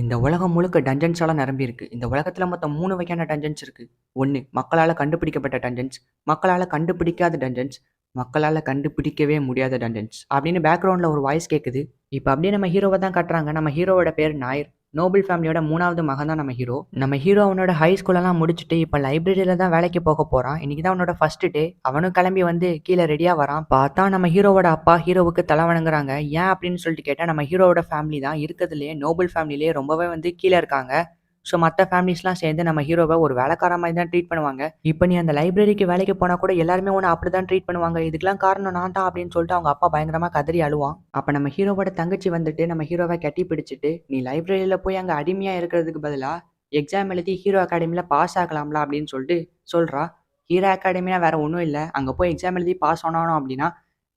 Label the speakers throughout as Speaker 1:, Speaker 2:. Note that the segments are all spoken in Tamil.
Speaker 1: இந்த உலகம் முழுக்க டஞ்சன்ஸால நிரம்பியிருக்கு. இந்த உலகத்துல மொத்தம் 3 வகையான டஞ்சன்ஸ் இருக்கு. 1 மக்களால கண்டுபிடிக்கப்பட்ட டஞ்சன்ஸ், மக்களால கண்டுபிடிக்காத டஞ்சன்ஸ், மக்களால கண்டுபிடிக்கவே முடியாத டஞ்சன்ஸ் அப்படின்னு பேக்ரவுண்ட்ல ஒரு வாய்ஸ் கேட்குது. இப்ப அப்படியே நம்ம ஹீரோவ தான் காட்டுறாங்க. நம்ம ஹீரோவோட பேர் நாயர். நோபல் ஃபேமிலியோட 3வது மகன் தான் நம்ம ஹீரோ. நம்ம ஹீரோ அவனோட ஹை ஸ்கூலெல்லாம் முடிச்சுட்டு இப்ப லைப்ரரியில தான் வேலைக்கு போக போறான். இன்னைக்கு தான் அவனோட ஃபர்ஸ்ட் டே. அவனும் கிளம்பி வந்து கீழே ரெடியா வரான். பார்த்தா நம்ம ஹீரோவோட அப்பா ஹீரோவுக்கு தலை வணங்குறாங்க. ஏன் அப்படின்னு சொல்லிட்டு கேட்டா நம்ம ஹீரோவோட ஃபேமிலி தான் இருக்கிறதுலயே நோபல் ஃபேமிலிலேயே ரொம்பவே வந்து கீழே இருக்காங்க. ஸோ மற்ற ஃபேமிலிஸ்லாம் சேர்ந்து நம்ம ஹீரோவை ஒரு வேலைக்கார மாதிரி தான் ட்ரீட் பண்ணுவாங்க. இப்போ நீ அந்த லைப்ரரிக்கு வேலைக்கு போனால் கூட எல்லாருமே உன்னை அப்படி தான் ட்ரீட் பண்ணுவாங்க. இதுக்கெல்லாம் காரணம் நான் தான் அப்படின்னு சொல்லிட்டு அவங்க அப்பா பயங்கரமாக கதறி அழுவான். அப்போ நம்ம ஹீரோவோட தங்கச்சி வந்துட்டு நம்ம ஹீரோவை கட்டி பிடிச்சிட்டு நீ லைப்ரரியில் போய் அங்கே அடிமையாக இருக்கிறதுக்கு பதிலாக எக்ஸாம் எழுதி ஹீரோ அகாடமியில் பாஸ் ஆகலாம்ல அப்படின்னு சொல்லிட்டு சொல்கிறா. ஹீரோ அகாடமினா வேற ஒன்றும் இல்லை. அங்கே போய் எக்ஸாம் எழுதி பாஸ் ஆனோம் அப்படின்னா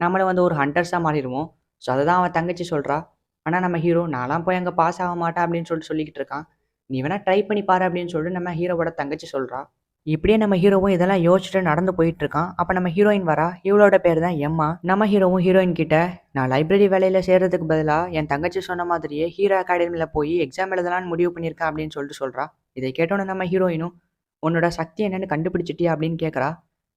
Speaker 1: நம்மளை வந்து ஒரு ஹண்டர்ஸாக மாறிடுவோம். ஸோ அதை தான் அவன் தங்கச்சி சொல்கிறா. ஆனால் நம்ம ஹீரோ நான்லாம் போய் அங்கே பாஸ் ஆக மாட்டேன் அப்படின்னு சொல்லிக்கிட்டு இருக்கான். நீ வேணா ட்ரை பண்ணி பாரு அப்படின்னு சொல்லிட்டு நம்ம ஹீரோவோட தங்கச்சி சொல்றா. இப்படியே நம்ம ஹீரோவும் இதெல்லாம் யோசிச்சுட்டு நடந்து போயிட்டு இருக்கான். அப்ப நம்ம ஹீரோயின் வரா. இவளோட பேர் தான் எம்மா. நம்ம ஹீரோவும் ஹீரோயின் கிட்ட நான் லைப்ரரி வேலையில சேர்றதுக்கு பதிலா என் தங்கச்சி சொன்ன மாதிரியே ஹீரோ அகாடமியில போய் எக்ஸாம் எழுதலாம்னு முடிவு பண்ணியிருக்கேன் அப்படின்னு சொல்றா. இதை கேட்டோன்னு நம்ம ஹீரோயினும் உன்னோட சக்தி என்னன்னு கண்டுபிடிச்சிட்டியா அப்படின்னு கேட்கறா.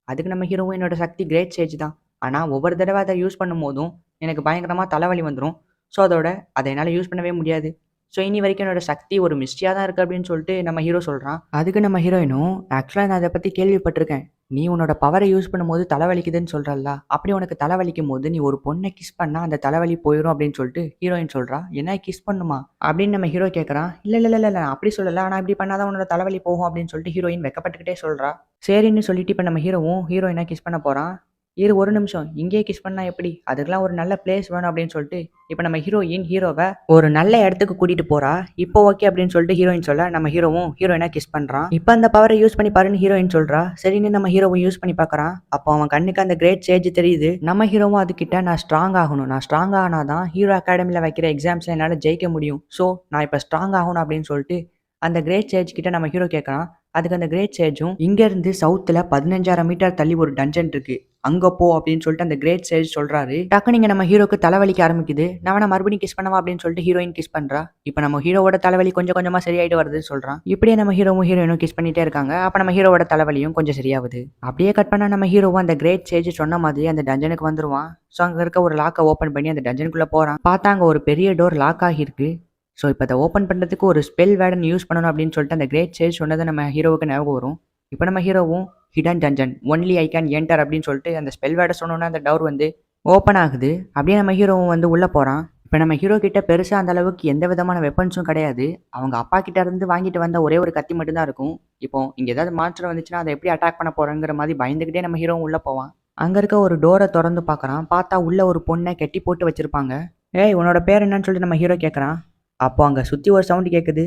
Speaker 1: அதுக்கு நம்ம ஹீரோவும் என்னோட சக்தி கிரேட் ஸ்டேஜ் தான். ஆனா ஒவ்வொரு தடவை அதை யூஸ் பண்ணும் போதும் எனக்கு பயங்கரமா தலைவலி வந்துடும். ஸோ அதை என்னால் யூஸ் பண்ணவே முடியாது. ஸோ இனி வரைக்கும் என்னோட சக்தி ஒரு மிஸ்டியாக தான் இருக்குது அப்படின்னு சொல்லிட்டு நம்ம ஹீரோ சொல்கிறான். அதுக்கு நம்ம ஹீரோயினும் ஆக்சுவலாக நான் அதை பற்றி கேள்விப்பட்டிருக்கேன். நீ உன்னோட பவரை யூஸ் பண்ணும்போது தலைவலிக்குதுன்னு சொல்கிறல்ல, அப்படி உனக்கு தலைவலிக்கும் போது நீ ஒரு பொண்ணை கிஸ் பண்ணால் அந்த தலைவலி போயிடும் அப்படின்னு சொல்லிட்டு ஹீரோயின் சொல்கிறா. என்ன கிஸ் பண்ணுமா அப்படின்னு நம்ம ஹீரோ கேட்குறான். இல்லை இல்லை இல்லை இல்லை அப்படி சொல்லலை, ஆனால் இப்படி பண்ணாதான் உன்னோட தலைவலி போகும் அப்படின்னு சொல்லிட்டு ஹீரோயின் வெக்கப்பட்டுக்கிட்டே சொல்கிறா. சரின்னு சொல்லிட்டு இப்போ நம்ம ஹீரோவும் ஹீரோயினை கிஸ் பண்ண போகிறான். இரு ஒரு நிமிஷம், இங்கேயே கிஸ் பண்ணா எப்படி, அதுக்கெல்லாம் ஒரு நல்ல பிளேஸ் வேணும் அப்படின்னு சொல்லிட்டு இப்போ நம்ம ஹீரோயின் ஹீரோவை ஒரு நல்ல இடத்துக்கு கூட்டிட்டு போறா. இப்போ ஓகே அப்படின்னு சொல்லிட்டு ஹீரோயின் சொல்ல நம்ம ஹீரோவும் ஹீரோயினா கிஸ் பண்றான். இப்போ அந்த பவரை யூஸ் பண்ணி பாருன்னு ஹீரோயின் சொல்றா. சரின்னு நம்ம ஹீரோவும் யூஸ் பண்ணி பார்க்கறான். அப்போ அவன் கண்ணுக்கு அந்த கிரேட் சேஜ் தெரியுது. நம்ம ஹீரோவும் அதுக்கிட்ட நான் ஸ்ட்ராங் ஆகணும், நான் ஸ்ட்ராங் ஆனாதான் ஹீரோ அகாடமியில் வைக்கிற எக்ஸாம்ஸ்ல என்னால் ஜெயிக்க முடியும். ஸோ நான் இப்போ ஸ்ட்ராங் ஆகணும் அப்படின்னு சொல்லிட்டு அந்த கிரேட் சேஜ் கிட்ட நம்ம ஹீரோ கேட்கறான். அதுக்கு அந்த கிரேட் சேஜும் இங்கேருந்து சவுத்தில் 15,000 மீட்டர் தள்ளி ஒரு டஞ்சன் இருக்கு, அங்கே போ அப்படின்னு சொல்லிட்டு அந்த கிரேட் சேஜ் சொல்றாரு. டக்கு நீங்க நம்ம ஹீரோக்கு தலைவலிக்க ஆரம்பிக்குது. நான் மறுபடியும் கிஸ் பண்ணவா அப்படின்னு சொல்லிட்டு ஹீரோயின் கிஸ் பண்றா. இப்போ நம்ம ஹீரோவோட தலைவலி கொஞ்சம் கொஞ்சமா சரியாயிட்டு வருதுன்னு சொல்றான். இப்படியே நம்ம ஹீரோவும் ஹீரோயினும் கிஸ் பண்ணிட்டே இருக்காங்க. அப்போ நம்ம ஹீரோவோட தலைவலியும் கொஞ்சம் சரியாகுது. அப்படியே கட் பண்ணா நம்ம ஹீரோவும் அந்த கிரேட் சேஜ் சொன்ன மாதிரி அந்த டஞ்சனுக்கு வந்துருவான். ஸோ அங்கே இருக்க ஒரு லாக்கை ஓப்பன் பண்ணி அந்த டஞ்சனுக்குள்ள போறான். பார்த்தா அங்கே ஒரு பெரிய டோர் லாக் ஆகியிருக்கு. ஸோ இப்போ அதை ஓப்பன் பண்ணுறதுக்கு ஒரு ஸ்பெல் வேர்டன் யூஸ் பண்ணணும் அப்படின்னு சொல்லிட்டு அந்த கிரேட் சேஜ் சொன்னதை நம்ம ஹீரோவுக்கு ஞாபகம் வரும். இப்போ நம்ம ஹீரோவும் hidden dungeon only I can enter அப்படின்னு சொல்லிட்டு அந்த ஸ்பெல் வேர்டை சொன்னோன்னா அந்த டோர் வந்து ஓப்பன் ஆகுது. அப்படியே நம்ம ஹீரோவும் வந்து உள்ளே போகிறான். இப்போ நம்ம ஹீரோ கிட்ட பெருசாக அந்த அளவுக்கு எந்த விதமான வெப்பன்ஸும் கிடையாது. அவங்க அப்பா கிட்ட இருந்து வாங்கிட்டு வந்த ஒரே ஒரு கத்தி மட்டும்தான் இருக்கும். இப்போ இங்கே ஏதாவது மாற்றம் வந்துச்சுன்னா அதை எப்படி அட்டாக் பண்ண போகிறோங்கிற மாதிரி பயந்துக்கிட்டே நம்ம ஹீரோவும் உள்ளே போவான். அங்கே இருக்க ஒரு டோரை திறந்து பார்க்குறான். பார்த்தா உள்ள ஒரு பொண்ணை கெட்டி போட்டு வச்சிருப்பாங்க. ஏய் உன்னோட பேர் என்னன்னு சொல்லிட்டு நம்ம ஹீரோ கேட்குறான். அப்போ அங்கே சுற்றி ஒரு சவுண்டு கேட்குது.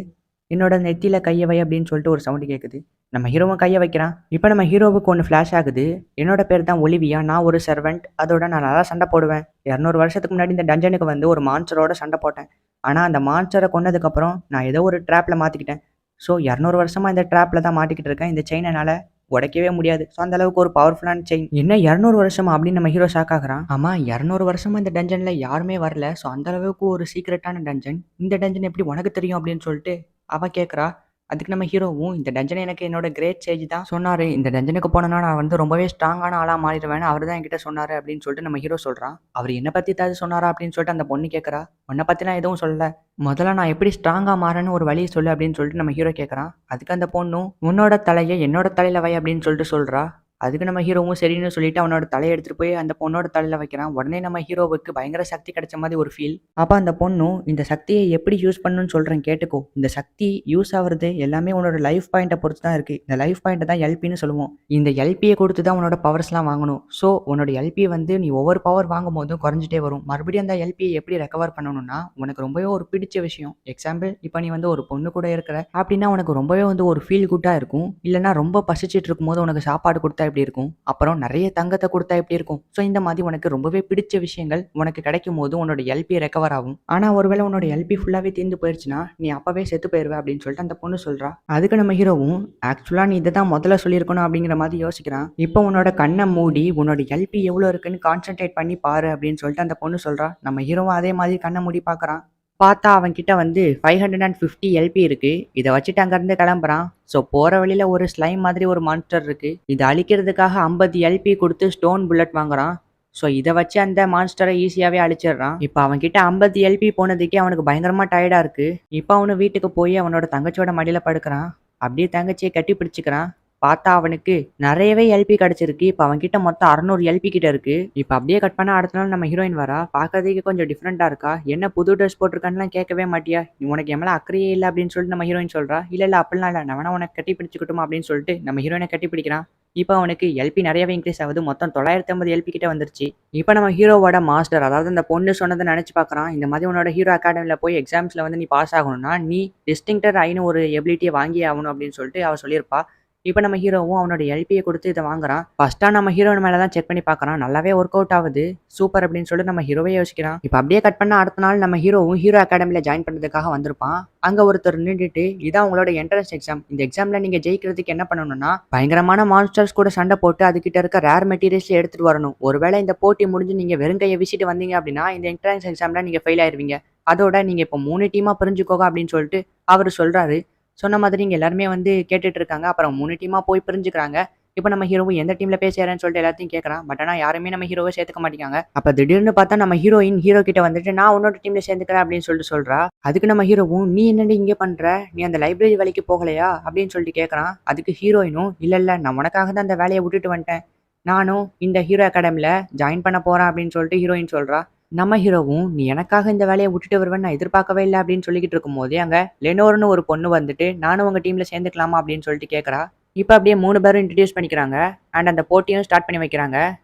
Speaker 1: என்னோட நெத்தியில் கையை வை அப்படின்னு சொல்லிட்டு ஒரு சவுண்டு கேட்குது. நம்ம ஹீரோவும் கையை வைக்கிறான். இப்போ நம்ம ஹீரோவுக்கு ஒன்று ஃப்ளாஷ் ஆகுது. என்னோட பேர் தான் ஒலிவியா, நான் ஒரு சர்வெண்ட். அதோட நான் நல்லா சண்டை போடுவேன். 200 வருஷத்துக்கு முன்னாடி இந்த டஞ்சனுக்கு வந்து ஒரு மான்ஸ்டரோட சண்டை போட்டேன். ஆனால் அந்த மான்ஸ்டரை கொன்னதுக்கப்புறம் நான் ஏதோ ஒரு ட்ராப்பில் மாற்றிக்கிட்டேன். ஸோ 200 வருஷமாக இந்த ட்ராப்பில் தான் மாட்டிக்கிட்டு இருக்கேன். இந்த செயின் என்னால் உடைக்கவே முடியாது. ஸோ அந்த அளவுக்கு ஒரு பவர்ஃபுல்லான செயின். என்ன 200 வருஷமா அப்படின்னு நம்ம ஹீரோ ஷாக் ஆகுறான். ஆமாம் 200 வருஷமா இந்த டஞ்சனில் யாருமே வரல. ஸோ அந்த அளவுக்கு ஒரு சீக்ரெட்டான டஞ்சன். இந்த டஞ்சன் எப்படி உனக்கு தெரியும் அப்படின்னு சொல்லிட்டு அவ கேட்குறா. அதுக்கு நம்ம ஹீரோவும் இந்த டஞ்சனை எனக்கு என்னோட கிரேட் சேஜ் தான் சொன்னார். இந்த டஞ்சனுக்கு போனோன்னா நான் வந்து ரொம்பவே ஸ்ட்ராங்கான ஆளாக மாறிடுவேன். அவர் தான் என்கிட்ட சொன்னார் அப்படின்னு சொல்லிட்டு நம்ம ஹீரோ சொல்கிறான். அவர் என்னை பற்றி ஏதாவது சொன்னாரா அப்படின்னு சொல்லிட்டு அந்த பொண்ணு கேட்குறா. உன்னை பற்றிலாம் எதுவும் சொல்லலை, முதல்ல நான் எப்படி ஸ்ட்ராங்காக மாறேன்னு ஒரு வழியை சொல்லு அப்படின்னு சொல்லிட்டு நம்ம ஹீரோ கேட்குறான். அதுக்கு அந்த பொண்ணும் உன்னோட தலையை என்னோட தலையில் வை அப்படின்னு சொல்லிட்டு சொல்கிறா. அதுக்கு நம்ம ஹீரோவும் சரின்னு சொல்லிட்டு அவனோட தலையை எடுத்துகிட்டு போய் அந்த பொண்ணோட தலையில் வைக்கிறான். உடனே நம்ம ஹீரோவுக்கு பயங்கர சக்தி கிடைச்ச மாதிரி ஒரு ஃபீல். அப்போ அந்த பொண்ணும் இந்த சக்தியை எப்படி யூஸ் பண்ணணும்னு சொல்கிறேன் கேட்டுக்கோ. இந்த சக்தி யூஸ் ஆகுறது எல்லாமே உன்னோட லைஃப் பாயிண்ட்டை பொறுத்து தான் இருக்குது. இந்த லைஃப் பாயிண்ட்டை தான் எல்பின்னு சொல்லுவோம். இந்த எல்பியை கொடுத்து தான் உன்னோட பவர்ஸ்லாம் வாங்கணும். ஸோ உன்னோட எல்பியை வந்து நீ ஒவ்வொரு பவர் வாங்கும் போதும் குறைஞ்சிட்டே வரும். மறுபடியும் அந்த எல்பியை எப்படி ரெக்கவர் பண்ணணும்னா உனக்கு ரொம்பவே ஒரு பிடிச்ச விஷயம். எக்ஸாம்பிள் இப்போ நீ வந்து ஒரு பொண்ணு கூட இருக்கிற அப்படின்னா உனக்கு ரொம்பவே வந்து ஒரு ஃபீல் குட்டாக இருக்கும். இல்லைனா ரொம்ப பசிச்சிட்டு இருக்கும் போது உனக்கு சாப்பாடு கொடுத்தா எப்படி இருக்கும், அப்புறம் நிறைய தங்கத்தை கொடுத்தா எப்படி இருக்கும். ஸோ இந்த மாதிரி உனக்கு ரொம்பவே பிடிச்ச விஷயங்கள் உனக்கு கிடைக்கும் போது உன்னோட எல்பி ரெக்கவர் ஆகும். ஆனால் ஒருவேளை உன்னோட எல்பி ஃபுல்லாகவே தீர்ந்து போயிடுச்சுன்னா நீ அப்பவே செத்து போயிடுவே அப்படின்னு சொல்லிட்டு அந்த பொண்ணு சொல்றா. அதுக்கு நம்ம ஹீரோவும் ஆக்சுவலாக நீ இதை தான் முதல்ல சொல்லியிருக்கணும் அப்படிங்கிற மாதிரி யோசிக்கிறான். இப்போ உன்னோட கண்ணை மூடி உன்னோட எல்பி எவ்வளோ இருக்குன்னு கான்சென்ட்ரேட் பண்ணி பாரு அப்படின்னு சொல்லிட்டு அந்த பொண்ணு சொல்றா. நம்ம ஹீரோவும் அதே மாதிரி கண்ணை மூடி பார்க்குறான். பார்த்தா அவன்கிட்ட வந்து 550 எல்பி இருக்கு. இத வச்சுட்டு அங்கருந்து கிளம்புறான். ஸோ போற வழியில ஒரு ஸ்லைம் மாதிரி ஒரு மான்ஸ்டர் இருக்கு. இத அழிக்கிறதுக்காக 50 எல்பி குடுத்து ஸ்டோன் புல்லட் வாங்குறான். ஸோ இத வச்சு அந்த மான்ஸ்டர ஈஸியாவே அழிச்சிடுறான். இப்ப அவன்கிட்ட 50 எல்பி போனதுக்கே அவனுக்கு பயங்கரமா டயர்டா இருக்கு. இப்ப அவனு வீட்டுக்கு போய் அவனோட தங்கச்சியோட மடியில படுக்குறான். அப்படியே தங்கச்சிய கட்டி பிடிச்சுக்கிறான். பார்த்தா அவனுக்கு நெறையவே எல்பி கிடைச்சிருக்கு. இப்ப அவன்கிட்ட மொத்தம் 600 எல்பி கிட்ட இருக்கு. இப்ப அப்படியே கட் பண்ணா அடுத்த நாள் நம்ம ஹீரோயின் வரா. பார்க்கறதுக்கு கொஞ்சம் டிஃபரெண்டா இருக்கா. என்ன புது ட்ரெஸ் போட்டிருக்கான்னுலாம் கேட்கவே மாட்டியா? உனக்கு என் மேல அக்கறையே இல்ல அப்படின்னு சொல்லிட்டு நம்ம ஹீரோயின் சொல்றா. இல்ல அப்படிலாம் இல்ல. நான் வேணா உனக்கு கட்டி பிடிச்சுக்கட்டுமா அப்படின்னு சொல்லிட்டு நம்ம ஹீரோயின கட்டி பிடிக்கிறான். இப்ப அவனுக்கு எல்பி நெறையவே இன்க்ரீஸ் ஆகுது. மொத்தம் 950 எல்பி கிட்ட வந்துருச்சு. இப்ப நம்ம ஹீரோவோட மாஸ்டர் அதாவது அந்த பொண்ணு சொன்னத நெனச்சு பார்க்குறான். இந்த மாதிரி உன்னோட ஹீரோ அகாடமில போய் எக்ஸாம்ஸ்ல வந்து நீ பாஸ் ஆகணும்னா, நீ டிஸ்டிங்க்டட் ஐன்னு ஒரு எபிலிட்டிய வாங்கியே ஆகணும் அப்படின்னு சொல்லிட்டு அவ சொல்லியிருப்பா. இப்ப நம்ம ஹீரோவும் அவனோட எல்பிய குடுத்து இத வாங்குறான். ஃபர்ஸ்ட்டா நம்ம ஹீரோயின் மேல தான் செக் பண்ணி பார்க்குறான். நல்லாவே ஒர்க் அவுட் ஆகுது. சூப்பர் அப்படின்னு சொல்லிட்டு நம்ம ஹீரோவே யோசிக்கிறான். இப்ப அப்படியே கட் பண்ணா அடுத்த நாள் நம்ம ஹீரோவும் ஹீரோ அகாடமில ஜாயின் பண்றதுக்காக வந்திருப்பான். அங்க ஒருத்தர் நின்னுட்டு இதான் உங்களோட என்ட்ரன்ஸ் எக்ஸாம். இந்த எக்ஸாம்ல நீங்க ஜெயிக்கிறதுக்கு என்ன பண்ணணும்னா, பயங்கரமான மான்ஸ்டர்ஸ் கூட சண்டை போட்டு அதுகிட்ட இருக்க ரேர் மெட்டீரியல்ஸ் எடுத்துட்டு வரணும். ஒருவேளை இந்த போட்டி முடிஞ்சு நீங்க வெறும் கைய வீசிட்டு வந்தீங்க அப்படின்னா, இந்த என்ட்ரன்ஸ் எக்ஸாம்ல நீங்க ஃபெயில் ஆயிருவீங்க. அதோட நீங்க இப்ப 3 டீமா பிரிஞ்சுக்கோங்க அப்படின்னு சொல்லிட்டு அவரு சொல்றாரு. சொன்ன மாதிரி இங்க எல்லாருமே வந்து கேட்டுட்டு இருக்காங்க. அப்புறம் 3 டீமா போய் பிரிஞ்சுக்கிறாங்க. இப்ப நம்ம ஹீரோவும் எந்த டீம்ல போய் சேரேன்னு சொல்லிட்டு எல்லாத்தையும் கேட்கறான். பட் ஆனா யாருமே நம்ம ஹீரோவ சேர்த்துக்க மாட்டேங்காங்க. அப்ப திடீர்னு பார்த்தா நம்ம ஹீரோயின் ஹீரோ கிட்ட வந்துட்டு நான் உன்னோட டீம்ல சேர்ந்துக்கிறேன் அப்படின்னு சொல்லிட்டு சொல்றா. அதுக்கு நம்ம ஹீரோவும் நீ என்னடி இங்க பண்ற? நீ அந்த லைப்ரரி வேலைக்கு போகலையா? அப்படின்னு சொல்லிட்டு கேட்கறான். அதுக்கு ஹீரோயினும் இல்ல நான் உனக்காக தான் அந்த வேலையை விட்டுட்டு வந்துட்டேன். நானும் இந்த ஹீரோ அகாடமில ஜாயின் பண்ண போறேன் அப்படின்னு சொல்லிட்டு ஹீரோயின் சொல்றா. நம்ம ஹீரோவும் நீ எனக்காக இந்த வேலையை விட்டுட்டு வருவேன்னு நான் எதிர்பார்க்கவே இல்லை அப்படின்னு சொல்லிக்கிட்டு இருக்கும்போதே அங்க லெனோர்னு ஒரு பொண்ணு வந்துட்டு நானும் உங்க டீம்ல சேர்ந்துக்கலாமா அப்படின்னு சொல்லிட்டு கேட்கறா. இப்ப அப்படியே 3 பேரும் இன்ட்ரடியூஸ் பண்ணிக்கிறாங்க. அண்ட் அந்த போட்டியும் ஸ்டார்ட் பண்ணி வைக்கிறாங்க.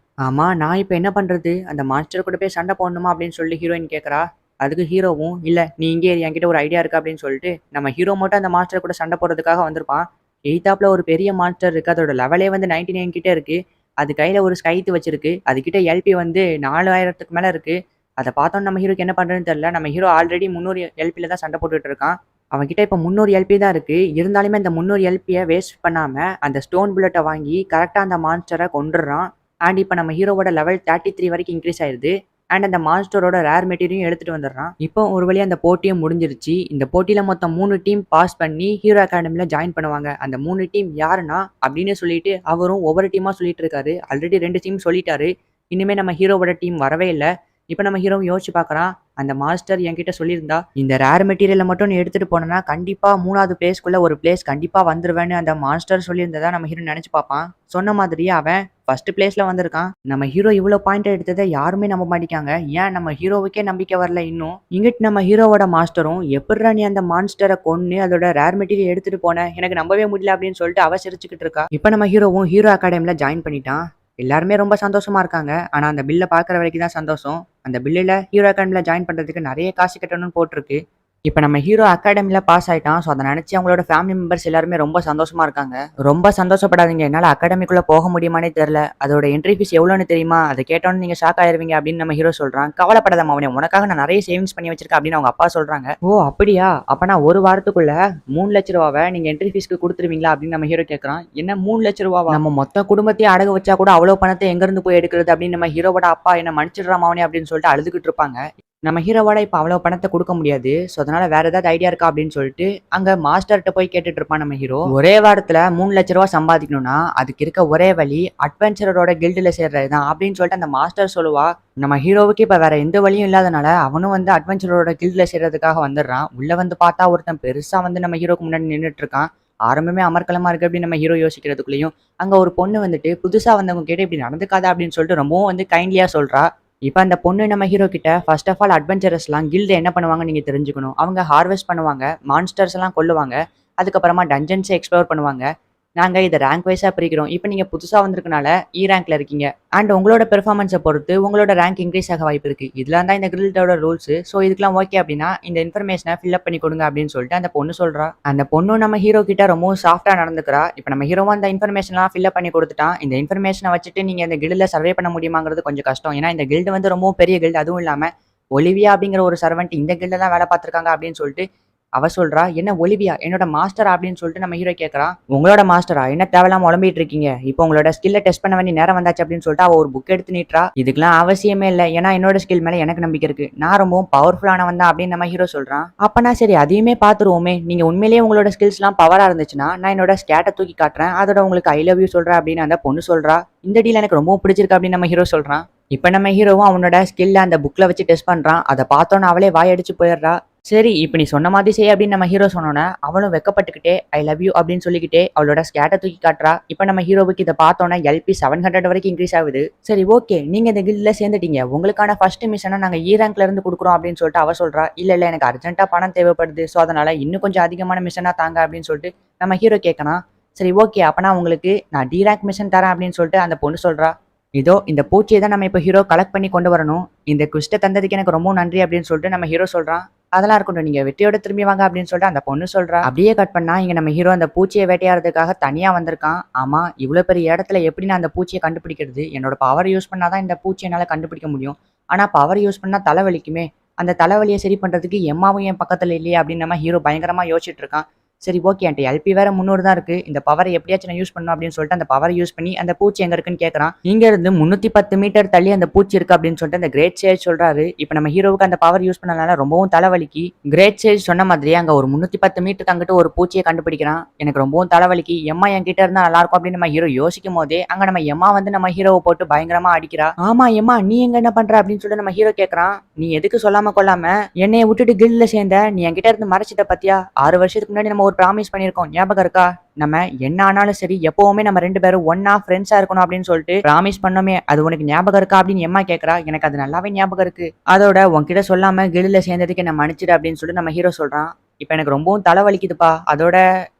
Speaker 1: ஆமா நான் இப்ப என்ன பண்றது? அந்த மாஸ்டர் கூட போய் சண்டை போடணுமா அப்படின்னு சொல்லிட்டு ஹீரோயின் கேட்கறா. அதுக்கு ஹீரோவும் இல்ல நீ இங்கே இரு, என்கிட்ட ஒரு ஐடியா இருக்கு அப்படின்னு சொல்லிட்டு நம்ம ஹீரோ மட்டும் அந்த மாஸ்டர் கூட சண்டை போடுறதுக்காக வந்திருப்பான். எய்தாப்ல ஒரு பெரிய மாஸ்டர் இருக்கு. அதோட லெவலே வந்து 99 கிட்ட இருக்கு. அது கையில ஒரு ஸ்கைத்து வச்சிருக்கு. அது கிட்ட எல்பி வந்து 4000க்கு மேல இருக்கு. அத பார்த்தோன்னே நம்ம ஹீரோக்கு என்ன பண்றதுன்னு தெரியல. நம்ம ஹீரோ ஆல்ரெடி 300 எல்பில தான் சண்டை போட்டுட்டு இருக்கான். அவன்கிட்ட இப்ப 300 எல்பி தான் இருக்கு. இருந்தாலுமே அந்த 300 எல்பிய வேஸ்ட் பண்ணாம அந்த ஸ்டோன் புல்லட்ட வாங்கி கரெக்ட்டா அந்த மான்ஸ்டர கொன்றுறான். அண்ட் இப்ப நம்ம ஹீரோவோட லெவல் 33 வரைக்கும் இன்க்ரீஸ் ஆயிருது. அண்ட் அந்த மான்ஸ்டரோட ரேர் மெட்டீரியலும் எடுத்துட்டு வந்துடுறான். இப்போ ஒரு வழியா அந்த போட்டியும் முடிஞ்சிருச்சு. இந்த போட்டியில மொத்தம் 3 டீம் பாஸ் பண்ணி ஹீரோ அகாடமில ஜாயின் பண்ணுவாங்க. அந்த 3 டீம் யாருன்னா அப்படின்னு சொல்லிட்டு அவரும் ஒவ்வொரு டீமா சொல்லிட்டு இருக்காரு. ஆல்ரெடி 2 டீம் சொல்லிட்டாரு. இனிமே நம்ம ஹீரோவோட டீம் வரவே இல்ல. இப்ப நம்ம ஹீரோவும் யோசிச்சு பார்க்குறான். அந்த மாஸ்டர் என்கிட்ட சொல்லியிருந்தா, இந்த ரேர் மெட்டீரியல மட்டும் நீ எடுத்துட்டு போனேன்னா, கண்டிப்பா 3வது பிளேஸ்க்குள்ள ஒரு பிளேஸ் கண்டிப்பா வந்துருவேன்னு அந்த மாஸ்டர் சொல்லியிருந்ததா நம்ம ஹீரோ நெனச்சு பார்ப்பான். சொன்ன மாதிரியே அவன் ஃபர்ஸ்ட் பிளேஸ்ல வந்திருக்கான். நம்ம ஹீரோ இவ்ளோ பாயிண்ட் எடுத்தத யாருமே நம்ப மாட்டேங்காங்க. ஏன் நம்ம ஹீரோவுக்கே நம்பிக்கை வரல இன்னும். இங்கிட்டு நம்ம ஹீரோவோட மாஸ்டரும் எப்புட்றா நீ அந்த மான்ஸ்டர கொன்னு அதோட ரேர் மெட்டீரியல் எடுத்துட்டு போன? எனக்கு நம்பவே முடியல அப்படின்னு சொல்லிட்டு அவ சிரிச்சுக்கிட்டு இருக்கா. இப்ப நம்ம ஹீரோவும் ஹீரோ அகாடமில ஜாயின் பண்ணிட்டான். எல்லாருமே ரொம்ப சந்தோஷமா இருக்காங்க. ஆனா அந்த பில்ல பார்க்குற வரைக்கும் தான் சந்தோஷம். அந்த பில்லுல ஹீரோ அகாடமில ஜாயின் பண்றதுக்கு நெறைய காசு கட்டணும்னு போட்டிருக்கு. இப்ப நம்ம ஹீரோ அகாடமில பாஸ் ஆயிட்டான். ஸோ அத நெனச்சு அவங்களோட ஃபேமிலி மெம்பர்ஸ் எல்லாருமே ரொம்ப சந்தோஷமா இருக்காங்க. ரொம்ப சந்தோஷப்படாதீங்க. என்னால அகாடமிக்குள்ள போக முடியுமான்னே தெரியல. அதோட என்ட்ரி ஃபீஸ் எவ்வளோன்னு தெரியுமா? அத கேட்டோனே நீங்க ஷாக் ஆயிருவீங்க அப்படின்னு நம்ம ஹீரோ சொல்றான். கவலைப்படாத மவனே, உனக்காக நான் நெறைய சேவிங்ஸ் பண்ணி வச்சிருக்கேன் அப்படின்னு அவங்க அப்பா சொல்றாங்க. ஓ அப்படியா? அப்பனா 1 வாரத்துக்குள்ள 3 லட்ச ரூபாவ நீங்க என்ட்ரி ஃபீஸ்க்கு குடுத்துருவீங்களா அப்படின்னு நம்ம ஹீரோ கேட்கறான். என்ன 3 லட்ச ரூபாவா? நம்ம மொத்த குடும்பத்தையும் அடகு வச்சா கூட அவ்வளோ பணத்தை எங்க இருந்து போய் எடுக்கிறது அப்படின்னு நம்ம ஹீரோவோட அப்பா என்ன மன்னிச்சிடுறா மவனே அப்படின்னு சொல்லிட்டு அழுதுகிட்டு இருப்பாங்க. நம்ம ஹீரோவோட இப்ப அவ்வளவு பணத்த குடுக்க முடியாது. ஸோ அதனால வேற ஏதாவது ஐடியா இருக்கா அப்படின்னு சொல்லிட்டு அங்க மாஸ்டர்ட்ட போய் கேட்டுட்டு இருப்பான் நம்ம ஹீரோ. ஒரே வாரத்துல 3 லட்ச ரூபாய் சம்பாதிக்கணும்னா அதுக்கு இருக்க ஒரே வழி அட்வென்ச்சரோட கில்டுல சேர்றதுதான் அப்படின்னு சொல்லிட்டு அந்த மாஸ்டர் சொல்லுவா. நம்ம ஹீரோவுக்கு இப்ப வேற எந்த வழியும் இல்லாதனால அவனும் வந்து அட்வென்ச்சரோட கில்டுல சேர்றதுக்காக வந்துடுறான். உள்ள வந்து பார்த்தா ஒருத்தன் பெருசா வந்து நம்ம ஹீரோக்கு முன்னாடி நின்னுட்டு இருக்கான். ஆரம்பமே அமர்க்கலமா இருக்கு அப்படின்னு நம்ம ஹீரோ யோசிக்கிறதுக்குள்ளயும் அங்க ஒரு பொண்ணு வந்துட்டு புதுசா வந்தவங்க கிட்ட இப்படி நடந்துக்காத அப்படின்னு சொல்லிட்டு ரொம்பவும் வந்து கைண்ட்லியா சொல்றா. இப்ப அந்த பொண்ணு நம்ம ஹீரோ கிட்ட ஃபர்ஸ்ட் ஆஃப் ஆல் அட்வென்ச்சரஸ்லாம் கில்டு என்ன பண்ணுவாங்கன்னு நீங்க தெரிஞ்சுக்கணும். அவங்க ஹார்வெஸ்ட் பண்ணுவாங்க, மான்ஸ்டர்ஸ் எல்லாம் கொல்லுவாங்க, அதுக்கப்புறமா டஞ்சன்ஸை எக்ஸ்ப்ளோர் பண்ணுவாங்க. நாங்க இதை ரேங்க் வைஸா பிரிக்கிறோம். இப்போ நீங்க புதுசா வந்திருக்கனால ரேங்க்ல இருக்கீங்க. அண்ட் உங்களோட பெர்ஃபார்மன்ஸை பொறுத்து உங்களோட ரேங்க் இன்க்ரீஸ் ஆக வாய்ப்பு இருக்கு. இதெல்லாம் தான் இந்த கில்டோட ரூல்ஸ். ஸோ இதுக்கெல்லாம் ஓகே அப்படின்னா இந்த இன்ஃபர்மேஷனை ஃபில்அப் பண்ணி கொடுங்க அப்படின்னு சொல்லிட்டு அந்த பொண்ணு சொல்றா. அந்த பொண்ணு நம்ம ஹீரோ கிட்ட ரொம்பவும் சாஃப்டா நடந்துக்கிறா. இப்போ நம்ம ஹீரோவும் அந்த இன்ஃபர்மேஷன்லாம் ஃபில்அப் பண்ணி கொடுத்துட்டான். இந்த இன்ஃபர்மேஷனை வச்சுட்டு நீங்க இந்த கில்டில் சர்வே பண்ண முடியுமாங்கிறது கொஞ்சம் கஷ்டம். ஏன்னா இந்த கில்டு வந்து ரொம்பவும் பெரிய கில்டு. அதுவும் இல்லாம ஒலிவியா அப்படிங்கிற ஒரு சர்வெண்ட் இந்த கில்ட தான் வேலை பார்த்துருக்காங்க அப்படின்னு சொல்லிட்டு அவ சொல்றா, என்ன ஒலிவியா என்னோட மாஸ்டரா அப்படின்னு சொல்லிட்டு நம்ம ஹீரோ கேட்கறான். உங்களோட மாஸ்டரா என்ன தேவையில்லாம உளம்பிட்டு இருக்கீங்க, இப்போ உங்களோட ஸ்கில்ல டெஸ்ட் பண்ண வேண்டிய நேரம் வந்தாச்சு அப்படின்னு சொல்லிட்டு அவ ஒரு புக் எடுத்து நீட்டுறா. இதுக்கெல்லாம் அவசியமே இல்லை, ஏன்னா என்னோட ஸ்கில் மேல எனக்கு நம்பிக்கை இருக்கு, நான் ரொம்பவும் பவர்ஃபுல்லானவன் தான் அப்படின்னு நம்ம ஹீரோ சொல்றான். அப்பனா சரி அதையுமே பாத்துருவோமே, நீங்க உண்மையிலேயே உங்களோட ஸ்கில்ஸ் எல்லாம் பவரா இருந்துச்சுன்னா நான் என்னோட ஸ்கேட்டை தூக்கி காட்டுறேன், அதோட உங்களுக்கு ஐ லவ் யூ சொல்றேன் அப்படின்னு அந்த பொண்ணு சொல்றா. இந்த டீல் எனக்கு ரொம்ப பிடிச்சிருக்கு அப்படின்னு நம்ம ஹீரோ சொல்றான். இப்ப நம்ம ஹீரோவும் அவனோட ஸ்கில்ல அந்த புக்ல வச்சு டெஸ்ட் பண்றான். அதை பார்த்தோன்னு அவளே வாயடிச்சு போயிடுறா. சரி இப்ப நீ சொன்ன மாதிரி செய்ய அப்படின்னு நம்ம ஹீரோ சொன்னோன்னே அவளும் வெக்கப்பட்டுக்கிட்டே ஐ லவ் யூ அப்படின்னு சொல்லிக்கிட்டே அவளோட ஸ்கேட்டை தூக்கி காட்டுறா. இப்ப நம்ம ஹீரோவுக்கு இதை பார்த்தோன்னா LP 700 வரைக்கும் இன்க்ரீஸ் ஆகுது. சரி ஓகே, நீங்க இந்த கில்ட்ல சேர்ந்துட்டீங்க, உங்களுக்கான ஃபர்ஸ்ட் மிஷனை நாங்க ரேங்க்ல இருந்து கொடுக்குறோம் அப்படின்னு சொல்லிட்டு அவ சொல்றா. இல்ல எனக்கு அர்ஜென்ட்டா பணம் தேவைப்படுது, ஸோ அதனால இன்னும் கொஞ்சம் அதிகமான மிஷனா தாங்க அப்படின்னு சொல்லிட்டு நம்ம ஹீரோ கேட்கணும். சரி ஓகே, அப்பனா உங்களுக்கு நான் ரேங்க் மிஷன் தரேன் அப்படின்னு சொல்லிட்டு அந்த பொண்ணு சொல்றா. இதோ இந்த பூச்சியை தான் நம்ம இப்போ ஹீரோ கலெக்ட் பண்ணி கொண்டு வரணும், இந்த குஷ்டை தந்ததுக்கு எனக்கு ரொம்ப நன்றி அப்படின்னு சொல்லிட்டு நம்ம ஹீரோ சொல்றான். அதெல்லாம் இருக்கட்டும், நீங்க வெற்றியோட திரும்பி வாங்க அப்படின்னு சொல்லிட்டு அந்த பொண்ணு சொல்றா. அப்படியே கட் பண்ணா இங்க நம்ம ஹீரோ அந்த பூச்சியை வேட்டையாடுறதுக்காக தனியா வந்திருக்கான். ஆமா, இவ்வளவு பெரிய இடத்துல எப்படி நான் அந்த பூச்சியை கண்டுபிடிக்கிறது, என்னோட பவர் யூஸ் பண்ணாதான் இந்த பூச்சியை என்னால கண்டுபிடிக்க முடியும், ஆனா பவர் யூஸ் பண்ணா தலைவலிக்குமே, அந்த தலைவலியை சரி பண்றதுக்கு எம்மாவும் என் பக்கத்துல இல்லையே அப்படின்னு நம்ம ஹீரோ பயங்கரமா யோசிச்சுட்டு இருக்கான். சரி ஓகே, என்கிட்ட LP வேற 300 தான் இருக்கு, இந்த பவரை எப்படியாச்சும் நான் யூஸ் பண்ணணும் அப்படின்னு சொல்லிட்டு அந்த பவரை யூஸ் பண்ணி அந்த பூச்சி எங்க இருக்குன்னு கேட்கறான். இங்க இருந்து 310 மீட்டர் தள்ளி அந்த பூச்சி இருக்கு அப்படின்னு சொல்லிட்டு அந்த கிரேட் சேஜ் சொல்றாரு. இப்ப நம்ம ஹீரோவுக்கு அந்த பவர் யூஸ் பண்ணனால ரொம்பவும் தலைவலிக்கு. கிரேட் சேஜ் சொன்ன மாதிரியே அங்க ஒரு 310 மீட்டருக்கு அங்கிட்டு ஒரு பூச்சியை கண்டுபிடிக்கிறான். எனக்கு ரொம்பவும் தலைவலிக்கு, எம்மா என்கிட்ட இருந்தா நல்லா இருக்கும் அப்படின்னு நம்ம ஹீரோ யோசிக்கும் போதே அங்க நம்ம எம்மா வந்து நம்ம ஹீரோவை போட்டு பயங்கரமா அடிக்கிறா. ஆமா எம்மா, நீ எங்க என்ன பண்ற அப்படின்னு சொல்லிட்டு நம்ம ஹீரோ கேட்கறான். நீ எதுக்கு சொல்லாம கொள்ளாம என்னைய விட்டுட்டு கில்ட்ல சேர்ந்த, நீ என்கிட்ட இருந்து மறைச்சிட்ட பத்தியா, 6 வருஷத்துக்கு முன்னாடி நம்ம ஒரு ப்ராமிஸ் பண்ணிருக்கோம், ஞாபகம் இருக்கா, நம்ம என்ன ஆனாலும் சரி எப்பவுமே நம்ம 2 பேரும் ஒன்னா ஃப்ரெண்ட்ஸா இருக்கணும் அப்படின்னு சொல்லிட்டு ப்ராமிஸ் பண்ணோமே, அது உனக்கு ஞாபகம் இருக்கா அப்படின்னு எம்மா கேட்கறா. எனக்கு அது நல்லாவே ஞாபகம் இருக்கு, அதோட உன்கிட்ட சொல்லாம கில்ட்ல சேர்ந்ததுக்கு என்ன மன்னிச்சிடு அப்படின்னு சொல்லிட்டு நம்ம ஹீரோ சொல்றான். இப்ப எனக்கு ரொம்பவும் தலை வலிக்குதுப்பா, அதோட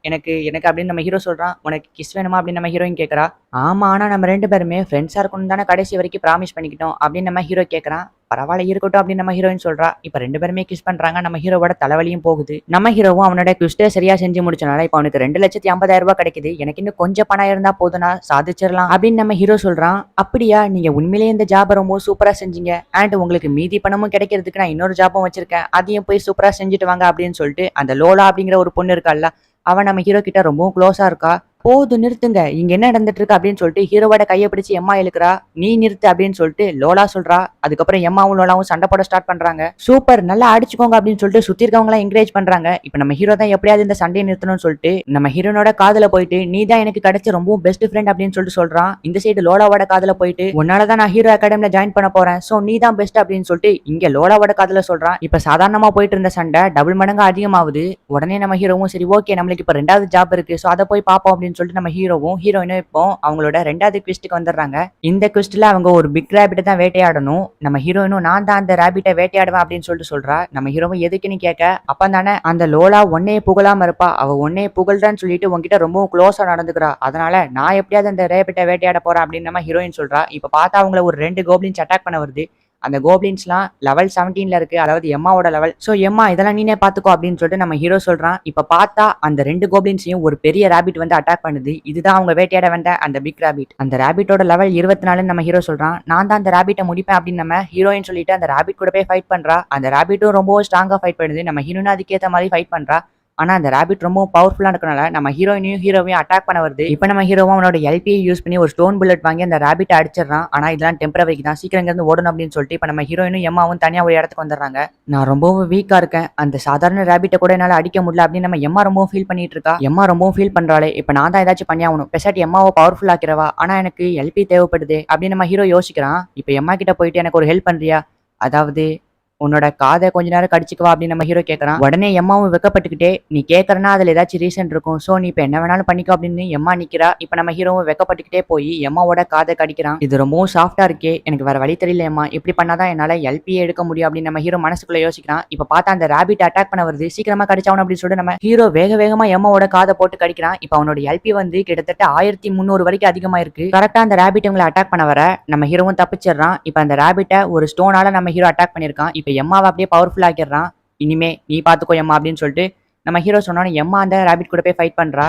Speaker 1: எனக்கு எனக்கு அப்படின்னு நம்ம ஹீரோ சொல்றான். உனக்கு கிஸ் வேணுமா அப்படின்னு நம்ம ஹீரோயின் கேட்கறா. ஆமா, ஆனா நம்ம 2 பேருமே ஃப்ரெண்ட்ஸா இருக்கணும் தானே கடைசி வரைக்கும் ப்ராமிஸ் பண்ணிக்கிட்டோம் அப்படின்னு நம்ம ஹீரோ கேட்கறான். பரவாயில்ல இருக்கட்டும் அப்படின்னு நம்ம ஹீரோயின் சொல்றா. இப்ப 2 பேருமே கிஸ் பண்றாங்க. நம்ம ஹீரோவோட தலைவலியும் போகுது. நம்ம ஹீரோவும் அவனோட குஸ்டை சரியா செஞ்சு முடிச்சனால இப்ப அவனுக்கு 2,50,000 ரூபாய் கிடைக்குது. எனக்கு இன்னும் கொஞ்சம் பணம் இருந்தா போதுனா சாதிச்சிடலாம் அப்படின்னு நம்ம ஹீரோ சொல்றான். அப்படியா, நீங்க உண்மையிலேயே இந்த ஜாபை ரொம்ப சூப்பரா செஞ்சீங்க, அண்ட் உங்களுக்கு மீதி பணமும் கிடைக்கிறதுக்கு நான் இன்னொரு ஜாபும் வச்சிருக்கேன், அதையும் போய் சூப்பரா செஞ்சுட்டு வாங்க அப்படின்னு சொல்லிட்டு அந்த லோலா அப்படிங்கிற ஒரு பொண்ணு இருக்கால்ல, அவன் நம்ம ஹீரோ கிட்ட ரொம்பவும் க்ளோஸா இருக்கா. போது நிறுத்துங்க, இங்க என்ன நடந்துட்டு இருக்கு அப்படின்னு சொல்லிட்டு ஹீரோவோட கையை பிடிச்சி எம்மா இழுக்கிறா. நீ நிறுத்து அப்படின்னு சொல்லிட்டு லோலா சொல்றா. அதுக்கப்புறம் எம்மாவும் லோலாவும் சண்டை போட ஸ்டார்ட் பண்றாங்க. சூப்பர், நல்லா அடிச்சுக்கோங்க அப்படின்னு சொல்லிட்டு சுத்தி இருக்கவங்க எல்லாம் என்கரேஜ் பண்றாங்க. இப்ப நம்ம ஹீரோ தான் எப்படியாவது இந்த சண்டையை நிறுத்தணும்னு சொல்லிட்டு நம்ம ஹீரோனோட காதுல போயிட்டு நீ தான் எனக்கு கிடைச்ச ரொம்பவும் பெஸ்ட் ஃப்ரெண்ட் அப்படின்னு சொல்லிட்டு சொல்றான். இந்த சைடு லோலாவோட காதுல போயிட்டு உன்னாலதான் நான் ஹீரோ அகாடமில ஜாயின் பண்ண போறேன், சோ நீ தான் பெஸ்ட் அப்படின்னு சொல்லிட்டு இங்க லோலாவோட காதுல சொல்றான். இப்ப சாதாரணமா போயிட்டு இருந்த சண்டை டபுள் மடங்கு அதிகமாகுது. உடனே நம்ம ஹீரோவும் சரி ஓகே, நம்மளுக்கு இப்ப 2வது ஜாப் இருக்கு, சோ அதை போய் பாப்போம் அப்படின்னு சொல்லிட்டு நம்ம ஹீரோவும் ஹீரோயினும் இப்போ அவங்களோட 2வது குவிஸ்டுக்கு வந்துடுறாங்க. இந்த குவிஸ்ட்ல அவங்க ஒரு பிக் ரேபிட்டை தான் வேட்டையாடணும். நம்ம ஹீரோயினும் நான் தான் அந்த ரேபிட்டை வேட்டையாடுவேன் அப்படின்னு சொல்லிட்டு சொல்றா. நம்ம ஹீரோவும் எதுக்குன்னு கேட்க, அப்பந்தானே அந்த லோலா ஒன்னையே புகழாம இருப்பா, அவ ஒன்னையே புகழ்தான்னு சொல்லிட்டு உங்ககிட்ட ரொம்ப க்ளோஸா நடந்துக்கிறா, அதனால நான் எப்படியாவது அந்த ரேபிட்டை வேட்டையாட போறேன் அப்படின்னு நம்ம ஹீரோயின் சொல்றா. இப்ப பார்த்தா அவங்கள ஒரு 2 கோப்ளின்ஸ் அட்டாக் பண்ண வருது. அந்த கோப்ளின்ஸ்லாம் லெவல் 17ல இருக்கு, அதாவது எம்மாவோட லெவல். சோ எம்மா இதெல்லாம் நீனே பாத்துக்கோ அப்படின்னு சொல்லிட்டு நம்ம ஹீரோ சொல்றான். இப்ப பார்த்தா அந்த 2 கோப்ளின்ஸையும் ஒரு பெரிய ரேபிட் வந்து அட்டாக் பண்ணுது. இதுதான் அவங்க வேட்டையாட வந்த அந்த பிக் ரேபிட். அந்த ரேபிட்டோட லெவல் 24 நம்ம ஹீரோ சொல்றான். நான் தான் அந்த ரேபிட்டை முடிப்பேன் அப்படின்னு நம்ம ஹீரோயின் சொல்லிட்டு அந்த ரேபிட் கூட போய் ஃபைட் பண்றா. அந்த ரேபிட்டும் ரொம்ப ஸ்ட்ராங்கா ஃபைட் பண்ணுது. நம்ம ஹீரோயின் அதுக்கேற்ற மாதிரி ஃபைட் பண்றா. ஆனா அந்த ரேபிட் ரொம்ப பவர்ஃபுல்லா இருக்கனால நம்ம ஹீரோயினையும் ஹீரோவையும் அட்டாக் பண்ண வருது. இப்ப நம்ம ஹீரோவும் அவனோட LP யூஸ் பண்ணி ஒரு ஸ்டோன் புல்லட் வாங்கி அந்த ரேபிட்டை அடிச்சிடறான். ஆனா இதெல்லாம் டெம்பரவரிக்கு தான், சீக்கிரம் இருந்து ஓடணும் அப்படின்னு சொல்லிட்டு இப்ப நம்ம ஹீரோயினும் எம்மாவும் தனியா ஒரு இடத்துக்கு வந்துடுறாங்க. நான் ரொம்பவும் வீக்கா இருக்கேன், அந்த சாதாரண ரேபிட்டை கூட என்னால அடிக்க முடியல அப்படின்னு நம்ம எம்மா ரொம்பவும் ஃபீல் பண்ணிட்டு இருக்கா. எம்மா ரொம்பவும் ஃபீல் பண்றாளே, இப்ப நான் தான் ஏதாச்சும் பண்ணி ஆகணும், பெசாட்டி எம்மாவை பவர்ஃபுல் ஆக்கிறவா, ஆனா எனக்கு LP தேவைப்படுது அப்படின்னு நம்ம ஹீரோ யோசிக்கிறான். இப்ப எம்மா கிட்ட போயிட்டு எனக்கு ஒரு ஹெல்ப் பண்றியா, அதாவது உன்னோட காதை கொஞ்ச நேரம் கடிச்சுக்குவா அப்படின்னு நம்ம ஹீரோ கேட்கறான். உடனே எம்மாவும் வெக்கப்பட்டுக்கிட்டே நீ கேட்கறனா அதுல ஏதாச்சும் ரீசன் இருக்கும், சோ நீ இப்ப என்ன வேணாலும் பண்ணிக்கோ அப்படின்னு எம்மா நிக்கிறா. இப்ப நம்ம ஹீரோவும் வெக்கப்பட்டுக்கிட்டே போய் எம்மாவோட காதை கடிக்கிறான். இது ரொம்பவும் சாஃப்டா இருக்கே, எனக்கு வேற வழி தெரியல எம்மா, இப்படி பண்ணாதான் என்னால LPயே எடுக்க முடியும் அப்படின்னு நம்ம ஹீரோ மனசுக்குள்ள யோசிக்கிறான். இப்ப பார்த்தா அந்த ரேபிட் அட்டாக் பண்ண வருது, சீக்கிரமா கடிச்சாவணும் அப்படின்னு சொல்லிட்டு நம்ம ஹீரோ வேக வேகமா எம்மாவோட காதை போட்டு கடிக்கிறான். இப்ப அவனோட LP வந்து கிட்டத்தட்ட 1300 வரைக்கும் அதிகமா இருக்கு. கரெக்டா அந்த ரேபிட் உங்களை அட்டாக் பண்ண வர நம்ம ஹீரோவும் தப்பிச்சிடறான். இப்ப அந்த ரேபிட்டை ஒரு ஸ்டோனால நம்ம ஹீரோ அட்டாக் பண்ணிருக்கான். இப்ப எம்மாவை அப்படியே பவர்ஃபுல் ஆக்கிடுறான். இனிமே நீ பாத்துக்கோ எம்மா அப்படின்னு சொல்லிட்டு நம்ம ஹீரோ சொன்னோன்னு எம்மா அந்த ரேபிட் கூட போய் ஃபைட் பண்றா.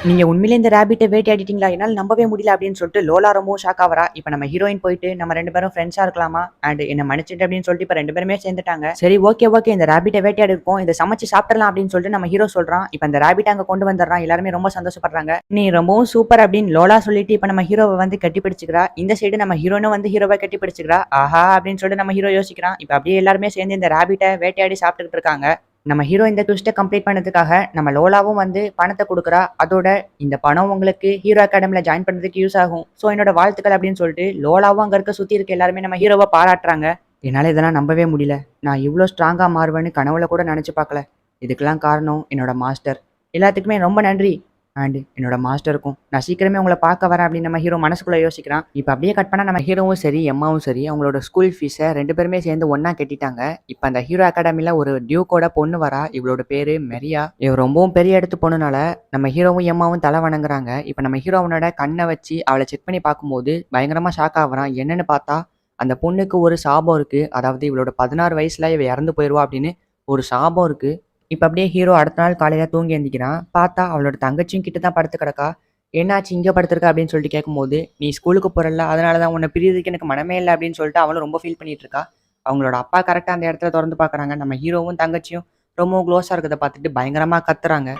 Speaker 1: நீங்க உண்மையிலே இந்த ரேபிட்ட வேட்டையாடிட்டீங்களா? என்னால நம்பவே முடியல அப்படின்னு சொல்லிட்டு லோலா ரொம்பவும் ஷாக் ஆவறா. இப்ப நம்ம ஹீரோயின் போயிட்டு நம்ம 2 பேரும் ஃப்ரெண்ட்ஸா இருக்கலாமா? அண்ட் என்ன மன்னிச்சிடு அப்படின்னு சொல்லிட்டு இப்ப 2 பேருமே சேர்ந்துட்டாங்க. சரி ஓகே இந்த ரேபிட்ட வேட்டையாடி இருக்கோம். இத சமைச்சு சாப்பிடலாம் அப்படின்னு சொல்லிட்டு நம்ம ஹீரோ சொல்றான். இப்ப அந்த ரேபிட்ட அங்க கொண்டு வந்துடுறான். எல்லாருமே ரொம்ப சந்தோஷப்படுறாங்க. நீ ரொம்பவும் சூப்பர் அப்படின்னு லோலா சொல்லிட்டு இப்ப நம்ம ஹீரோவை வந்து கட்டி பிடிச்சுக்கிறா. இந்த சைடு நம்ம ஹீரோனும் வந்து ஹீரோவை கட்டி பிடிச்சுக்கிறா. ஆஹா அப்படின்னு சொல்லிட்டு நம்ம ஹீரோ யோசிக்கிறான். இப்ப அப்படியே எல்லாருமே சேர்ந்து இந்த ரேபிட்ட வேட்டையாடி சாப்பிட்டுக்கிட்டு இருக்காங்க. நம்ம ஹீரோ இந்த ட்விஸ்ட்டை கம்ப்ளீட் பண்ணதுக்காக நம்ம லோலாவும் வந்து பணத்தை கொடுக்குறா. அதோட இந்த பணம் உங்களுக்கு ஹீரோ அகாடமில ஜாயின் பண்றதுக்கு யூஸ் ஆகும். ஸோ என்னோட வாழ்த்துக்கள் அப்படின்னு சொல்லிட்டு லோலாவும் அங்க இருக்க சுத்தி இருக்க எல்லாருமே நம்ம ஹீரோவை பாராட்டுறாங்க. என்னால இதெல்லாம் நம்பவே முடியல. நான் இவ்வளோ ஸ்ட்ராங்கா மாறுவேன்னு கனவுல கூட நினைச்சு பார்க்கல. இதுக்கெல்லாம் காரணம் என்னோட மாஸ்டர். எல்லாத்துக்குமே ரொம்ப நன்றி. அண்ட் என்னோட மாஸ்டருக்கும் நான் சீக்கிரமே உங்களை பார்க்க வரேன் அப்படின்னு நம்ம ஹீரோ மனசுக்குள்ள யோசிக்கிறான். இப்போ அப்படியே கட் பண்ணா நம்ம ஹீரோவும் சரி எம்மாவும் சரி அவங்களோட ஸ்கூல் ஃபீஸை 2 பேருமே சேர்ந்து ஒண்ணா கட்டிட்டாங்க. இப்போ அந்த ஹீரோ அகாடமில ஒரு டியூக்கோட பொண்ணு வரா. இவளோட பேரு மெரியா. இவ ரொம்பவும் பெரிய இடத்து பொண்ணுனால நம்ம ஹீரோவும் எம்மாவும் தலை வணங்குறாங்க. இப்போ நம்ம ஹீரோவனோட கண்ணை வச்சு அவளை செக் பண்ணி பார்க்கும்போது பயங்கரமா ஷாக் ஆகுறான். என்னன்னு பார்த்தா அந்த பொண்ணுக்கு ஒரு சாபம் இருக்கு. அதாவது இவளோட 16 வயசுல இவ இறந்து போயிடுவா அப்படின்னு ஒரு சாபம் இருக்கு. இப்ப அப்படியே ஹீரோ அடுத்த நாள் காலையில தூங்கி எந்திக்கிறான். பார்த்தா அவளோட தங்கச்சியும் கிட்ட தான் படுத்து கிடக்கா. என்னாச்சு இங்க படுத்திருக்க அப்படின்னு சொல்லிட்டு கேட்கும்போது, நீ ஸ்கூலுக்கு போறல அதனாலதான் உன்னை பிரியறதுக்கு எனக்கு மனமே இல்லை அப்படின்னு சொல்லிட்டு அவளும் ரொம்ப ஃபீல் பண்ணிட்டு இருக்கா. அவங்களோட அப்பா கரெக்டா அந்த இடத்துல திறந்து பாக்குறாங்க. நம்ம ஹீரோவும் தங்கச்சியும் ரொம்ப க்ளோஸா இருக்கிறத பார்த்துட்டு பயங்கரமா கத்துறாங்க.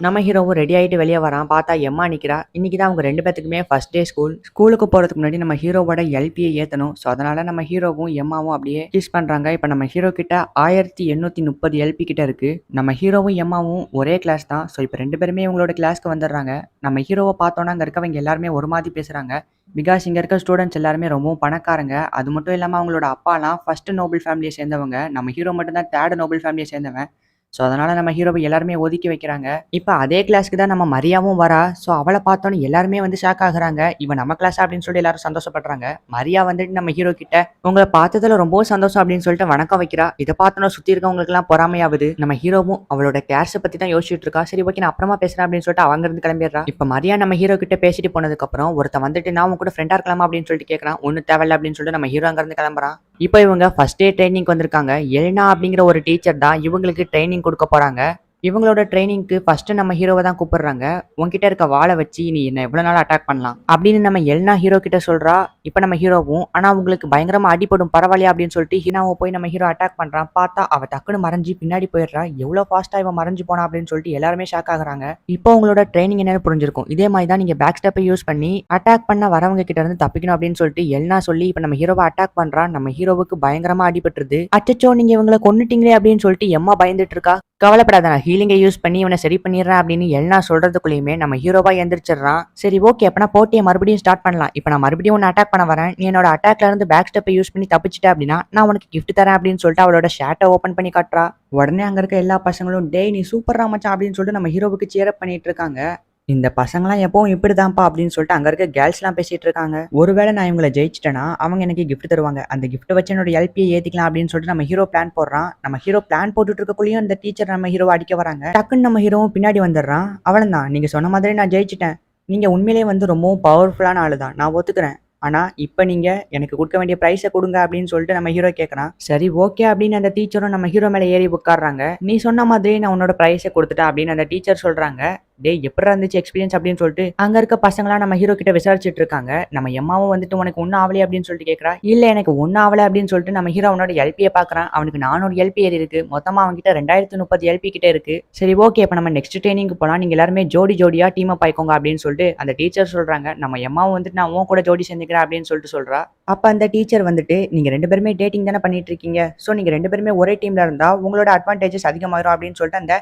Speaker 1: நம்ம ஹீரோவும் ரெடி ஆகிட்டு வெளியே வரான். பார்த்தா எம்மா நிற்கிறா. இன்னைக்கு தான் அவங்க 2 பேத்துக்குமே ஃபர்ஸ்ட் டே ஸ்கூலுக்கு போகிறதுக்கு முன்னாடி நம்ம ஹீரோவோட எல்பியை ஏற்றணும். ஸோ அதனால நம்ம ஹீரோவும் எம்மாவும் அப்படியே கிஸ் பண்ணுறாங்க. இப்போ நம்ம ஹீரோ கிட்ட 1830 எல்பி கிட்ட இருக்கு. நம்ம ஹீரோவும் எம்மாவும் ஒரே கிளாஸ் தான். ஸோ இப்போ 2 பேருமே இவங்களோட கிளாஸ்க்கு வந்துடுறாங்க. நம்ம ஹீரோவை பார்த்தோன்னா அங்கே இருக்கவங்க எல்லாருமே ஒரு மாதிரி பேசுகிறாங்க. பிகாஸ் இங்கே இருக்க ஸ்டூடெண்ட்ஸ் எல்லாருமே ரொம்பவும் பணக்காரங்க. அது மட்டும் இல்லாமல் அவங்களோட அப்பாலாம் ஃபர்ஸ்ட் நோபல் ஃபேமிலியை சேர்ந்தவங்க. நம்ம ஹீரோ மட்டும் தான் 3rd நோபல் ஃபேமிலியை சேர்ந்தவன். ஸோ அதனால நம்ம ஹீரோவை எல்லாருமே ஒதுக்கி வைக்கிறாங்க. இப்போ அதே கிளாஸ்க்கு தான் நம்ம மரியாவும் வரா. ஸோ அவளை பார்த்தோன்னே எல்லாருமே வந்து ஷாக் ஆகுறாங்க. இவன் நம்ம கிளாஸ் அப்படின்னு சொல்லி எல்லாரும் சந்தோஷப்படுறாங்க. மரியா வந்துட்டு நம்ம ஹீரோ கிட்ட உங்களை பார்த்ததுல ரொம்பவும் சந்தோஷம் அப்படின்னு சொல்லிட்டு வணக்கம் வைக்கிறா. இதை பார்த்தோன்னா சுற்றி இருக்கவங்களுக்கு எல்லாம் பொறாமையாவது. நம்ம ஹீரோவும் அவளோட கேர்ஸை பத்தி தான் யோசிச்சுட்டு இருக்கா. சரி ஓகே நான் அப்புறமா பேசுறேன் அப்படின்னு சொல்லிட்டு அவங்க இருந்து கிளம்பிடுறா. இப்போ மரியா நம்ம ஹீரோ கிட்ட பேசிட்டு போனதுக்கு அப்புறம் ஒருத்தன் வந்துட்டு நான் உங்க கூட ஃப்ரெண்டா இருக்கலாமா அப்படின்னு சொல்லிட்டு கேட்கறான். ஒன்னும் தேவையில்ல அப்படின்னு சொல்லிட்டு நம்ம ஹீரோ அங்க இருந்து கிளம்புறான். இப்போ இவங்க ஃபர்ஸ்ட் டே ட்ரைனிங் வந்திருக்காங்க. எல்னா அப்படிங்கிற ஒரு டீச்சர் தான் இவங்களுக்கு ட்ரைனிங் கொடுக்க போறாங்க. இவங்களோட ட்ரைனிங்க்கு ஃபர்ஸ்ட் நம்ம ஹீரோவை தான் கூப்பிடுறாங்க. உன்கிட்ட இருக்க வாளை வச்சு நீ என்ன எவ்வளவு நாள் அட்டாக் பண்ணலாம் அப்படின்னு நம்ம எல்னா ஹீரோ கிட்ட சொல்றா. இப்ப நம்ம ஹீரோவும் ஆனா உங்களுக்கு பயங்கரமா அடிப்படும் பரவாயில்லையா அப்படின்னு சொல்லிட்டு ஹீனாவை போய் நம்ம ஹீரோ அட்டாக் பண்றான். பார்த்தா அவ டக்குன்னு மறைஞ்சு பின்னாடி போயிடுறா. எவ்வளவு ஃபாஸ்டா இவன் மறைஞ்சு போனா அப்படின்னு சொல்லிட்டு எல்லாருமே ஷாக் ஆகுறாங்க. இப்போ உங்களோட ட்ரைனிங் என்னன்னு புரிஞ்சிருக்கும். இதே மாதிரி தான் நீங்க பேக் ஸ்டெப்பை யூஸ் பண்ணி அட்டாக் பண்ண வரவங்க கிட்ட இருந்து தப்பிக்கணும் அப்படின்னு சொல்லிட்டு எல்னா சொல்லி இப்ப நம்ம ஹீரோவை அட்டாக் பண்றான். நம்ம ஹீரோவுக்கு பயங்கரமா அடிபட்டுருது. அச்சச்சோ நீங்க இவங்களை கொன்னுட்டீங்களே அப்படின்னு சொல்லிட்டு எம்மா பயந்துட்டு இருக்கா. கவலைப்படாத நான் ஹீலிங்கை யூஸ் பண்ணி இவனை சரி பண்ணிடுறேன் அப்படின்னு எல்னா சொல்றதுக்குள்ளேயுமே நம்ம ஹீரோவா எந்திரிச்சிடறான். சரி ஓகே அப்பனா போட்டியை மறுபடியும் ஸ்டார்ட் பண்ணலாம். இப்போ நான் மறுபடியும் உன்னை அட்டாக் பண்ண வரேன். நீ என்னோட அட்டாக்ல இருந்து பேக் ஸ்டெப்பை யூஸ் பண்ணி தப்பிச்சிட்ட அப்படின்னா நான் உனக்கு கிஃப்ட் தரேன் அப்படின்னு சொல்லிட்டு அவளோட ஷர்ட்டை ஓப்பன் பண்ணி காட்டுறா. உடனே அங்க இருக்க எல்லா பசங்களும் டேய் நீ சூப்பரா மச்சான் அப்படின்னு சொல்லிட்டு நம்ம ஹீரோவுக்கு சேர் அப் பண்ணிட்டு இருக்காங்க. இந்த பசங்களாம் எப்பவும் இப்படிதான்ப்பா அப்படின்னு சொல்லிட்டு அங்க இருக்க கேர்ள்ஸ்லாம் பேசிட்டு இருக்காங்க. ஒருவேளை நான் இவங்களை ஜெயிச்சிட்டேன்னா அவங்க எனக்கு கிஃப்ட் தருவாங்க. அந்த கிஃப்ட் வச்சு என்னோட எல்பியை ஏத்திக்கலாம் அப்படின்னு சொல்லிட்டு நம்ம ஹீரோ பிளான் போடுறான். நம்ம ஹீரோ பிளான் போட்டுட்டு இருக்கக்குள்ளேயும் அந்த டீச்சர் நம்ம ஹீரோ அடிக்க வராங்க. டக்குன்னு நம்ம ஹீரோவும் பின்னாடி வந்துடுறான். அவளதான் நீங்க சொன்ன மாதிரி நான் ஜெயிச்சிட்டேன். நீங்க உண்மையிலேயே வந்து ரொம்பவும் பவர்ஃபுல்லான ஆளு தான், நான் ஒத்துக்கிறேன். ஆனா இப்ப நீங்க எனக்கு கொடுக்க வேண்டிய பிரைஸை கொடுங்க அப்படின்னு சொல்லிட்டு நம்ம ஹீரோ கேட்கறான். சரி ஓகே அப்படின்னு அந்த டீச்சரும் நம்ம ஹீரோ மேல ஏறி உட்காடுறாங்க. நீ சொன்ன மாதிரி நான் உன்னோட பிரைஸை கொடுத்துட்டேன் அப்படின்னு அந்த டீச்சர் சொல்றாங்க. டே எப்படி இருந்துச்சு எக்ஸ்பீரியன்ஸ் அப்படின்னு சொல்லிட்டு அங்க இருக்க பசங்களாம் நம்ம ஹீரோ கிட்ட விசாரிச்சுட்டு இருக்காங்க. நம்ம எம்மாவும் வந்துட்டு உனக்கு ஒன்னும் ஆகலையே அப்படின்னு சொல்லிட்டு கேட்கறா. இல்ல எனக்கு ஒன்னும் ஆகலை அப்படின்னு சொல்லிட்டு நம்ம ஹீரோ அவனோட எல்பியை பாக்குறான். அவனுக்கு 400 எல்பி ஏறி இருக்கு. மொத்தமா அவன் கிட்ட 2030 எல்பி கிட்ட இருக்கு. சரி ஓகே இப்ப நம்ம நெக்ஸ்ட் ட்ரைனிங்க்கு போலாம். நீங்க எல்லாருமே ஜோடியா டீம் அப் ஆயிக்கோங்க அப்படின்னு சொல்லிட்டு அந்த டீச்சர் சொல்றாங்க. நம்ம எம்மாவும் வந்துட்டு நான் உன் கூட ஜோடி சேர்ந்துக்கிறேன் அப்படின்னு சொல்லிட்டு சொல்றா. அப்ப அந்த டீச்சர் வந்துட்டு நீங்க 2 பேருமே டேட்டிங் தானே பண்ணிட்டு இருக்கீங்க. சோ நீங்க 2 பேருமே ஒரே டீம்ல இருந்தா உங்களோட அட்வான்டேஜஸ் அதிகமாயிரும் அப்படின்னு சொல்லிட்டு அந்த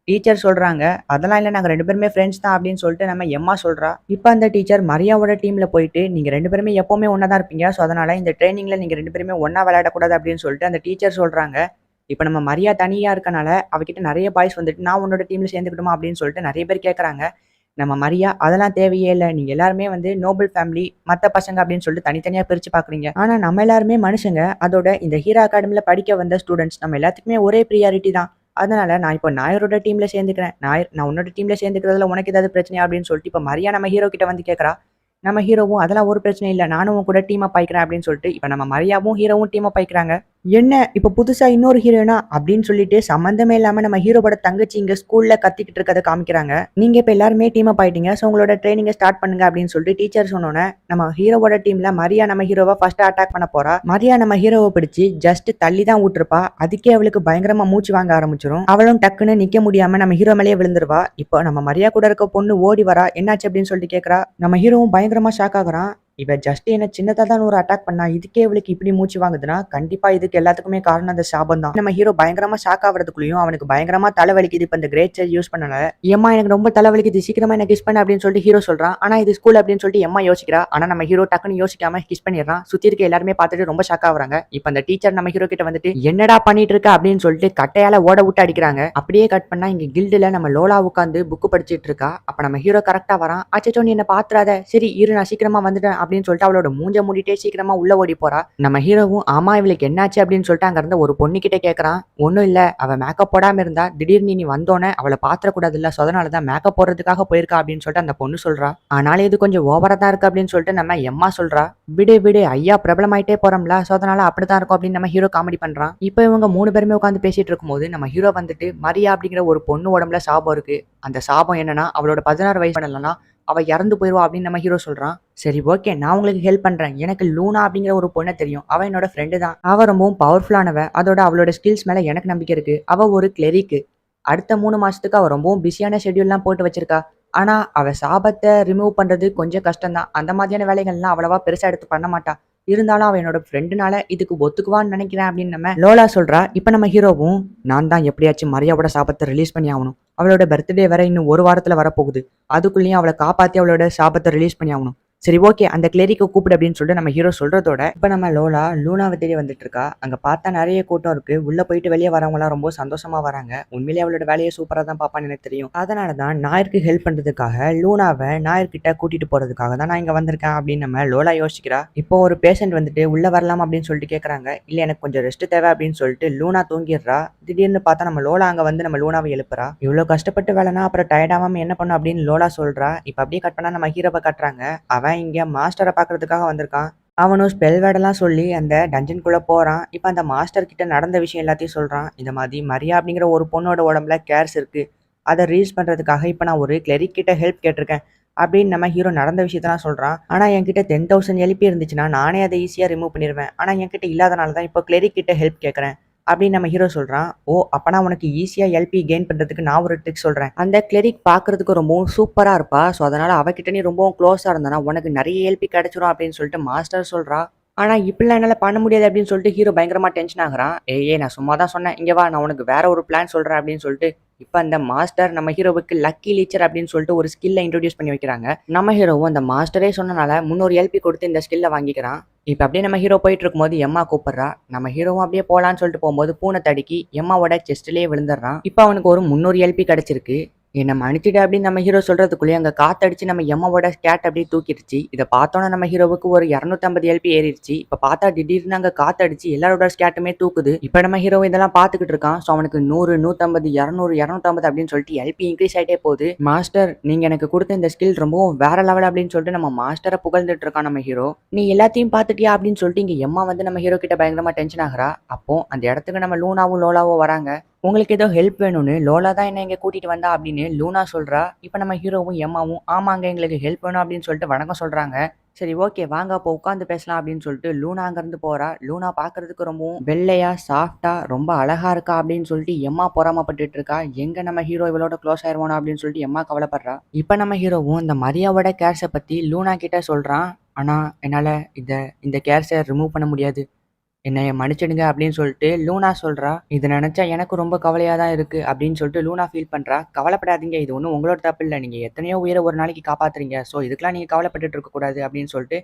Speaker 1: டீச்சர் சொல்றாங்க. அதெல்லாம் இல்ல நாங்க 2 பேருமே ஃப்ரெண்ட்ஸ் தான் அப்படின்னு சொல்லிட்டு நம்ம எம்மா சொல்றா. இப்ப அந்த டீச்சர் மரியாவோட டீம்ல போயிட்டு நீங்க 2 பேருமே எப்பவுமே ஒன்னா தான் இருப்பீங்க. ஸோ அதனால இந்த ட்ரைனிங்ல நீங்க 2 பேருமே ஒன்னா விளையாடக்கூடாது அப்படின்னு சொல்லிட்டு அந்த டீச்சர் சொல்றாங்க. இப்ப நம்ம மரியா தனியா இருக்கனால அவகிட்ட நிறைய பாய்ஸ் வந்துட்டு நான் உன்னோட டீம்ல சேர்ந்துக்கிட்டுமா அப்படின்னு சொல்லிட்டு நிறைய பேர் கேட்கறாங்க. நம்ம மரியா அதெல்லாம் தேவையே இல்லை. நீங்க எல்லாருமே வந்து நோபல் ஃபேமிலி மற்ற பசங்க அப்படின்னு சொல்லிட்டு தனித்தனியா பிரிச்சு பாக்குறீங்க. ஆனா நம்ம எல்லாருமே மனுஷங்க. அதோட இந்த ஹீரோ அகாடமில படிக்க வந்த ஸ்டூடெண்ட்ஸ் நம்ம எல்லாத்துக்குமே ஒரே ப்ரியாரிட்டி தான். அதனால நான் இப்போ நாயரோட டீம்ல சேர்ந்துக்கிறேன். நான் உன்னோட டீம்ல சேர்ந்துக்கிறதுல உனக்கு ஏதாவது பிரச்சனையா அப்படின்னு சொல்லிட்டு இப்போ மரியா நம்ம ஹீரோ கிட்ட வந்து கேட்கறா. நம்ம ஹீரோவும் அதெல்லாம் ஒரு பிரச்சனை இல்லை நானும் உன் கூட டீம் அப் ஆயிக்கிறேன் அப்படின்னு சொல்லிட்டு இப்போ நம்ம மரியாவும் ஹீரோவும் டீம் அப் ஆயிக்கிறாங்க. என்ன இப்ப புதுசா இன்னொரு ஹீரோயினா அப்படின்னு சொல்லிட்டு சம்மந்தமே இல்லாம நம்ம ஹீரோவோட தங்கச்சி இங்க ஸ்கூல்ல கத்திக்கிட்டு இருக்கத காமிக்கிறாங்க. நீங்க இப்ப எல்லாருமே டீம் அப் ஆயிட்டீங்க. சோ உங்களோட ட்ரெயினிங்க ஸ்டார்ட் பண்ணுங்க அப்படின்னு சொல்லிட்டு டீச்சர் சொன்னோனே, நம்ம ஹீரோவோட டீம்ல மரியா நம்ம ஹீரோவ ஃபர்ஸ்ட் அட்டாக் பண்ண போறா. மரியா நம்ம ஹீரோவ பிடிச்சு ஜஸ்ட் தள்ளி தான் விட்டுருப்பா. அதுக்கே அவளுக்கு பயங்கரமா மூச்சு வாங்க ஆரம்பிச்சிரும். அவளும் டக்குன்னு நிக்க முடியாம நம்ம ஹீரோ மேலேயே விழுந்துருவா. இப்போ நம்ம மரியா கூட இருக்க பொண்ணு ஓடி வரா. என்னாச்சு அப்படின்னு சொல்லிட்டு கேக்குறா. நம்ம ஹீரோவும் பயங்கரமா ஷாக் ஆகுறான். இவ ஜஸ்ட் என்ன சின்னதா தான் ஒரு அட்டாக் பண்ணா. இதுக்கே இவளுக்கு இப்படி மூச்சு வாங்குதுன்னா, கண்டிப்பா இதுக்கு எல்லாத்துக்குமே காரணம் அந்த சாபம் தான். நம்ம ஹீரோ பயங்கரமா ஷாக் ஆவறதுக்குள்ளயும் அவனுக்கு பயங்கரமா தலைவலிக்குது. இப்ப இந்த கிரேட் சேஞ்ச் யூஸ் பண்ணனால. எம்மா எனக்கு ரொம்ப தலைவலிக்குது. சீக்கிரமா என்ன கிஸ் பண்ணு அப்படின்னு சொல்லிட்டு ஹீரோ சொல்றான். ஆனா இது ஸ்கூல் அப்படின்னு சொல்லிட்டு எம்மா யோசிக்கிறா. ஆனா நம்ம ஹீரோ டக்குன்னு யோசிக்காம கிஸ் பண்ணிடுறான். சுத்தி இருக்க எல்லாருமே பார்த்துட்டு ரொம்ப ஷாக் ஆகுறாங்க. இப்ப அந்த டீச்சர் நம்ம ஹீரோ கிட்ட வந்துட்டு என்னடா பண்ணிட்டு இருக்க அப்படின்னு சொல்லிட்டு கட்டையால ஓட விட்டு அடிக்கிறாங்க. அப்படியே கட் பண்ணா இங்க கில்டுல நம்ம லோலா உட்காந்து புக் படிச்சிட்டு இருக்கா. அப்ப நம்ம ஹீரோ கரெக்டா வரான். அச்சச்சோ நீ என்ன பாத்துறாத. சரி இரு நான் சீக்கிரமா வந்துட்டேன் அப்படின்னு சொல்லிட்டு அவளோட மூஞ்ச மூடிட்டே சீக்கிரமா உள்ள ஓடி போறா. நம்ம ஹீரோவும் ஆமா இவளுக்கு என்னாச்சு அப்படின்னு சொல்லிட்டு அங்க இருந்த ஒரு பொண்ணு கிட்ட கேக்குறான். ஒண்ணும் இல்ல அவ மேக்கப் போடாம இருந்தா திடீர்னு நீ வந்தோனே அவளை பாத்திர கூடாது இல்ல. அதனாலதான் மேக்கப் போடுறதுக்காக போயிருக்கா அப்படின்னு சொல்லிட்டு அந்த பொண்ணு சொல்றா. ஆனாலும் இது கொஞ்சம் ஓவரா தான் இருக்கு அப்படின்னு சொல்லிட்டு நம்ம எம்மா சொல்றா. விடு விடு ஐயா பிரபலமாயிட்டே போறோம்ல. அதனால அப்படிதான் இருக்கும் அப்படின்னு நம்ம ஹீரோ காமெடி பண்றான். இப்ப இவங்க 3 பேருமே உட்காந்து பேசிட்டு இருக்கும்போது நம்ம ஹீரோ வந்துட்டு மரியா அப்படிங்கிற ஒரு பொண்ணு உடம்புல சாபம் இருக்கு. அந்த சாபம் என்னன்னா அவளோட 16 வயசு பண்ணலன்னா அவ இறந்து போயிருவா அப்படின்னு நம்ம ஹீரோ சொல்றான். சரி ஓகே நான் உங்களுக்கு ஹெல்ப் பண்றேன். எனக்கு லூனா அப்படிங்கிற ஒரு பொண்ணை தெரியும். அவ என்னோட ஃப்ரெண்டு தான். அவ ரொம்பவும் பவர்ஃபுல்லானவ. அதோட அவளோட ஸ்கில்ஸ் மேல எனக்கு நம்பிக்கை இருக்கு. அவ ஒரு கிளெரிக்கு. அடுத்த 3 மாசத்துக்கு அவ ரொம்பவும் பிஸியான ஷெட்யூல்லாம் போட்டு வச்சிருக்கா. ஆனா அவ சாபத்தை ரிமூவ் பண்றது கொஞ்சம் கஷ்டம் தான். அந்த மாதிரியான வேலைகள்லாம் அவ்வளவா பெருசா எடுத்து பண்ண மாட்டா. இருந்தாலும் அவ என்னோட ஃப்ரெண்டுனால இதுக்கு ஒத்துக்குவான்னு நினைக்கிறேன் அப்படின்னு நம்ம லோலா சொல்றா. இப்ப நம்ம ஹீரோவும் நான் தான் எப்படியாச்சும் மரியாவோட சாபத்தை ரிலீஸ் பண்ணி ஆகணும். அவளோட பர்த்டே வேற இன்னும் ஒரு வாரத்துல வரப்போகுது. அதுக்குள்ளேயும் அவளை காப்பாத்தி அவளோட சாபத்தை ரிலீஸ் பண்ணி ஆகணும். சரி ஓகே அந்த கிளரிக்க கூப்பிடு அப்படின்னு சொல்லிட்டு நம்ம ஹீரோ சொல்றதோட இப்ப நம்ம லோலா லூனாவை தேடி வந்துட்டு இருக்கா. அங்க பார்த்தா நிறைய கூட்டம் இருக்கு. உள்ள போயிட்டு வெளியே வரவங்க எல்லாம் ரொம்ப சந்தோஷமா வராங்க. உண்மையிலேயே அவளோட வேலையை சூப்பரா தான் பாப்பான்னு எனக்கு தெரியும். அதனாலதான் நாயருக்கு ஹெல்ப் பண்றதுக்காக லூனாவை நாயர்கிட்ட கூட்டிட்டு போறதுக்காக தான் நான் இங்க வந்திருக்கேன் அப்படின்னு நம்ம லோலா யோசிக்கிறா. இப்போ ஒரு பேஷண்ட் வந்துட்டு உள்ள வரலாம் அப்படின்னு சொல்லிட்டு கேக்குறாங்க. இல்ல எனக்கு கொஞ்சம் ரெஸ்ட் தேவை அப்படின்னு சொல்லிட்டு லூனா தூங்கிடுறா. திடீர்னு பார்த்தா நம்ம லோலா அங்க வந்து நம்ம லூனாவை எழுப்புறா. இவ்வளவு கஷ்டப்பட்டு வேலைனா அப்புறம் டயர்டாகாம என்ன பண்ணும் அப்படின்னு லோலா சொல்றா. இப்ப அப்படியே கட் பண்ணா நம்ம ஹீரோவை கட்டுறாங்க. அவன் இங்க மாஸ்டரை பாக்குறதுக்காக வந்திருக்கான். அவனும் ஸ்பெல் வேர்டெல்லாம் சொல்லி அந்த டஞ்சனுக்குள்ள போறான். இப்ப அந்த மாஸ்டர் கிட்ட நடந்த விஷயம் எல்லாத்தையும் சொல்றான். இந்த மாதிரி மரியா அப்படிங்கிற ஒரு பொண்ணோட உடம்புல கேர்ஸ் இருக்கு. அதை ரீல்ஸ் பண்றதுக்காக இப்ப நான் ஒரு கிளரிக் கிட்ட ஹெல்ப் கேட்டிருக்கேன் அப்படின்னு நம்ம ஹீரோ நடந்த விஷயத்தான் சொல்றான். ஆனா என்கிட்ட 10,000 எல்பி இருந்துச்சுன்னா நானே அதை ஈஸியா ரிமூவ் பண்ணிடுவேன். ஆனா என்கிட்ட இல்லாதனால தான் இப்போ கிளரிக் கிட்ட ஹெல்ப் கேட்கறேன் அப்படின்னு நம்ம ஹீரோ சொல்றான். ஓ அப்பனா உனக்கு ஈஸியா எல்பி கெயின் பண்றதுக்கு நான் ஒரு ட்ரிக் சொல்றேன். அந்த கிளரிக் பாக்குறதுக்கு ரொம்பவும் சூப்பரா இருப்பா. ஸோ அதனால அவகிட்ட நீ ரொம்பவும் க்ளோஸா இருந்தானா உனக்கு நிறைய எல்பி கிடைச்சிரும் அப்படின்னு சொல்லிட்டு மாஸ்டர் சொல்றா. ஆனா இப்படிலாம் என்னால பண்ண முடியாது அப்படின்னு சொல்லிட்டு ஹீரோ பயங்கரமா டென்ஷன் ஆகுறான். ஏய் நான் சும்மா தான் சொன்னேன். இங்க வா நான் உனக்கு வேற ஒரு பிளான் சொல்றேன் அப்படின்னு சொல்லிட்டு இப்ப அந்த மாஸ்டர் நம்ம ஹீரோவுக்கு லக்கி லீச்சர் அப்படின்னு சொல்லிட்டு ஒரு ஸ்கில்ல இன்ட்ரோடியூஸ் பண்ணி வைக்கிறாங்க. நம்ம ஹீரோவும் அந்த மாஸ்டரே சொன்னனால 300 எல்பி கொடுத்து இந்த ஸ்கில்ல வாங்கிக்கிறான். இப்ப அப்படியே நம்ம ஹீரோ போயிட்டு இருக்கும்போது எம்மா கூப்பிடுறா. நம்ம ஹீரோவும் அப்படியே போலான்னு சொல்லிட்டு போகும்போது பூனை தடுக்கி எம்மாவோட செஸ்ட்லயே விழுந்துடுறான். இப்ப அவனுக்கு ஒரு 300 எல்பி கிடைச்சிருக்கு. என்ன மன்னிச்சிடு அப்படின்னு நம்ம ஹீரோ சொல்றதுக்குள்ளேயே அங்க காத்தடிச்சு நம்ம எம்மாவோட ஸ்கேட் அப்படியே தூக்கிடுச்சு. இதை பார்த்தோன்னா நம்ம ஹீரோவுக்கு ஒரு 250 எல்பி ஏறிடுச்சு. இப்ப பார்த்தா திடீர்னு அங்க காத்தடிச்சு எல்லாரோட ஸ்கேட்டுமே தூக்குது. இப்ப நம்ம ஹீரோ இதெல்லாம் பார்த்துக்கிட்டு இருக்கான். ஸோ அவனுக்கு 100 150 200 250 அப்படின்னு சொல்லிட்டு எல்பி இன்க்ரீஸ் ஆயிட்டே போகுது. மாஸ்டர் நீங்க எனக்கு கொடுத்த இந்த ஸ்கில் ரொம்பவும் வேற லெவல் அப்படின்னு சொல்லிட்டு நம்ம மாஸ்டரை புகழ்ந்துட்டு இருக்கான் நம்ம ஹீரோ. நீ எல்லாத்தையும் பார்த்துட்டியா அப்படின்னு சொல்லிட்டு இங்க எம்மா வந்து நம்ம ஹீரோ கிட்ட பயங்கரமா டென்ஷன் ஆகுறா. அப்போ அந்த இடத்துக்கு நம்ம லூனாவும் லோலாவும் வராங்க. உங்களுக்கு ஏதோ ஹெல்ப் வேணும்னு லோலா தான் என்ன இங்க கூட்டிட்டு வந்தா அப்படின்னு லூனா சொல்றா. இப்ப நம்ம ஹீரோவும் எம்மாவும் ஆமாங்க எங்களுக்கு ஹெல்ப் வேணும் அப்படின்னு சொல்லிட்டு வணக்கம் சொல்றாங்க. சரி ஓகே வாங்க அப்போ உட்காந்து பேசலாம் அப்படின்னு சொல்லிட்டு லூனா அங்க இருந்து போறா. லூனா பாக்குறதுக்கு ரொம்பவும் வெள்ளையா சாஃப்டா ரொம்ப அழகா இருக்கா அப்படின்னு சொல்லிட்டு எம்மா பொறாமப்பட்டுட்டு இருக்கா. எங்க நம்ம ஹீரோ இவளோட க்ளோஸ் ஆயிருவானோ அப்படின்னு சொல்லிட்டு எம்மா கவலைப்படுறா. இப்ப நம்ம ஹீரோவும் இந்த மரியாவோட கேர்ஸை பத்தி லூனா கிட்ட சொல்றான். ஆனா என்னால இந்த கேர்ஸை ரிமூவ் பண்ண முடியாது. என்னைய மன்னிச்சிடுங்க அப்படின்னு சொல்லிட்டு லூனா சொல்றா. இதை நினைச்சா எனக்கு ரொம்ப கவலையா தான் இருக்கு அப்படின்னு சொல்லிட்டு லூனா ஃபீல் பண்றா. கவலைப்படாதீங்க இது ஒன்றும் உங்களோட தப்பு இல்லை. நீங்க எத்தனையோ உயிரை ஒரு நாளைக்கு காப்பாத்துறீங்க. ஸோ இதுக்கெல்லாம் நீங்க கவலைப்பட்டுட்டு இருக்க கூடாது அப்படின்னு சொல்லிட்டு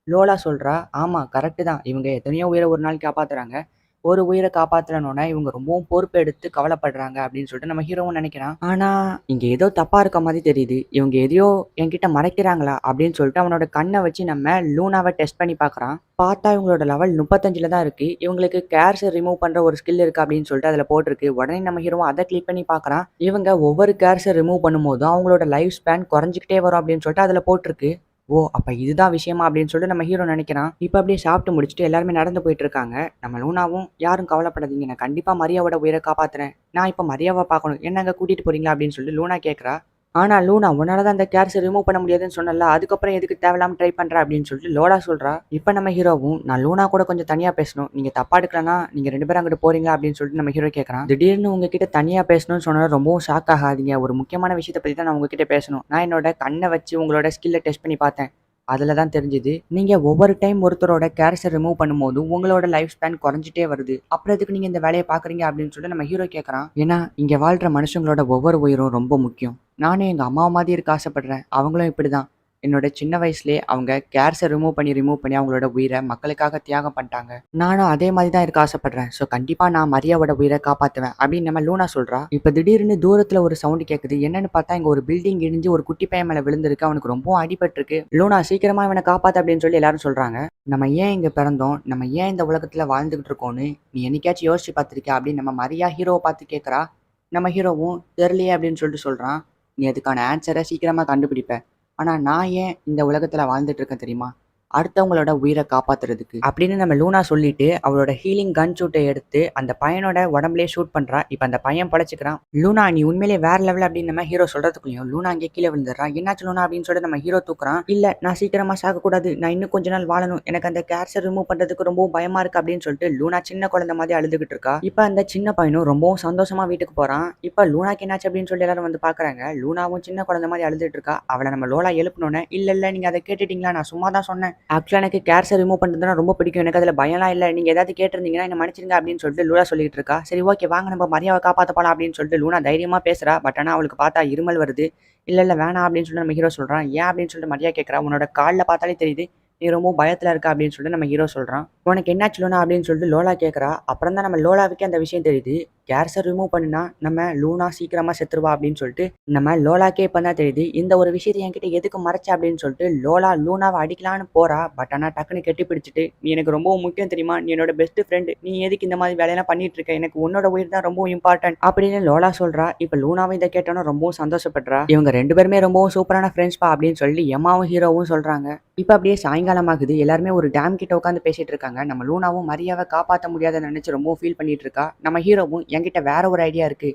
Speaker 1: லோலா சொல்றா. ஆமா கரெக்ட் தான். இவங்க எத்தனையோ உயிரை ஒரு நாளைக்கு காப்பாத்துறாங்க. ஒரு உயிரை காப்பாத்தலனோட இவங்க ரொம்பவும் பொறுப்பு எடுத்து கவலைப்படுறாங்க அப்படின்னு சொல்லிட்டு நம்ம ஹீரோவும் நினைக்கிறான். ஆனா இங்க ஏதோ தப்பா இருக்க மாதிரி தெரியுது. இவங்க எதையோ என்கிட்ட மறைக்கிறாங்களா அப்படின்னு சொல்லிட்டு அவனோட கண்ணை வச்சு நம்ம லூனாவை டெஸ்ட் பண்ணி பார்க்கறான். பார்த்தா இவங்களோட லெவல் 35ல தான் இருக்கு. இவங்களுக்கு கேர்ஸ் ரிமூவ் பண்ற ஒரு ஸ்கில் இருக்கு அப்படின்னு சொல்லிட்டு அதுல போட்டிருக்கு. உடனே நம்ம ஹீரோவும் அதை கிளிக் பண்ணி பார்க்கறான். இவங்க ஒவ்வொரு கேர்ஸை ரிமூவ் பண்ணும்போதும் அவங்களோட லைஃப் ஸ்பேன் குறைஞ்சிக்கிட்டே வரும் அப்படின்னு சொல்லிட்டு அதுல போட்டிருக்கு. ஓ! அப்ப இதுதான் விஷயமா அப்படின்னு சொல்லிட்டு நம்ம ஹீரோ நினைக்கிறான். இப்ப அப்படியே சாப்பிட்டு முடிச்சுட்டு எல்லாருமே நடந்து போயிட்டு இருக்காங்க. நம்ம லூனாவும் யாரும் கவலைப்படாதீங்க. நான் கண்டிப்பா மரியாவோட உயிர காப்பாத்துறேன். நான் இப்ப மரியாவ பார்க்கணும். என்ன அங்க கூட்டிட்டு போறீங்களா அப்படின்னு சொல்லி லூனா கேட்கிறா. ஆனா லூனா உன்னால தான் அந்த கேர்ஸ ரிமூவ் பண்ண முடியாதுன்னு சொன்னேன்ல. அதுக்கப்புறம் எதுக்கு தேவையில்லாம ட்ரை பண்ற அப்படின்னு சொல்லிட்டு லோலா சொல்றா. இப்ப நம்ம ஹீரோவும் நான் லூனா கூட கொஞ்சம் தனியா பேசணும். நீங்க தப்பா எடுக்கலன்னா நீங்க 2 பேரும் அங்கிட்டு போறீங்களா அப்படின்னு சொல்லிட்டு நம்ம ஹீரோ கேட்கறான். திடீர்னு உங்ககிட்ட தனியா பேசணும்னு சொன்னா ரொம்பவும் ஷாக் ஆகாதீங்க. ஒரு முக்கியமான விஷயத்த பத்தி தான் நான் உங்ககிட்ட பேசணும். நான் என்னோட கண்ண வச்சு உங்களோட ஸ்கில்ல டெஸ்ட் பண்ணி பார்த்தேன். அதுல தான் தெரிஞ்சுது. நீங்க ஒவ்வொரு டைம் ஒருத்தரோட கேர்ஸ ரிமூவ் பண்ணும்போதும் உங்களோட லைஃப் ஸ்பேன் குறைஞ்சிட்டே வருது. அப்புறம் எதுக்கு நீங்க இந்த வேலைய பார்க்குறீங்க அப்படின்னு சொல்லிட்டு நம்ம ஹீரோ கேட்கறான். ஏன்னா இங்க வாழ்ற மனுஷங்களோட ஒவ்வொரு உயிரும் ரொம்ப முக்கியம். நானும் எங்க அம்மா மாதிரி இருக்க ஆசைப்படுறேன். அவங்களும் இப்படிதான். என்னோட சின்ன வயசுலயே அவங்க கேர்ஸ ரிமூவ் பண்ணி அவங்களோட உயிர மக்களுக்காக தியாகம் பண்ணிட்டாங்க. நானும் அதே மாதிரி தான் இருக்க ஆசைப்படுறேன். ஸோ கண்டிப்பா நான் மரியாவோட உயிர காப்பாத்துவேன் அப்படின்னு நம்ம லூனா சொல்றா. இப்ப திடீர்னு தூரத்துல ஒரு சவுண்ட் கேக்குது. என்னன்னு பார்த்தா இங்க ஒரு பில்டிங் இடிஞ்சு ஒரு குட்டி பையன் மேல விழுந்திருக்கு. அவனுக்கு ரொம்ப அடிபட்டிருக்கு. லூனா சீக்கிரமா இவனை காப்பாத்து அப்படின்னு சொல்லி எல்லாரும் சொல்றாங்க. நம்ம ஏன் இங்க பிறந்தோம்? நம்ம ஏன் இந்த உலகத்துல வாழ்ந்துகிட்டு இருக்கோம்னு நீ என்னைக்காச்சும் யோசிச்சு பார்த்திருக்கியா அப்படின்னு நம்ம மரியா ஹீரோவை பார்த்து கேட்கறா. நம்ம ஹீரோவும் தெரியலையே அப்படின்னு சொல்லிட்டு சொல்றான். நீ அதுக்கான ஆன்சரை சீக்கிரமா கண்டுபிடிப்ப. ஆனா நான் ஏன் இந்த உலகத்துல வாழ்ந்துட்டு இருக்கேன் தெரியுமா? அடுத்தவங்களோட உயிரை காப்பாத்துறதுக்கு அப்படின்னு நம்ம லூனா சொல்லிட்டு அவளோட ஹீலிங் கன் ஷூட்டை எடுத்து அந்த பையனோட உடம்புலயே ஷூட் பண்றா. இப்ப அந்த பையன் பழச்சுக்கிறான். லூனா நீ உண்மையிலேயே வேற லெவல் அப்படின்னு நம்ம ஹீரோ சொல்றதுக்குள்ளயும் லூனா அங்கே கீழே விழுந்துடுறா. என்னாச்சு லூனா அப்படின்னு சொல்லிட்டு நம்ம ஹீரோ தூக்குறான். இல்ல நான் சீக்கிரமா சாக கூடாது. நான் இன்னும் கொஞ்ச நாள் வாழணும். எனக்கு அந்த கேர்ஸை ரிமூவ் பண்றதுக்கு ரொம்பவும் பயமா இருக்கு அப்படின்னு சொல்லிட்டு லூனா சின்ன குழந்தை மாதிரி அழுதுகிட்டு இருக்கா. இப்ப அந்த சின்ன பையனும் ரொம்பவும் சந்தோஷமா வீட்டுக்கு போறான். இப்ப லூனாக்கு என்னாச்சு அப்படின்னு சொல்லி எல்லாரும் வந்து பாக்குறாங்க. லூனாவும் சின்ன குழந்தை மாதிரி அழுதுட்டு இருக்கா. அவளை நம்ம லோலா எழுப்பணும்னு இல்ல நீங்க அதை கேட்டுட்டீங்களா? நான் சும்மா தான் சொன்னேன். ஆக்சுவலா எனக்கு கேர்ஸை ரிமூவ் பண்ணுறதுனா ரொம்ப பிடிக்கும். எனக்கு அதில் பயம்லாம் இல்லை. நீங்கள் ஏதாவது கேட்டிருந்தீங்கன்னா என்ன மன்னிச்சிடுங்க அப்படின்னு சொல்லிட்டு லூனா சொல்லிட்டு இருக்கா. சரி ஓகே வாங்க நம்ம மரியாவை காப்பாற்ற போகலாம் அப்படின்னு சொல்லிட்டு லூனா தைரியமாக பேசுகிறா. பட் ஆனால் அவளுக்கு பார்த்தா இருமல் வருது. இல்லை வேணாம் அப்படின்னு சொல்லிட்டு நம்ம ஹீரோ சொல்கிறான். ஏன் அப்படின்னு சொல்லிட்டு மரியா கேட்குறா. உன்னோட காலில் பார்த்தாலே தெரியுது நீ ரொம்ப பயத்தில் இருக்கா அப்படின்னு சொல்லிட்டு நம்ம ஹீரோ சொல்கிறான். உனக்கு என்னாச்சு லூனா அப்படின்னு சொல்லிட்டு லோலா கேட்குறா. அப்புறம் தான் நம்ம லோலாவுக்கே அந்த விஷயம் தெரியுது. கேர்ஸை ரிமூவ் பண்ணுனா நம்ம லூனா சீக்கிரமாக செத்துருவா அப்படின்னு சொல்லிட்டு நம்ம லோலாக்கே இப்போ தான் தெரியுது. இந்த ஒரு விஷயத்தை என்கிட்ட எதுக்கு மறைச்ச அப்படின்னு சொல்லிட்டு லோலா லூனாவை அடிக்கலான்னு போறா. பட் ஆனால் டக்குன்னு கெட்டி பிடிச்சிட்டு நீ எனக்கு ரொம்ப முக்கியம் தெரியுமா? நீ என்னோட பெஸ்ட் ஃப்ரெண்டு. நீ எதுக்கு இந்த மாதிரி வேலையெல்லாம் பண்ணிட்டு இருக்க? எனக்கு உன்னோட உயிர் தான் ரொம்ப இம்பார்ட்டன்ட் அப்படின்னு லோலா சொல்றா. இப்போ லூனாவை இதை கேட்டோன்னா ரொம்பவும் சந்தோஷப்படுறா. இவங்க 2 பேருமே ரொம்பவும் சூப்பரான ஃப்ரெண்ட்ஸ்பா அப்படின்னு சொல்லி எம்மாவும் ஹீரோவும் சொல்றாங்க. இப்போ அப்படியே சாயங்காலம் ஆகுது. எல்லாருமே ஒரு டேம் கிட்ட உட்காந்து பேசிட்டு இருக்காங்க. நம்ம லூனாவும் மரியாவை காப்பாற்ற முடியாதுன்னு நினைச்சு ரொம்பவும் ஃபீல் பண்ணிட்டு இருக்கா. நம்ம ஹீரோவும் என்கிட்ட வேற ஒரு ஐடியா இருக்கு.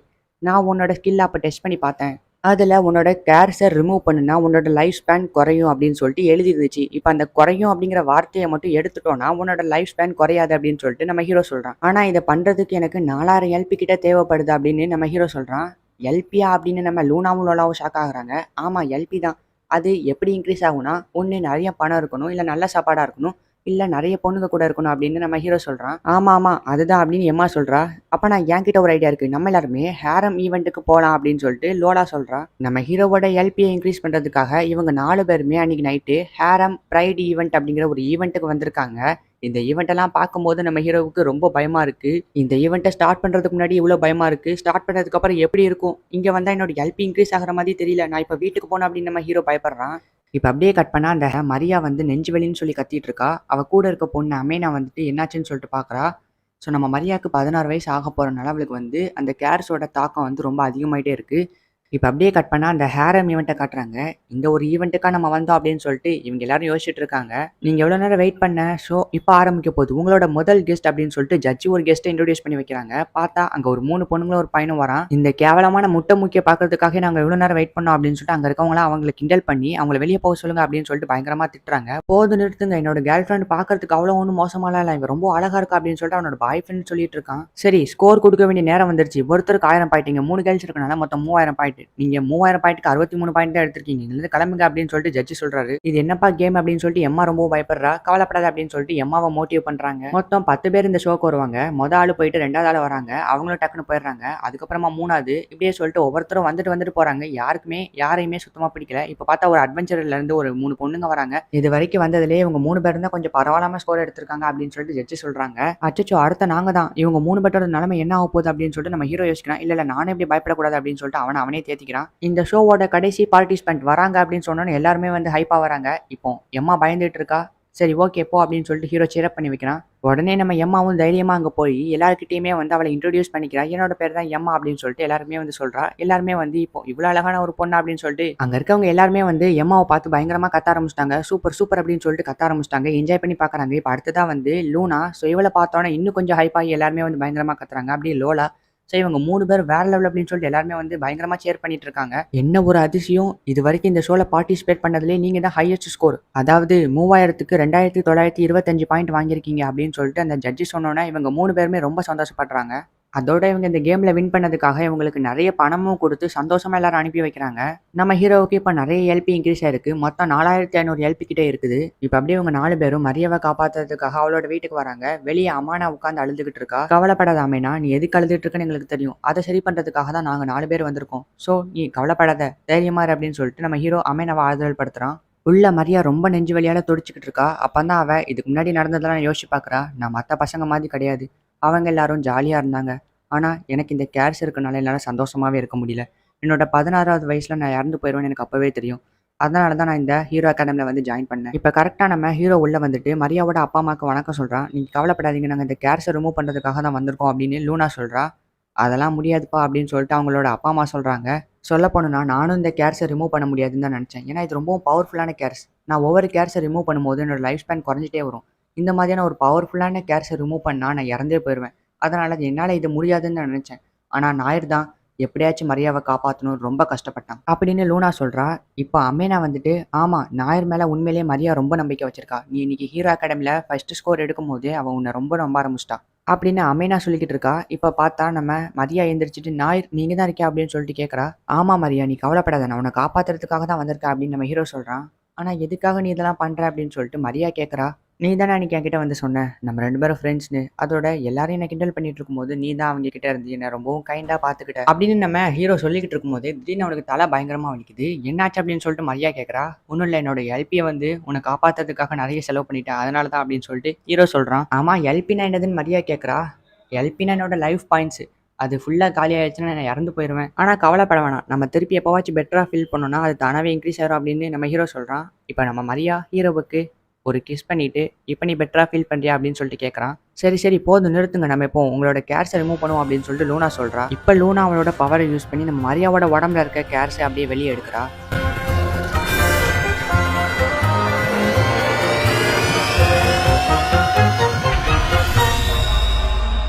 Speaker 1: நான் உன்னோட ஸ்கில் அப்போ டெஸ்ட் பண்ணி பார்த்தேன். அதில் உன்னோட கேர்ஸை ரிமூவ் பண்ணுனா உன்னோட லைஃப் ஸ்பேன் குறையும் அப்படின்னு சொல்லிட்டு எழுதிருந்துச்சு. இப்போ அந்த குறையும் அப்படிங்கிற வார்த்தையை மட்டும் எடுத்துட்டோம்னா உன்னோட லைஃப் ஸ்பேன் குறையாது அப்படின்னு சொல்லிட்டு நம்ம ஹீரோ சொல்கிறான். ஆனால் இதை பண்ணுறதுக்கு எனக்கு 4000 எல்பி கிட்ட தேவைப்படுது அப்படின்னு நம்ம ஹீரோ சொல்கிறான். எல்பியா அப்படின்னு நம்ம லூனாவும் லோலாவும் ஷாக் ஆகுறாங்க. ஆமாம் எல்பி தான். அது எப்படி இன்க்ரீஸ் ஆகும்னா ஒன்று நிறைய பணம் இருக்கணும், இல்லை நல்ல சாப்பாடாக இருக்கணும், இல்லை நிறைய பொண்ணுங்க கூட இருக்கணும் அப்படின்னு நம்ம ஹீரோ சொல்கிறான். ஆமாம் அதுதான் அப்படின்னு எம்மா சொல்கிறா. அப்போ நான் என்கிட்ட ஒரு ஐடியா இருக்குது. நம்ம எல்லாருமே ஹேரம் ஈவெண்ட்டுக்கு போகலாம் அப்படின்னு சொல்லிட்டு லோலா சொல்கிறா. நம்ம ஹீரோவோட எல்பியை இன்க்ரீஸ் பண்ணுறதுக்காக இவங்க 4 பேருமே அன்றைக்கி நைட்டு ஹேரம் ப்ரைட் ஈவெண்ட் அப்படிங்கிற ஒரு ஈவெண்ட்டுக்கு வந்திருக்காங்க. இந்த ஈவெண்ட்டெல்லாம் பார்க்கும்போது நம்ம ஹீரோவுக்கு ரொம்ப பயமா இருக்கு. இந்த ஈவெண்ட்டை ஸ்டார்ட் பண்றதுக்கு முன்னாடி இவ்வளோ பயமா இருக்கு. ஸ்டார்ட் பண்ணதுக்கு அப்புறம் எப்படி இருக்கும்? இங்க வந்தா என்னோட எல்பி இன்க்ரீஸ் ஆகுற மாதிரி தெரியல. நான் இப்ப வீட்டுக்கு போனேன் அப்படின்னு நம்ம ஹீரோ பயப்படுறான். இப்ப அப்படியே கட் பண்ணா அந்த மரியா வந்து நெஞ்சு வலின்னு சொல்லி கத்திட்டு இருக்கா. அவ கூட இருக்க பொண்ணு அமேனா வந்துட்டு என்னாச்சுன்னு சொல்லிட்டு பாக்குறா. ஸோ நம்ம மரியாவுக்கு 16 வயசு ஆக போறனால அவளுக்கு வந்து அந்த கேர்ஸோட தாக்கம் வந்து ரொம்ப அதிகமாயிட்டே இருக்கு. இப்போ அப்படியே கட் பண்ணா அந்த ஹேரம் ஈவெண்ட்டை காட்டுறாங்க. இந்த ஒரு ஈவெண்ட்டுக்கா நம்ம வந்தோம் அப்படின்னு சொல்லிட்டு இவங்க எல்லாரும் யோசிச்சுட்டு இருக்காங்க. நீங்க எவ்வளோ நேரம் வெயிட் பண்ண ஷோ இப்போ ஆரம்பிக்க போகுது. உங்களோட முதல் கெஸ்ட் அப்படின்னு சொல்லிட்டு ஜட்ஜி ஒரு கெஸ்ட்டை இன்ட்ரோடியூஸ் பண்ணி வைக்கிறாங்க. பார்த்தா அங்கே ஒரு 3 பொண்ணுங்களும் ஒரு பையனும் வரான். இந்த கேவலமான முட்டை முக்கிய பார்க்கறதுக்காக நாங்கள் எவ்வளோ நேரம் வெயிட் பண்ணோம் அப்படின்னு சொல்லிட்டு அங்கே இருக்கவங்களாம் அவங்களை கிண்டல் பண்ணி அவங்கள வெளியே போக சொல்லுங்க அப்படின்னு சொல்லிட்டு பயங்கரமா திட்டுறாங்க. போது நிறுத்துங்க, என்னோட கேர்ள் ஃப்ரெண்ட் பார்க்கறதுக்கு அவ்வளோ ஒன்றும் மோசமாலாம் இல்லை, இவன் ரொம்ப அழகா இருக்கா அப்படின்னு சொல்லிட்டு அவனோட பாய் ஃப்ரெண்ட் சொல்லிட்டு இருக்கான். சரி ஸ்கோர் கொடுக்க வேண்டிய நேரம் வந்துருச்சு. ஒருத்தருக்கு 1000 பாயிண்ட், 3 கேர்ள்ஸ் இருக்கனால மொத்தம் 3000 பாயிண்ட். நீங்க 3000 பாயிண்ட்க்கு 63 பாயிண்ட் தான் எடுத்திருக்கீங்க. இதுல கிளம்புங்க அப்படின்னு சொல்லிட்டு ஜட்ஜி சொல்றாரு. இது என்னப்பா கேம் அப்படின்னு சொல்லிட்டு எம்மா ரொம்ப பயப்படுறா. கவலைப்படாத அப்படின்னு சொல்லிட்டு எம்மாவை மோட்டிவ் பண்றாங்க. மொத்தம் 10 பேர் இந்த ஷோக்கு வருவாங்க. மொதல் ஆளு போயிட்டு 2வது ஆள் வராங்க. அவங்களும் டக்குன்னு போயிடுறாங்க. அதுக்கப்புறமா 3வது இப்படியே சொல்லிட்டு ஒவ்வொருத்தரும் வந்துட்டு போறாங்க. யாரையுமே சுத்தமா பிடிக்கல. இப்ப பார்த்தா ஒரு அட்வென்ச்சர்ல இருந்து ஒரு 3 பொண்ணுங்க வராங்க. இது வரைக்கும் வந்ததுலேயே இவங்க 3 பேர் தான் கொஞ்சம் பரவாயில்லாம ஸ்கோர் எடுத்திருக்காங்க அப்படின்னு சொல்லிட்டு ஜட்ஜி சொல்றாங்க. அச்சோ அடுத்த நாங்க தான். இவங்க 3 பேரோட நிலைமை என்ன ஆக போகுது அப்படின்னு சொல்லிட்டு நம்ம ஹீரோ யோசிக்கிறான். இல்ல நானே இப்படி பயப்படக்கூடாது அப்படின்னு சொல்லிட்டு அவனே தேத்திக்கிறான். இந்த ஷோவோட கடைசி பார்ட்டிசிபென்ட் வராங்க அப்படின்னு சொன்னோன்னு எல்லாருமே வந்து ஹைப்பா வராங்க. இப்போ எம்மா பயந்துட்டு இருக்கா. சரி ஓகே போ அப்படின்னு சொல்லிட்டு ஹீரோ சேரப் பண்ணி வைக்கிறான். உடனே நம்ம எம்மாவும் தைரியமா அங்க போய் எல்லார்கிட்டயுமே வந்து அவளை இன்ட்ரோடியூஸ் பண்ணிக்கிறா. என்னோட பேர் தான் எம்மா அப்படின்னு சொல்லிட்டு எல்லாருமே வந்து சொல்றா. எல்லாருமே வந்து இப்போ இவ்வளவு அழகான ஒரு பொண்ணு அப்படின்னு சொல்லிட்டு அங்க இருக்கவங்க எல்லாருமே வந்து எம்மாவை பார்த்து பயங்கரமா கத்த ஆரம்பிச்சிட்டாங்க. சூப்பர் சூப்பர் அப்படின்னு சொல்லிட்டு கத்த ஆரம்பிச்சிட்டாங்க. என்ஜாய் பண்ணி பாக்குறாங்க. இப்ப அடுத்ததா வந்து லூனா. ஸோ இவளை பார்த்தோன்னே இன்னும் கொஞ்சம் ஹைப் ஆகி எல்லாருமே வந்து பயங்கரமா கத்துறாங்க. அப்படியே லோலா. ஸோ இவங்க 3 பேர் வேற லெவல் அப்படின்னு சொல்லிட்டு எல்லாருமே வந்து பயங்கரமா சேர் பண்ணிட்டு இருக்காங்க. என்ன ஒரு அதிசயம்! இது வரைக்கும் இந்த ஷோல பார்ட்டிசிபேட் பண்ணதுலயே நீங்க தான் ஹையஸ்ட் ஸ்கோர். அதாவது 3000க்கு 2925 பாயிண்ட் வாங்கியிருக்கீங்க அப்படின்னு சொல்லிட்டு அந்த ஜட்ஜி சொன்னோன்னே இவங்க 3 பேருமே ரொம்ப சந்தோஷப்படுறாங்க. அதோட இவங்க இந்த கேம்ல வின் பண்ணதுக்காக இவங்களுக்கு நிறைய பணமும் கொடுத்து சந்தோஷமா எல்லாரும் அனுப்பி வைக்கிறாங்க. நம்ம ஹீரோவுக்கு இப்ப நிறைய எல்பி இன்க்ரீஸ் ஆயிருக்கு. மொத்தம் 4500 எல்பி கிட்ட இருக்குது. இப்ப அப்படியே இவங்க 4 பேரும் மரியாவை காப்பாத்துறதுக்காக அவளோட வீட்டுக்கு வராங்க. வெளியே அமானா உட்காந்து அழுதுகிட்டு இருக்கா. கவலைப்படாத அமேனா, நீ எதுக்கு அழுதுட்டு இருக்குன்னு எங்களுக்கு தெரியும். அதை சரி பண்றதுக்காக தான் நாங்க 4 பேர் வந்திருக்கோம். சோ நீ கவலைப்படாத, தைரியமா இரு அப்படின்னு சொல்லிட்டு நம்ம ஹீரோ அமேனாவை ஆறுதல் படுத்துறான். உள்ள மரியா ரொம்ப நெஞ்சு வலியால துடிச்சுக்கிட்டு இருக்கா. அப்பதான் அவ இதுக்கு முன்னாடி நடந்ததெல்லாம் யோசிச்சு பாக்குறா. நான் மத்த பசங்க மாதிரி கிடையாது. அவங்க எல்லாரும் ஜாலியா இருந்தாங்க. ஆனா எனக்கு இந்த கேர்ஸ் இருக்கனால என்னால சந்தோஷமாவே இருக்க முடியல. என்னோட 16வது வயசுல நான் இறந்து போயிடுவேன்னு எனக்கு அப்பவே தெரியும். அதனால தான் நான் இந்த ஹீரோ அகாடமில வந்து ஜாயின் பண்ணேன். இப்ப கரெக்டா நம்ம ஹீரோ உள்ள வந்துட்டு மரியாவோட அப்பா அம்மாக்கு வணக்கம் சொல்றான். நீங்க கவலைப்படாதீங்க, நாங்க இந்த கேர்ஸை ரிமூவ் பண்றதுக்காக தான் வந்திருக்கோம் அப்படின்னு லூனா சொல்றா. அதெல்லாம் முடியாதுப்பா அப்படின்னு சொல்லிட்டு அவங்களோட அப்பா அம்மா சொல்றாங்க. சொல்ல போனா நானும் இந்த கேர்ஸை ரிமூவ் பண்ண முடியாதுன்னு தான் நினைச்சேன். ஏன்னா இது ரொம்பவும் பவர்ஃபுல்லான கேர்ஸ். நான் ஒவ்வொரு கேர்ஸை ரிமூவ் பண்ணும்போது என்னோட லைஃப் ஸ்பேன் குறைஞ்சிட்டே வரும். இந்த மாதிரியான ஒரு பவர்ஃபுல்லான கேர்ஸை ரிமூவ் பண்ணா நான் இறந்தே போயிடுவேன். அதனால என்னால இது முடியாதுன்னு நான் நினைச்சேன். ஆனா நாயர் தான் எப்படியாச்சும் மரியாவை காப்பாற்றணும்னு ரொம்ப கஷ்டப்பட்டான் அப்படின்னு லூனா சொல்றா. இப்போ அமேனா வந்துட்டு ஆமா, நாயர் மேல உண்மையிலேயே மரியா ரொம்ப நம்பிக்கை வச்சிருக்கா. நீ இன்னைக்கு ஹீரோ அகாடமில ஃபர்ஸ்ட் ஸ்கோர் எடுக்கும் போது அவன் உன்னை ரொம்ப நம்ப ஆரம்பிச்சிட்டா அப்படின்னு அமேனா சொல்லிக்கிட்டு இருக்கா. இப்ப பார்த்தா நம்ம மரியா எந்திரிச்சிட்டு நாயர் நீங்க தான் இருக்கியா அப்படின்னு சொல்லிட்டு கேட்கறா. ஆமா மரியா, நீ கவலைப்படாத, நான் உன்னை காப்பாத்துறதுக்காக தான் வந்திருக்கா அப்படின்னு நம்ம ஹீரோ சொல்றான். ஆனா எதுக்காக நீ இதெல்லாம் பண்ற அப்படின்னு சொல்லிட்டு மரியா கேட்கறா. நீ தானே அன்னைக்கு என்கிட்ட வந்து சொன்ன நம்ம 2 பேரும் ஃப்ரெண்ட்ஸ்னு. அதோட எல்லாரையும் என்ன கிண்டல் பண்ணிட்டு இருக்கும்போது நீ தான் அவங்க கிட்ட இருந்து என்ன ரொம்பவும் கைண்டா பாத்துக்கிட்ட அப்படின்னு நம்ம ஹீரோ சொல்லிக்கிட்டு இருக்கும்போது திடீர்னு அவனுக்கு தலை பயங்கரமா வலிக்குது. என்னாச்சு அப்படின்னு சொல்லிட்டு மரியா கேட்கறா. ஒன்றும் இல்லை, என்னோட எல்பியை வந்து உன்னை காப்பாத்துறதுக்காக நிறைய செலவு பண்ணிட்டேன், அதனால தான் அப்படின்னு சொல்லிட்டு ஹீரோ சொல்றான். ஆமா, எல்பினா என்னதுன்னு மரியா கேட்கறா. எல்பினா என்னோட லைஃப் பாயிண்ட்ஸ். அது ஃபுல்லாக காலி ஆயிடுச்சுன்னா நான் இறந்து போயிடுவேன். ஆனால் கவலைப்பட வேணாம், நம்ம திருப்பி எப்போவாச்சும் பெட்டராக ஃபீல் பண்ணோம்னா அது தானாவே இன்க்ரீஸ் ஆயிரும் அப்படின்னு நம்ம ஹீரோ சொல்கிறான். இப்போ நம்ம மரியா ஹீரோவுக்கு ஒரு கிஸ் பண்ணிட்டு இப்போ நீ பெட்டராக ஃபீல் பண்ணுறியா அப்படின்னு சொல்லிட்டு கேட்குறான். சரி சரி போதும் நிறுத்துங்க, நம்ம இப்போ உங்களோட கேர்ஸை ரிமூவ் பண்ணுவோம் அப்படின்னு சொல்லிட்டு லூனா சொல்கிறா. இப்போ லூனா அவளோட பவரை யூஸ் பண்ணி நம்ம மரியாவோட உடம்புல இருக்க கேர்ஸை அப்படியே வெளியே எடுக்கிறா.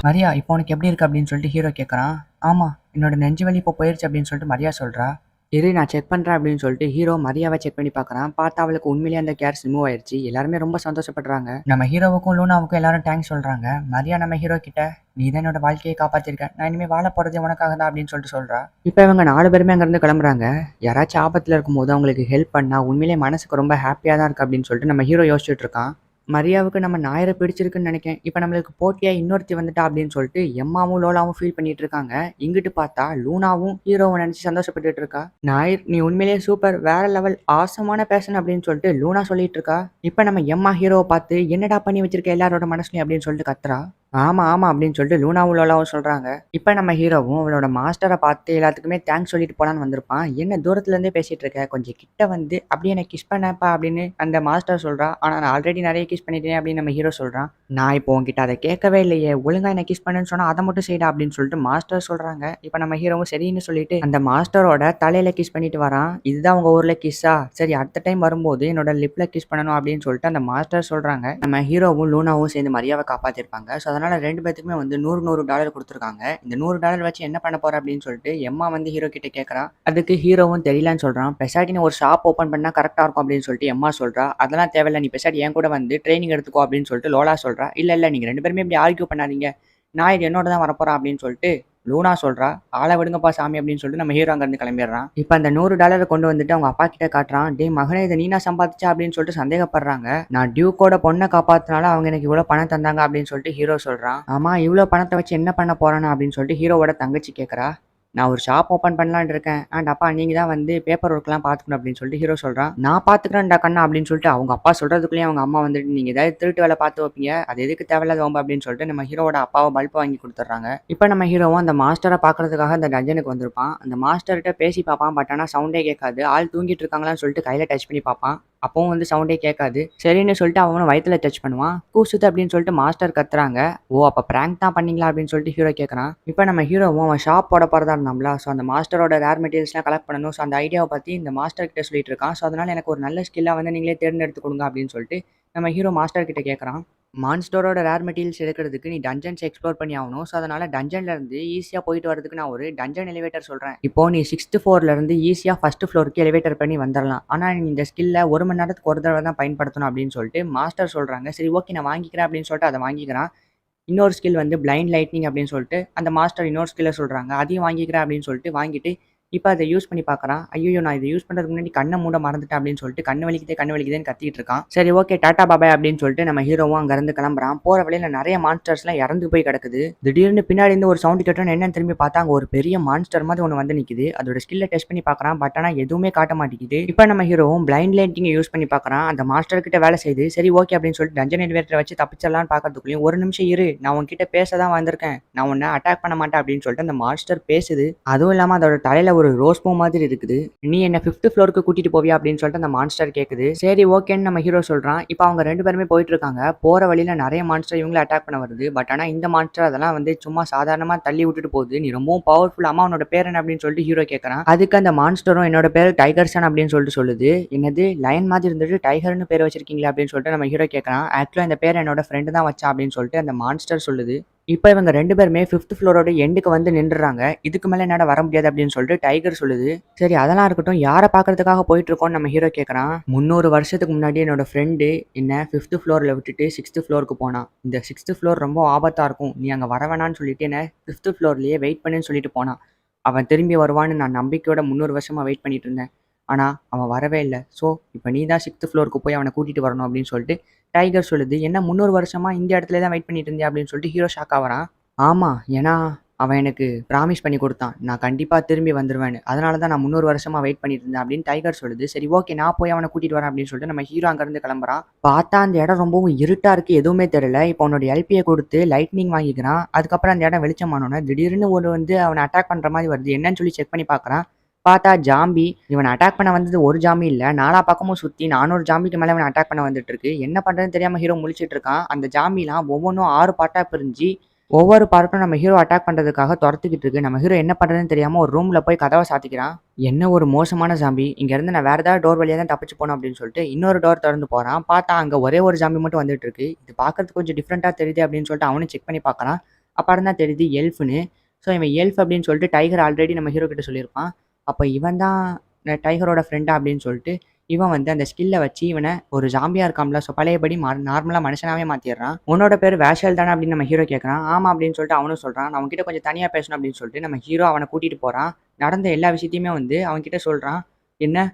Speaker 1: மரியா இப்போ உனக்கு எப்படி இருக்கு அப்படின்னு சொல்லிட்டு ஹீரோ கேட்குறான். ஆமா, என்னோட நெஞ்சு வலி இப்போ போயிடுச்சு அப்படின்னு சொல்லிட்டு மரியா சொல்கிறா. இரு நான் செக் பண்ணுறேன் அப்படின்னு சொல்லிட்டு ஹீரோ மரியாவை செக் பண்ணி பார்க்குறான். பார்த்தா அவளுக்கு உண்மையிலேயே அந்த கேர்ஸ் ரிமூவ் ஆயிடுச்சு. எல்லாருமே ரொம்ப சந்தோஷப்படுறாங்க. நம்ம ஹீரோவுக்கும் லூனாவுக்கும் எல்லாரும் தேங்க்ஸ் சொல்கிறாங்க. மரியா நம்ம ஹீரோ கிட்ட நீ தான் என்னோட வாழ்க்கையை காப்பாற்றிருக்க, நான் இனிமேல் வாழ போகிறதே உனக்காக தான் அப்படின்னு சொல்லிட்டு சொல்கிறா. இப்போ இவங்க 4 பேருமே அங்கேருந்து கிளம்புறாங்க. யாராச்சும் ஆபத்தில் இருக்கும்போது அவங்களுக்கு ஹெல்ப் பண்ணால் உண்மையிலேயே மனசுக்கு ரொம்ப ஹாப்பியாக தான் இருக்குது அப்படின்னு சொல்லிட்டு நம்ம ஹீரோ யோசிச்சுட்டு இருக்கான். மரியாவுக்கு நம்ம நாயரை பிடிச்சிருக்குன்னு நினைக்கிறேன். இப்போ நம்மளுக்கு போட்டியா இன்னொருத்தி வந்துட்டா அப்படின்னு சொல்லிட்டு எம்மாவும் லோலாவும் ஃபீல் பண்ணிட்டு இருக்காங்க. இங்கிட்டு பார்த்தா லூனாவும் ஹீரோவை நினைச்சு சந்தோஷப்பட்டுட்டு இருக்கா. நாயர் நீ உண்மையிலேயே சூப்பர், வேற லெவல், ஆசமான பேஷன் அப்படின்னு சொல்லிட்டு லூனா சொல்லிட்டு இருக்கா. இப்போ நம்ம எம்மா ஹீரோவை பார்த்து என்னடா பண்ணி வச்சிருக்க எல்லாரோட மனசுலையும் அப்படின்னு சொல்லிட்டு கத்துறா. ஆமா ஆமா அப்படின்னு சொல்லிட்டு லூனாவும் லோலாவும் சொல்றாங்க. இப்போ நம்ம ஹீரோவும் அவளோட மாஸ்டரை பார்த்து எல்லாத்துக்குமே தேங்க்ஸ் சொல்லிட்டு போலான்னு வந்திருப்பான். என்ன தூரத்துல இருந்தே பேசிட்டு இருக்க, கொஞ்சம் கிட்ட வந்து அப்படியே எனக்கு கிஸ் பண்ணப்பா அப்படின்னு அந்த மாஸ்டர் சொல்றா. ஆனா நான் ஆல்ரெடி நிறைய கிஸ் பண்ணிட்டேன் அப்படின்னு நம்ம ஹீரோ சொல்றான். நான் இப்போ உங்ககிட்ட அதை கேட்கவே இல்லையே, ஒழுங்கா என்ன கிஸ் பண்ணுன்னு சொன்னா அதை மட்டும் செய்யடா அப்படின்னு சொல்லிட்டு மாஸ்டர் சொல்றாங்க. இப்போ நம்ம ஹீரோவும் சரின்னு சொல்லிட்டு அந்த மாஸ்டரோட தலையில கிஸ் பண்ணிட்டு வரான். இதுதான் உங்க ஊர்ல கிஸ்ஸா, சரி அடுத்த டைம் வரும்போது என்னோட லிப்ல கிஸ் பண்ணணும் அப்படின்னு சொல்லிட்டு அந்த மாஸ்டர் சொல்றாங்க. நம்ம ஹீரோவும் லூனாவும் சேர்ந்து மரியாவை காப்பாத்திருப்பாங்க. ஸோ அதனால 2 பேத்துக்குமே வந்து $100 கொடுத்துருக்காங்க. இந்த $100 வச்சு என்ன பண்ண போற அப்படின்னு சொல்லிட்டு எம்மா வந்து ஹீரோ கிட்ட கேட்கறா. அதுக்கு ஹீரோவும் தெரியலன்னு சொல்றான். பெசாட்டி ஒரு ஷாப் ஓப்பன் பண்ணா கரெக்டா இருக்கும் அப்படின்னு சொல்லிட்டு எம்மா சொல்றா. அதெல்லாம் தேவையில்ல, நீ பெசாட்டி என் கூட வந்து ட்ரைனிங் எடுத்துக்கோ அப்படின்னு சொல்லிட்டு லோலா சொல்றா. இல்ல நீங்க 2 பேருமே இப்படி ஆர்கியூ பண்ணாதீங்க, நான் இது என்னோட தான் வரப்போறேன் அப்படின்னு சொல்லிட்டு லூனா சொல்றா. ஆளை விடுங்கப்பா சாமி அப்படின்னு சொல்லிட்டு நம்ம ஹீரோ அங்கிருந்து கிளம்பிடுறான். இப்போ அந்த $100 கொண்டு வந்துட்டு அவங்க அப்பா கிட்ட காட்டுறான். டே மகனே, இதை நீனா சம்பாதிச்சா அப்படின்னு சொல்லிட்டு சந்தேகப்படுறாங்க. நான் டியூக்கோட பொண்ணை காப்பாத்தினால அவங்க எனக்கு இவ்வளவு பணம் தந்தாங்க அப்படின்னு சொல்லிட்டு ஹீரோ சொல்றான். ஆமா, இவ்வளவு பணத்தை வச்சு என்ன பண்ண போறானா அப்படின்னு சொல்லிட்டு ஹீரோவோட தங்கச்சி கேட்கறா. நான் ஒரு ஷாப் ஓப்பன் பண்ணலான்னு இருக்கேன். அண்ட் அப்பா நீங்க தான் வந்து பேப்பர் ஒர்க்லாம் பார்த்துக்கணும் அப்படின்னு சொல்லிட்டு ஹீரோ சொல்றான். நான் பார்த்துக்கிறேன்டா கண்ணா அப்படின்னு சொல்லிட்டு அவங்க அப்பா சொல்றதுக்குள்ளேயே அவங்க அம்மா வந்துட்டு நீங்க ஏதாவது திருட்டு வேலை பார்த்து வைப்பீங்க. அது எதுக்கு தேவையில்லாத வம்பு அப்படின்னு சொல்லிட்டு நம்ம ஹீரோவோட அப்பாவை பல்ப் வாங்கி கொடுத்துட்றாங்க. இப்போ நம்ம ஹீரோவும் அந்த மாஸ்டரை பார்க்கறதுக்காக அந்த டஞ்சனுக்கு வந்திருப்பான். அந்த மாஸ்டர்கிட்ட பேசி பார்ப்பான். பட் ஆனால் சவுண்டே கேட்காது. ஆள் தூங்கிட்டு இருக்காங்களான்னு சொல்லிட்டு கையில டச் பண்ணி பார்ப்பான். அப்பவும் வந்து சவுண்டே கேட்காது. சரின்னு சொல்லிட்டு அவனும் வயித்துல டச் பண்ணுவான். கூசுது அப்படின்னு சொல்லிட்டு மாஸ்டர் கத்துறாங்க. ஓ அப்ப பிராங்க் தான் பண்ணீங்களா அப்படின்னு சொல்லிட்டு ஹீரோ கேட்கறான். இப்போ நம்ம ஹீரோவும் அவன் ஷாப் போட போறதா இருந்தாம்ல. ஸோ அந்த மாஸ்டரோட ரேர் மெட்டீரியல்ஸ்லாம் கலெக்ட் பண்ணணும். ஸோ அந்த ஐடியாவை பத்தி இந்த மாஸ்டர் கிட்ட சொல்லிட்டு இருக்கான். ஸோ அதனால எனக்கு ஒரு நல்ல ஸ்கில்லா வந்து நீங்களே தேர்ந்தெடுத்து கொடுங்க அப்படின்னு சொல்லிட்டு நம்ம ஹீரோ மாஸ்டர் கிட்ட கேட்கறான். மான்ஸ்டரோட ரேர் மெட்டீரியல்ஸ் எடுக்கிறதுக்கு நீ டஞ்சன்ஸ் எக்ஸ்ப்ளோர் பண்ணி ஆகணும். ஸோ அதனால டஞ்சன்ல இருந்து ஈஸியாக போயிட்டு வரதுக்கு நான் ஒரு டஞ்சன் எலிவேட்டர் சொல்கிறேன். இப்போ நீ 6th ஃப்ளோர்ல இருந்து ஈஸியாக ஃபர்ஸ்ட் ஃப்ளோருக்கு எலிவேட்டர் பண்ணி வந்துடலாம். ஆனால் நீ இந்த ஸ்கில்ல 1 மணி நேரத்துக்கு ஒரு தடவை தான் பயன்படுத்தணும் அப்படின்னு சொல்லிட்டு மாஸ்டர் சொல்கிறாங்க. சரி ஓகே நான் வாங்கிக்கிறேன் அப்படின்னு சொல்லிட்டு அதை வாங்கிக்கிறான். இன்னொரு ஸ்கில் வந்து பிளைண்ட் லைட்னிங் அப்படின்னு சொல்லிட்டு அந்த மாஸ்டர் இன்னொரு ஸ்கில்லை சொல்கிறாங்க. அதையும் வாங்கிக்கிறேன் அப்படின்னு சொல்லிட்டு வாங்கிட்டு இப்போ அதை யூஸ் பண்ணி பார்க்குறான். ஐயோ நான் இதை யூஸ் பண்ணுறதுக்கு முன்னாடி கண்ணை மூட மறந்துட்டேன் அப்படின்னு சொல்லிட்டு கண்ணு வலிக்குதுன்னு கத்திட்டு இருக்கான். சரி ஓகே டாடா பாபாய் அப்படின்னு சொல்லிட்டு நம்ம ஹீரோவும் அங்கேருந்து கிளம்புறான். போகிற வழியில் நிறைய மான்ஸ்டர்ஸ்லாம் இறந்து போய் கிடக்குது. திடீர்னு பின்னாடி இருந்து ஒரு சவுண்ட் கேட்டோன்னு என்னன்னு திரும்பி பார்த்தா அங்கே ஒரு பெரிய மான்ஸ்டர் மாதிரி ஒன்று வந்து நிற்குது. அதோட ஸ்கில்லை டெஸ்ட் பண்ணி பார்க்குறான். பட் ஆனால் எதுவுமே காட்ட மாட்டேங்குது. இப்போ நம்ம ஹீரோவும் பிளைண்ட் லைட்டிங்கை யூஸ் பண்ணி பார்க்குறான். அந்த மாஸ்டர் கிட்ட வேலை செய்யுது. சரி ஓகே அப்படின்னு சொல்லிட்டு டஞ்சன் எலிவேட்டரை வச்சு தப்பிச்சிடலான்னு பார்க்கறதுக்குள்ளேயும் ஒரு நிமிஷம் இரு, நான் உன்கிட்ட பேச தான் வந்திருக்கேன், நான் உன்னை அட்டாக் பண்ண மாட்டேன் அப்படின்னு சொல்லிட்டு அந்த மாஸ்டர் பேசுது. அதுவும் இல்லாமல் அதோட தலையில ஒரு ரோஸ் பூ மாதிரி இருக்குது. நீ என்ன 5th ஃப்ளோருக்கு கூட்டிட்டு போவியா அப்படின்னு சொல்லிட்டு அந்த மான்ஸ்டர் கேக்குது. சரி ஓகேன்னு நம்ம ஹீரோ சொல்றான். இப்போ அவங்க 2 பேருமே போயிட்டு இருக்காங்க. போற வழியில நிறைய மான்ஸ்டர் இவங்களை அட்டாக் பண்ண வருது. பட் ஆனா இந்த மான்ஸ்டர் அதெல்லாம் வந்து சும்மா சாதாரணமா தள்ளி விட்டுட்டு போகுது. நீ ரொம்பவும் பவர்ஃபுல், அம்மா உன்னோட பேர் என்ன அப்படின்னு சொல்லிட்டு ஹீரோ கேட்கறான். அதுக்கு அந்த மான்ஸ்டரும் என்னோட பேர் டைகர்சன் அப்படின்னு சொல்லிட்டு சொல்லுது. என்னது லயன் மாதிரி இருந்துட்டு டைகர்னு பேர் வச்சிருக்கீங்களா அப்படின்னு சொல்லிட்டு நம்ம ஹீரோ கேட்கறான். ஆக்சுவலா இந்த பேர் என்னோட ஃப்ரெண்டு தான் வச்சா அப்படின்னு சொல்லிட்டு அந்த மான்ஸ்டர் சொல்லுது. இப்போ இவங்க 2 பேருமே 5th ஃப்ளோரோட எண்டுக்கு வந்து நின்றுறாங்க. இதுக்கு மேலே என்னால் வர முடியாது அப்படின்னு சொல்லிட்டு டைகர் சொல்லுது. சரி அதெல்லாம் இருக்கட்டும், யாரை பார்க்கறதுக்காக போயிட்டு இருக்கோம்னு நம்ம ஹீரோ கேட்குறான். 300 வருஷத்துக்கு முன்னாடி என்னோட ஃப்ரெண்டு என்ன 5th ஃப்ளோரில் விட்டுட்டு 6th ஃப்ளோருக்கு போனான். இந்த 6th ஃப்ளோர் ரொம்ப ஆபத்தாக இருக்கும், நீ அங்கே வர வேணான்னு சொல்லிட்டு என்ன 5th ஃப்ளோர்லேயே வெயிட் பண்ணுன்னு சொல்லிட்டு போனான். அவன் திரும்பி வருவான்னு நான் நம்பிக்கையோட 300 வருஷமாக வெயிட் பண்ணிட்டு இருந்தேன். ஆனால் அவன் வரவே இல்லை. ஸோ இப்போ நீ தான் 6th ஃப்ளோருக்கு போய் அவனை கூட்டிகிட்டு வரணும் அப்படின்னு சொல்லிட்டு டைகர் சொல்லுது. என்ன 300 வருஷமா இந்த இடத்துல தான் வெயிட் பண்ணிட்டு இருந்தேன் அப்படின்னு சொல்லிட்டு ஹீரோ ஷாக் ஆகிறான். ஆமாம், ஏன்னா அவன் எனக்கு ப்ராமிஸ் பண்ணி கொடுத்தான், நான் கண்டிப்பாக திரும்பி வந்துடுவேன்னு. அதனால தான் நான் 300 வருஷமா வெயிட் பண்ணிட்டு இருந்தேன் அப்படின்னு டைகர் சொல்லுது. சரி ஓகே நான் போய் அவனை கூட்டிகிட்டு வரேன் அப்படின்னு சொல்லிட்டு நம்ம ஹீரோ அங்கேருந்து கிளம்புறான். பார்த்தா அந்த இடம் ரொம்பவும் இருட்டாக இருக்குது, எதுவுமே தெரியல. இப்போ அவனோட எல்பியை கொடுத்து லைட்னிங் வாங்கிக்கிறான். அதுக்கப்புறம் அந்த இடம் வெளிச்சமானோன்னே திடீர்னு ஒரு வந்து அவனை அட்டாக் பண்ணுற மாதிரி வருது. என்னன்னு சொல்லி செக் பண்ணி பார்க்குறான். பார்த்தா ஜாம்பி. இவனை அட்டாக் பண்ண வந்தது ஒரு ஜாம்பி இல்லை, 4 பக்கமும் சுற்றி 400 ஜாம்பிக்கு மேலே இவனை அட்டாக் பண்ண வந்துட்டு இருக்கு. என்ன பண்ணுறதுன்னு தெரியாமல் ஹீரோ முழிச்சிட்டு இருக்கான். அந்த ஜாம்பிலாம் ஒவ்வொன்றும் 6 பார்ட்டாக பிரிஞ்சு ஒவ்வொரு பார்ட்டும் நம்ம ஹீரோ அட்டாக் பண்ணுறதுக்காக துரத்துக்கிட்டு இருக்கு. நம்ம ஹீரோ என்ன பண்ணுறதுன்னு தெரியாமல் ஒரு ரூமில் போய் கதவை சாத்திக்கிறான். என்ன ஒரு மோசமான ஜாம்பி, இங்கேருந்து நான் வேறு ஏதாவது டோர் வழியாக தான் தப்பிச்சு போனோம் அப்படின்னு சொல்லிட்டு இன்னொரு டோர் திறந்து போகிறான். பார்த்தா அங்கே ஒரே ஒரு ஜாம்பி மட்டும் வந்துட்டு இருக்கு. இது பார்க்கறதுக்கு கொஞ்சம் டிஃப்ரெண்ட்டாக தெரியுது அப்படின்னு சொல்லிட்டு அவனும் செக் பண்ணி பார்க்குறான். அப்புறம் தான் தெரியுது எல்ஃப்னு. ஸோ இவன் எல்ஃப் அப்படின்னு சொல்லிட்டு டைகர் ஆல்ரெடி நம்ம ஹீரோ கிட்ட சொல்லியிருப்பான். அப்போ இவன் தான் டைகரோட ஃப்ரெண்டா அப்படின்னு சொல்லிட்டு இவன் வந்து அந்த ஸ்கில்லை வச்சு இவனை ஒரு ஜாம்பியாக இருக்காம்ல, ஸோ பழையபடி நார்மலாக மனுஷனாவே மாற்றிடுறான். உன்னோட பேர் வேஷல் தானே அப்படின்னு நம்ம ஹீரோ கேட்குறான். ஆமாம் அப்படின்னு சொல்லிட்டு அவனும் சொல்கிறான். நான் அவன்கிட்ட கொஞ்சம் தனியாக பேசணும் அப்படின்னு சொல்லிட்டு நம்ம ஹீரோ அவனை கூட்டிகிட்டு போகிறான். நடந்த எல்லா விஷயத்தையுமே வந்து அவன்கிட்ட சொல்கிறான். என்ன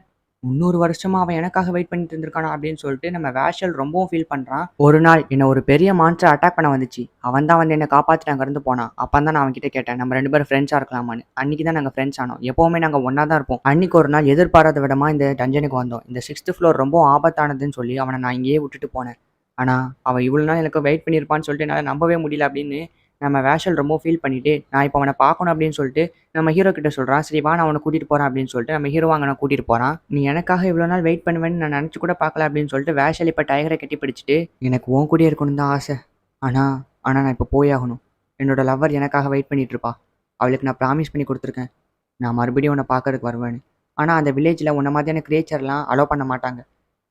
Speaker 1: 300 வருஷமா அவன் எனக்காக வெயிட் பண்ணிட்டு இருந்திருக்கானா அப்படின்னு சொல்லிட்டு நம்ம வேஷல் ரொம்பவும் ஃபீல் பண்ணுறான். ஒரு நாள் என்ன ஒரு பெரிய மான்ஸ்டர் அட்டாக் பண்ண வந்துச்சு, அவன் தான் வந்து என்னை காப்பாற்றிட்டு அங்கேருந்து போனான். அப்போ தான் நான் அவன்கிட்ட கேட்டேன் நம்ம 2 பேரும் ஃப்ரெண்ட்ஸாக இருக்கலாமான்னு. அன்றைக்கி தான் நாங்கள் ஃப்ரெண்ட்ஸ் ஆனோம், எப்போவுமே நாங்கள் ஒன்றா தான் இருப்போம். அன்றைக்கி ஒரு நாள் எதிர்பாராத விடமா இந்த டஞ்சனுக்கு வந்தோம். இந்த 6th ஃப்ளோர் ரொம்ப ஆபத்தானதுன்னு சொல்லி அவனை நான் இங்கேயே விட்டுட்டு போனேன். ஆனால் அவன் இவ்வளோ நாள் எனக்கு வெயிட் பண்ணியிருப்பான்னு சொல்லிட்டு என்னால் நம்பவே முடியல அப்படின்னு நம்ம வேஷல் ரொம்ப ஃபீல் பண்ணிட்டு நான் இப்போ அவனை பார்க்கணும் அப்படின்னு சொல்லிட்டு நம்ம ஹீரோ கிட்ட சொல்கிறான். சரி வா நான் அவனை கூட்டிகிட்டு போகிறேன் அப்படின்னு சொல்லிட்டு நம்ம ஹீரோ அங்கே கூட்டிகிட்டு போகிறான். நீ எனக்காக இவ்வளோ நாள் வெயிட் பண்ணுவேன்னு நான் நினச்சி கூட பார்க்கல அப்படின்னு சொல்லிட்டு வேஷல் இப்போ டைகரை கட்டி பிடிச்சிட்டு எனக்கு உன் கூடயே இருக்கணும் தான் ஆசை, ஆனால் நான் இப்போ போயாகணும். என்னோட லவ்வர் எனக்காக வெயிட் பண்ணிட்டு இருப்பா, அவளுக்கு நான் ப்ராமிஸ் பண்ணி கொடுத்துருக்கேன் நான் மறுபடியும் உன்னை பார்க்கறதுக்கு வருவேன்னு. ஆனால் அந்த வில்லேஜில் உன்ன மாதிரியான கிரியேச்சர்லாம் அலோவ் பண்ண மாட்டாங்க.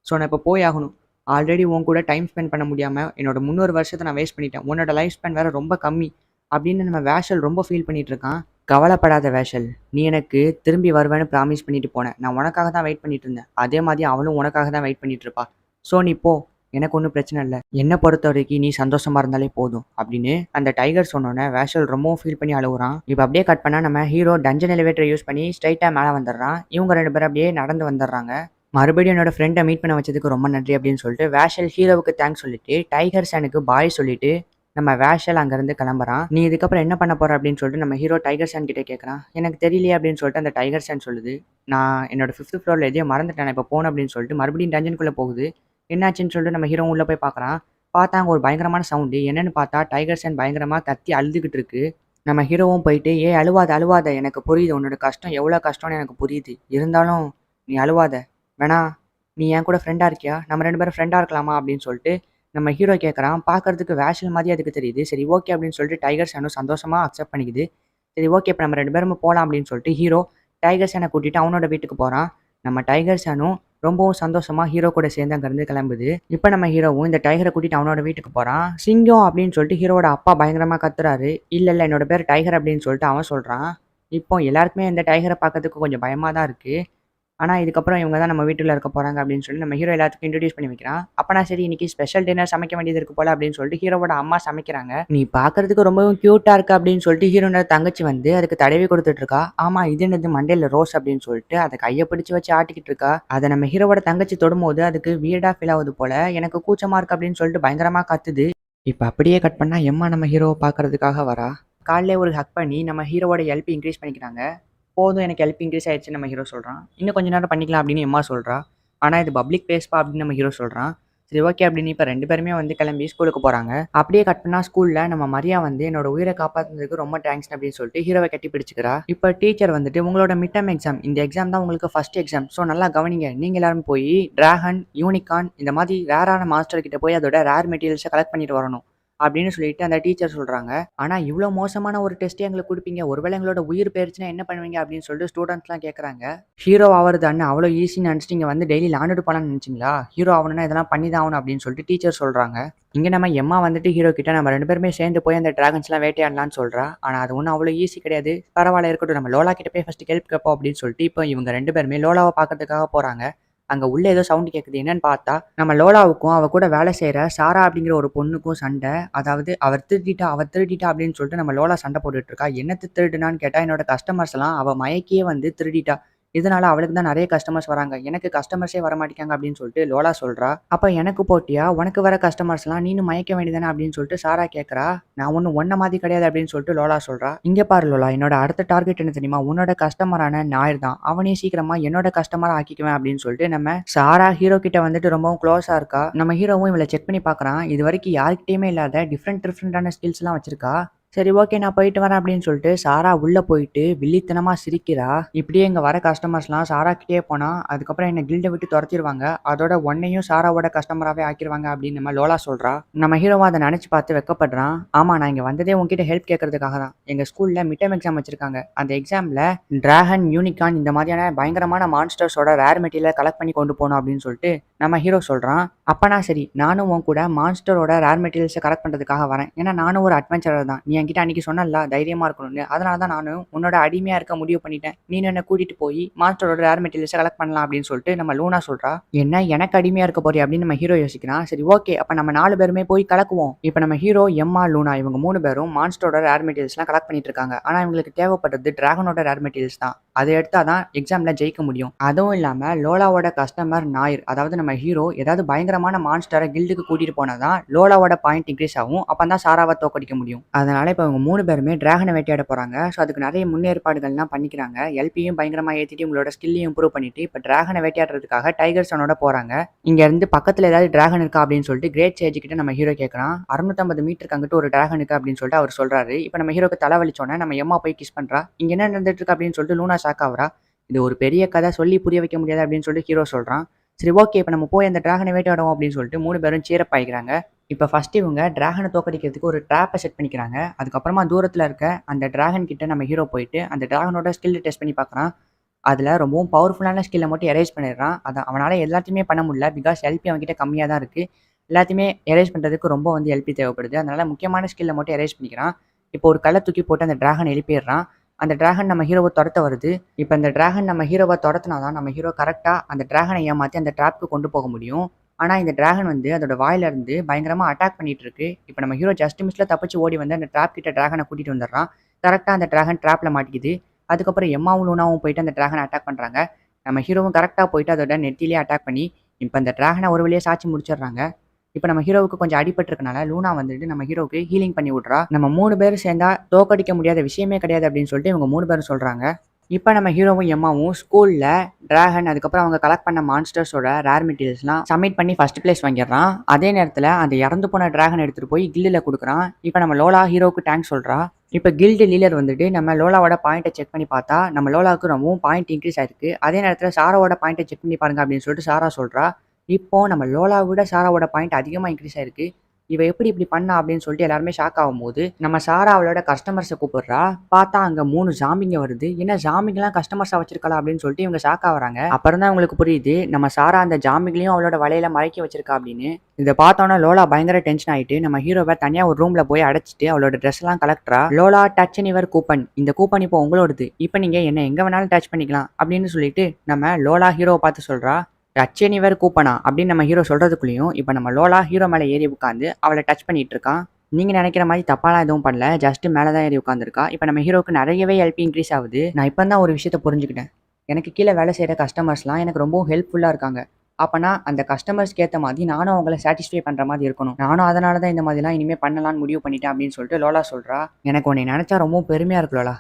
Speaker 1: ஸோ நான் இப்போ போயாகணும். ஆல்ரெடி உன் கூட டைம் ஸ்பெண்ட் பண்ண முடியாமல் என்னோட 300 வருஷத்தை நான் வேஸ்ட் பண்ணிட்டேன், உன்னோட லைஃப் ஸ்பென் வேறு ரொம்ப கம்மி அப்படின்னு நம்ம வேஷல் ரொம்ப ஃபீல் பண்ணிட்டு இருக்கான். கவலைப்படாத வேஷல், நீ எனக்கு திரும்பி வருவேன்னு ப்ராமிஸ் பண்ணிட்டு போனேன், நான் உனக்காக தான் வெயிட் பண்ணிட்டு இருந்தேன், அதே மாதிரி அவளும் உனக்காக தான் வெயிட் பண்ணிட்டு இருப்பா. ஸோ நீ போ, எனக்கு ஒன்றும் பிரச்சனை இல்லை, என்னை பொறுத்த வரைக்கும் நீ சந்தோஷமா இருந்தாலே போதும் அப்படின்னு அந்த டைகர் சொன்னோன்னே வேஷல் ரொம்பவும் ஃபீல் பண்ணி அழுகுறான். இப்போ அப்படியே கட் பண்ணால் நம்ம ஹீரோ டஞ்சன் எலிவேட்டரை யூஸ் பண்ணி ஸ்ட்ரைட்டாக மேலே வந்துடுறான். இவங்க 2 பேரும் அப்படியே நடந்து வந்துடுறாங்க. மறுபடியும் என்னோட ஃப்ரெண்டை மீட் பண்ண வச்சதுக்கு ரொம்ப நன்றி அப்படின்னு சொல்லிட்டு வேஷல் ஹீரோவுக்கு தேங்க்ஸ் சொல்லிட்டு டைகர் சனுக்கு பாய் சொல்லிட்டு நம்ம வேஷல் அங்கேருந்து கிளம்புறான். நீ இதுக்கப்புறம் என்ன பண்ண போற அப்படின்னு சொல்லிட்டு நம்ம ஹீரோ டைகர் சான் கிட்ட கேட்குறான். எனக்கு தெரியலையே அப்படின்னு சொல்லிட்டு அந்த டைகர் சான் சொல்லுது. நான் என்னோட 5th ஃப்ளோரில் எதையோ மறந்துட்டேன். நான் இப்போ போனேன் அப்படின்னு சொல்லிட்டு மறுபடியும் டஞ்சனுக்குள்ளே போகுது. என்னாச்சுன்னு சொல்லிட்டு நம்ம ஹீரோ உள்ளே போய் பார்க்குறான். பார்த்தா அங்கே ஒரு பயங்கரமான சவுண்டு. என்னன்னு பார்த்தா டைகர் சான் பயங்கரமாக கத்தி அழுதுகிட்டு இருக்கு. நம்ம ஹீரோவும் போயிட்டு, "ஏய் அழுவாத அழுவாத. எனக்கு புரியுது. உன்னோட கஷ்டம் எவ்வளோ கஷ்டம்னு எனக்கு புரியுது. இருந்தாலும் நீ அழுவாத. வேணா நீ என் கூட ஃப்ரெண்டா இருக்கியா? நம்ம 2 பேரும் ஃப்ரெண்டா இருக்கலாமா?" அப்படின்னு சொல்லிட்டு நம்ம ஹீரோ கேட்குறான். பார்க்கறதுக்கு வேஷல் மாதிரியே அதுக்கு தெரியுது. சரி ஓகே அப்படின்னு சொல்லிட்டு டைகர் சானும் சந்தோஷமா அக்செப்ட் பண்ணிக்குது. சரி ஓகே இப்ப நம்ம 2 பேரும் போலாம் அப்படின்னு சொல்லிட்டு ஹீரோ டைகர் சான கூட்டிட்டு அவனோட வீட்டுக்கு போறான். நம்ம டைகர் சானும் ரொம்பவும் சந்தோஷமா ஹீரோ கூட சேர்ந்து அங்கேருந்து கிளம்புது. இப்ப நம்ம ஹீரோவும் இந்த டைகரை கூட்டிட்டு அவனோட வீட்டுக்கு போறான். சிங்கம் அப்படின்னு சொல்லிட்டு ஹீரோவோட அப்பா பயங்கரமா கத்துறாரு. இல்ல என்னோட பேர் டைகர் அப்படின்னு சொல்லிட்டு அவன் சொல்றான். இப்போ எல்லாருக்குமே இந்த டைகரை பார்க்கறதுக்கு கொஞ்சம் பயமா தான் இருக்கு. ஆனா, இதுக்கப்புறம் இவங்க தான் நம்ம வீட்டுக்குள்ள இருக்க போறாங்க அப்படின்னு சொல்லி நம்ம ஹீரோ எல்லாத்துக்கும் இன்ட்ரோடியூஸ் பண்ணி வைக்கிறான். அப்பனா சரி இன்னைக்கு ஸ்பெஷல் டின்னர் சமைக்க வேண்டியது இருக்கு போல அப்படின்னு சொல்லிட்டு ஹீரோவோட அம்மா சமைக்கிறாங்க. நீ பார்க்கறதுக்கு ரொம்பவும் கியூட்டா இருக்க அப்படின்னு சொல்லிட்டு ஹீரோனோட தங்கச்சி வந்து அதுக்கு தடவி கொடுத்துட்டு இருக்கா. ஆமா இது என்னது மண்டையில ரோஸ் அப்படின்னு சொல்லிட்டு அதை கையை பிடிச்சு வச்சு ஆட்டிக்கிட்டு இருக்கா. அதை நம்ம ஹீரோவோட தங்கச்சி தொடும்போது அதுக்கு வியர்டா ஃபீல் ஆகுது போல. எனக்கு கூச்சமா இருக்கு அப்படின்னு சொல்லிட்டு பயங்கரமா கத்துது. இப்ப அப்படியே கட் பண்ணா எம்மா நம்ம ஹீரோவை பார்க்கறதுக்காக வரா. காலையிலே ஒரு ஹக் பண்ணி நம்ம ஹீரோவோட எல்பி இன்க்ரீஸ் பண்ணிக்கிறாங்க. போதும் எனக்கு ஹெல்ப் இன்க்ரீஸ் ஆயிடுச்சுன்னு நம்ம ஹீரோ சொல்றான். இன்னும் கொஞ்ச நேரம் பண்ணிக்கலாம் அப்படின்னு எம்மா சொல்றா. ஆனா இது பப்ளிக் பிளேஸ்ப்பா அப்படின்னு நம்ம ஹீரோ சொல்றான். சரி ஓகே அப்படின்னு இப்ப 2 பேருமே வந்து கிளம்பி ஸ்கூலுக்கு போறாங்க. அப்படியே கட் பண்ணா ஸ்கூல்ல நம்ம மரியா வந்து என்னோட உயிரை காப்பாத்துனதுக்கு ரொம்ப தேங்க்ஸ் அப்படின்னு சொல்லிட்டு ஹீரோவை கட்டி பிடிச்சுக்கிறா. இப்ப டீச்சர் வந்துட்டு உங்களோட மிட் டர்ம் எக்ஸாம் இந்த எக்ஸாம் தான் உங்களுக்கு ஃபர்ஸ்ட் எக்ஸாம். ஸோ நல்லா கவனிங்க. நீங்க எல்லாரும் போய் டிராகன், யூனிகார்ன் இந்த மாதிரி ரேரான மாஸ்டர் கிட்ட போய் அதோட ரேர் மெட்டீரியல்ஸை கலெக்ட் பண்ணிட்டு வரணும். அப்படின்னு சொல்லிட்டு அந்த டீச்சர் சொல்றாங்க. ஆனா இவ்ளோ மோசமான ஒரு டெஸ்ட்டே எங்களுக்கு குடுப்பீங்க. ஒருவேளை எங்களோட உயிர் போயிருச்சுன்னா என்ன பண்ணுவீங்க? அப்படின்னு சொல்லிட்டு ஸ்டூடண்ட்ஸ்லாம் கேட்கறாங்க. ஹீரோ ஆவறது அண்ணா அவ்ளோ ஈஸின்னு நெனச்சுட்டு இங்க வந்து டெய்லி விளையாண்டுட்டு போலாம்னு நெனச்சீங்களா? ஹீரோ ஆவணும்னா இதெல்லாம் பண்ணி தான் ஆவணும் அப்படின்னு சொல்லிட்டு டீச்சர் சொல்றாங்க. இங்க நம்ம எம்மா வந்துட்டு ஹீரோ கிட்ட நம்ம 2 பேருமே சேர்ந்து போய் அந்த டிராகன்ஸ்லாம் வேட்டையாடலாம்னு சொல்றா. ஆனா அது ஒண்ணும் அவ்ளோ ஈஸி கிடையாது. பரவால்ல இருக்கட்டும். நம்ம லோலா கிட்ட போய் ஃபர்ஸ்ட் ஹெல்ப் கேட்போம் அப்படின்னு சொல்லிட்டு இப்போ இவங்க 2 பேருமே லோலாவ பார்க்கறதுக்காக போறாங்க. அங்க உள்ள ஏதோ சவுண்ட் கேட்குது. என்னன்னு பார்த்தா, நம்ம லோலாவுக்கும் அவ கூட வேலை செய்ற சாரா அப்படிங்கிற ஒரு பொண்ணுக்கும் சண்டை. அதாவது அவ திருடிட்டா அப்படின்னு சொல்லிட்டு நம்ம லோலா சண்டை போட்டுட்டு இருக்கா. என்னத்த திருடுனான்னு கேட்டா, என்னோட கஸ்டமர்ஸ்லாம் அவ மயக்கியே வந்து திருடிட்டா. இதனால அவளுக்கு தான் நெறைய கஸ்டமர்ஸ் வராங்க. எனக்கு கஸ்டமர்ஸே வரமாட்டேங்காங்க அப்படின்னு சொல்லிட்டு லோலா சொல்றா. அப்ப எனக்கு போட்டியா? உனக்கு வர கஸ்டமர்ஸ்லாம் நீனும் மயக்க வேண்டியதானே அப்படின்னு சொல்லிட்டு சாரா கேட்கறா. நான் ஒண்ணும் உன்ன மாதிரி கிடையாது அப்படின்னு சொல்லிட்டு லோலா சொல்றா. இங்க பாரு லோலா, என்னோட அடுத்த டார்கெட் என்ன தெரியுமா? உன்னோட கஸ்டமரான ஞாயிறு தான். அவனையும் சீக்கிரமா என்னோட கஸ்டமரா ஆக்கிக்குவேன் அப்படின்னு சொல்லிட்டு நம்ம சாரா ஹீரோ கிட்ட வந்துட்டு ரொம்பவும் க்ளோஸா இருக்கா. நம்ம ஹீரோவும் இவள செக் பண்ணி பார்க்கறான். இது வரைக்கும் யார்கிட்டயுமே இல்லாத டிஃப்ரெண்டான ஸ்கில்ஸ்லாம் வச்சிருக்கா. சரி ஓகே நான் போயிட்டு வரேன் அப்படின்னு சொல்லிட்டு சாரா உள்ள போயிட்டு வில்லித்தனமா சிரிக்கிறா. இப்படியே இங்க வர கஸ்டமர்ஸ்லாம் சாரா கிட்டே போனா அதுக்கப்புறம் என்ன கில்ட விட்டு துரத்திடுவாங்க. அதோட ஒன்னையும் சாராவோட கஸ்டமராவே ஆக்கிடுவாங்க அப்படின்னு நம்ம லோலா சொல்றா. நம்ம ஹீரோவா அதை நினைச்சு பார்த்து வெக்கப்படுறான். ஆமா நான் இங்க வந்ததே உங்ககிட்ட ஹெல்ப் கேட்கறதுக்காக தான். எங்க ஸ்கூல்ல மிட் டர்ம் எக்ஸாம் வச்சிருக்காங்க. அந்த எக்ஸாம்ல டிராகன், யூனிகார்ன் இந்த மாதிரியான பயங்கரமான மான்ஸ்டர்ஸோட ரேர் மெட்டீரியலை கலெக்ட் பண்ணி கொண்டு போகணும் அப்படின்னு சொல்லிட்டு நம்ம ஹீரோ சொல்றான். அப்பனா சரி நானும் உன் கூட மான்ஸ்டரோட ரேர் மெட்டீரியல்ஸை கலெக்ட் பண்றதுக்காக வரேன். ஏன்னா நானும் ஒரு அட்வென்ச்சரர் தான். நீ என்கிட்ட அன்னைக்கு சொன்னல தைரியமா இருக்கணும்னு. அதனால தான் நானும் உன்னோட அடிமையா இருக்க முடிவு பண்ணிட்டேன். நீ என்ன கூட்டிட்டு போய் மாஸ்டரோட ரேர் மெட்டீரியல்ஸை கலெக்ட் பண்ணலாம் அப்படின்னு சொல்லிட்டு நம்ம லூனா சொல்றா. என்ன எனக்கு அடிமையா இருக்க போறியா அப்படின்னு நம்ம ஹீரோ யோசிக்கிறான். சரி ஓகே அப்ப நம்ம 4 பேருமே போய் கலக்குவோம். இப்ப நம்ம ஹீரோ, எம்மா, லூனா இவங்க 3 பேரும் மான்ஸ்டரோட ரேர் மெட்டீரியல்ஸ்லாம் கலெக்ட் பண்ணிட்டு இருக்காங்க. ஆனா இவங்களுக்கு தேவைப்படுறது டிராகனோட ரேர் மெட்டீரியல்ஸ் தான். அதை எடுத்தாதான் எக்ஸாம்ல ஜெயிக்க முடியும். அதுவும் இல்லாம லோலாவோட கஸ்டமர் ஞாயிறு, அதாவது நம்ம ஹீரோ ஏதாவது பயங்கரமான மான்ஸ்டரை கில்டுக்கு கூட்டிட்டு போனாதான் லோலாவோட பாயிண்ட் இன்க்ரீஸ் ஆகும். அப்பதான் சாராவை தோக்கடிக்க முடியும். அதனால இப்ப இவங்க 3 பேருமே டிராகனை வேட்டையாட போறாங்க. ஸோ அதுக்கு நிறைய முன்னேற்பாடுகள்லாம் பண்ணிக்கிறாங்க. எல்பியும் பயங்கரமா ஏத்திட்டு உங்களோட ஸ்கில்லையும் இம்ப்ரூவ் பண்ணிட்டு இப்ப டிராகனை வேட்டையாடுறதுக்காக டைகர் சனோட போறாங்க. இங்க இருந்து பக்கத்துல ஏதாவது டிராகன் இருக்கா அப்படின்னு சொல்லிட்டு கிரேட் சேஜ் கிட்ட நம்ம ஹீரோ கேட்கறான். 650 மீட்டருக்கு அங்கிட்டு ஒரு டிராகன் இருக்கு அப்படின்னு சொல்லிட்டு அவர் சொல்றாரு. இப்ப நம்ம ஹீரோக்கு தலைவலிச்சோன்னே நம்ம எம்மா போய் கிஸ் பண்றா. இங்க என்ன நடந்துட்டு இருக்கு அப்படின்னு சொல்லிட்டு லூனா ஷாக் ஆகுறா. இது ஒரு பெரிய கதை, சொல்லி புரிய வைக்க முடியாது அப்படின்னு சொல்லிட்டு ஹீரோ சொல்றான். சரி ஓகே இப்ப நம்ம போய் அந்த டிராகனை வேட்டையாடுவோம் அப்படின்னு சொல்லிட்டு 3 பேரும் சீரப் ஆயிக்கிறாங்க. இப்ப ஃபர்ஸ்ட் இவங்க டிராகனை தோக்கடிக்கிறதுக்கு ஒரு ட்ராப்பை செட் பண்ணிக்கிறாங்க. அதுக்கப்புறமா தூரத்துல இருக்க அந்த டிராகன் கிட்ட நம்ம ஹீரோ போயிட்டு அந்த டிராகனோட ஸ்கில் டெஸ்ட் பண்ணி பார்க்கறான். அதுல ரொம்பவும் பவர்ஃபுல்லான ஸ்கில்லை மட்டும் எரேஸ் பண்ணிடுறான். அதை அவனால எல்லாத்தையுமே பண்ண முடியல. பிகாஸ் எல்பி அவன்கிட்ட கம்மியா தான் இருக்கு. எல்லாத்தையுமே எரேஸ் பண்றதுக்கு ரொம்ப வந்து எல்பி தேவைப்படுது. அதனால முக்கியமான ஸ்கில்லை மட்டும் எரேஸ் பண்ணிக்கிறான். இப்போ ஒரு கல்லை தூக்கி போட்டு அந்த டிராகன் எழுப்பிடுறான். அந்த டிராகன் நம்ம ஹீரோவை துரத்த வருது. இப்போ அந்த டிராகன் நம்ம ஹீரோவை துரத்துனாதான் நம்ம ஹீரோ கரெக்டா அந்த டிராகனை ஏமாத்தி அந்த ட்ராப்க்கு கொண்டு போக முடியும். ஆனா இந்த டிராகன் வந்து அதோட வாயில இருந்து பயங்கரமா அட்டாக் பண்ணிட்டு இருக்கு. இப்போ நம்ம ஹீரோ ஜஸ்ட் மிஸ்ல தப்பிச்சு ஓடி வந்து அந்த ட்ராப் கிட்ட டிராகனை கூட்டிட்டு வந்துடுறான். கரெக்டா அந்த டிராகன் ட்ராப்ல மாட்டிக்குது. அதுக்கப்புறம் எம்மாவும் லூனாவும் போயிட்டு அந்த டிராகனை அட்டாக் பண்றாங்க. நம்ம ஹீரோவும் கரெக்டா போயிட்டு அதோட நெத்திலேயே அட்டாக் பண்ணி இப்போ அந்த டிராகனை ஒரு வழியா சாட்சி முடிச்சிடுறாங்க. இப்ப நம்ம ஹீரோவுக்கு கொஞ்சம் அடிபட்டிருக்கனால லூனா வந்துட்டு நம்ம ஹீரோவுக்கு ஹீலிங் பண்ணி விட்றா. நம்ம 3 பேரும் சேர்ந்தா தோற்கடிக்க முடியாத விஷயமே கிடையாது அப்படின்னு சொல்லிட்டு இவங்க 3 பேரும் சொல்றாங்க. இப்ப நம்ம ஹீரோவும் எம்மாவும் ஸ்கூல்ல டிராகன் அதுக்கப்புறம் அவங்க கலெக்ட் பண்ண மான்ஸ்டர்ஸோட ரேர் மெட்டீரியல்ஸ்லாம் சப்மிட் பண்ணி ஃபர்ஸ்ட் பிளேஸ் வாங்கிடுறான். அதே நேரத்துல அந்த இறந்து போன டிராகன் எடுத்துட்டு போய் கில்டுல கொடுக்குறான். இப்ப நம்ம லோலா ஹீரோவுக்கு தேங்க்ஸ் சொல்றா. இப்ப கில்டு லீடர் வந்துட்டு நம்ம லோலாவோட பாயிண்ட்டை செக் பண்ணி பார்த்தா நம்ம லோலாவுக்கு ரொம்பவும் பாயிண்ட் இன்க்ரீஸ் ஆயிருக்கு. அதே நேரத்துல சாராவோட பாயிண்ட்டை செக் பண்ணி பாருங்க அப்படின்னு சொல்லிட்டு சாரா சொல்றா. இப்போ நம்ம லோலாவை விட சாராவோட பாயிண்ட் அதிகமா இன்க்ரீஸ் ஆயிருக்கு. இவ எப்படி இப்படி பண்ணா அப்படின்னு சொல்லிட்டு எல்லாருமே ஷாக் ஆகும்போது நம்ம சாரா அவளோட கஸ்டமர்ஸை கூப்பிடுறா. பார்த்தா அங்க 3 ஜாம்பிங்க வருது. என்ன ஜாம்பிங்கெல்லாம் கஸ்டமர்ஸா வச்சிருக்கலாம் அப்படின்னு சொல்லிட்டு இவங்க ஷாக் ஆகுறாங்க. அப்புறம் தான் உங்களுக்கு புரியுது நம்ம சாரா அந்த ஜாம்பிங்களையும் அவளோட வலையில மறைக்க வச்சிருக்கா அப்படின்னு. இதை பார்த்தோன்னா லோலா பயங்கர டென்ஷன் ஆயிட்டு நம்ம ஹீரோவை தனியா ஒரு ரூம்ல போய் அடைச்சிட்டு அவளோட ட்ரெஸ் எல்லாம் கலெக்டரா. லோலா டச் இன் யுவர் கூப்பன், இந்த கூப்பன் இப்போ உங்களோடது, இப்போ நீங்க என்ன எங்க வேணாலும் டச் பண்ணிக்கலாம் அப்படின்னு சொல்லிட்டு நம்ம லோலா ஹீரோவை பார்த்து சொல்றா. டச் எனிவேர் கூப்பனா அப்படின்னு நம்ம ஹீரோ சொல்றதுக்குள்ளேயும் இப்போ நம்ம லோலா ஹீரோ மேலே ஏறி உட்காந்து அவளை டச் பண்ணிட்டு இருக்கான். நீங்க நினைக்கிற மாதிரி தப்பாலாம் எதுவும் பண்ணல, ஜஸ்ட் மேலே தான் ஏறி உட்காந்துருக்கா. இப்போ நம்ம ஹீரோக்கு நிறையவே ஹெல்ப் இன்க்ரீஸ் ஆகுது. நான் இப்போ தான் ஒரு விஷயத்த புரிஞ்சுக்கிட்டேன். எனக்கு கீழே வேலை செய்கிற கஸ்டமர்ஸ்லாம் எனக்கு ரொம்ப ஹெல்ப்ஃபுல்லாக இருக்காங்க. அப்போனா அந்த கஸ்டமர்ஸ்க்கு ஏற்ற மாதிரி நானும் அவங்கள சாட்டிஸ்ஃபை பண்ணுற மாதிரி இருக்கணும். நானும் அதனால தான் இந்த மாதிரிலாம் இனிமேல் பண்ணலான்னு முடிவு பண்ணிட்டேன் அப்படின்னு சொல்லிட்டு லோலா சொல்கிறா. எனக்கு உன்னை நினச்சா ரொம்ப பெருமையாக இருக்கு லோலா.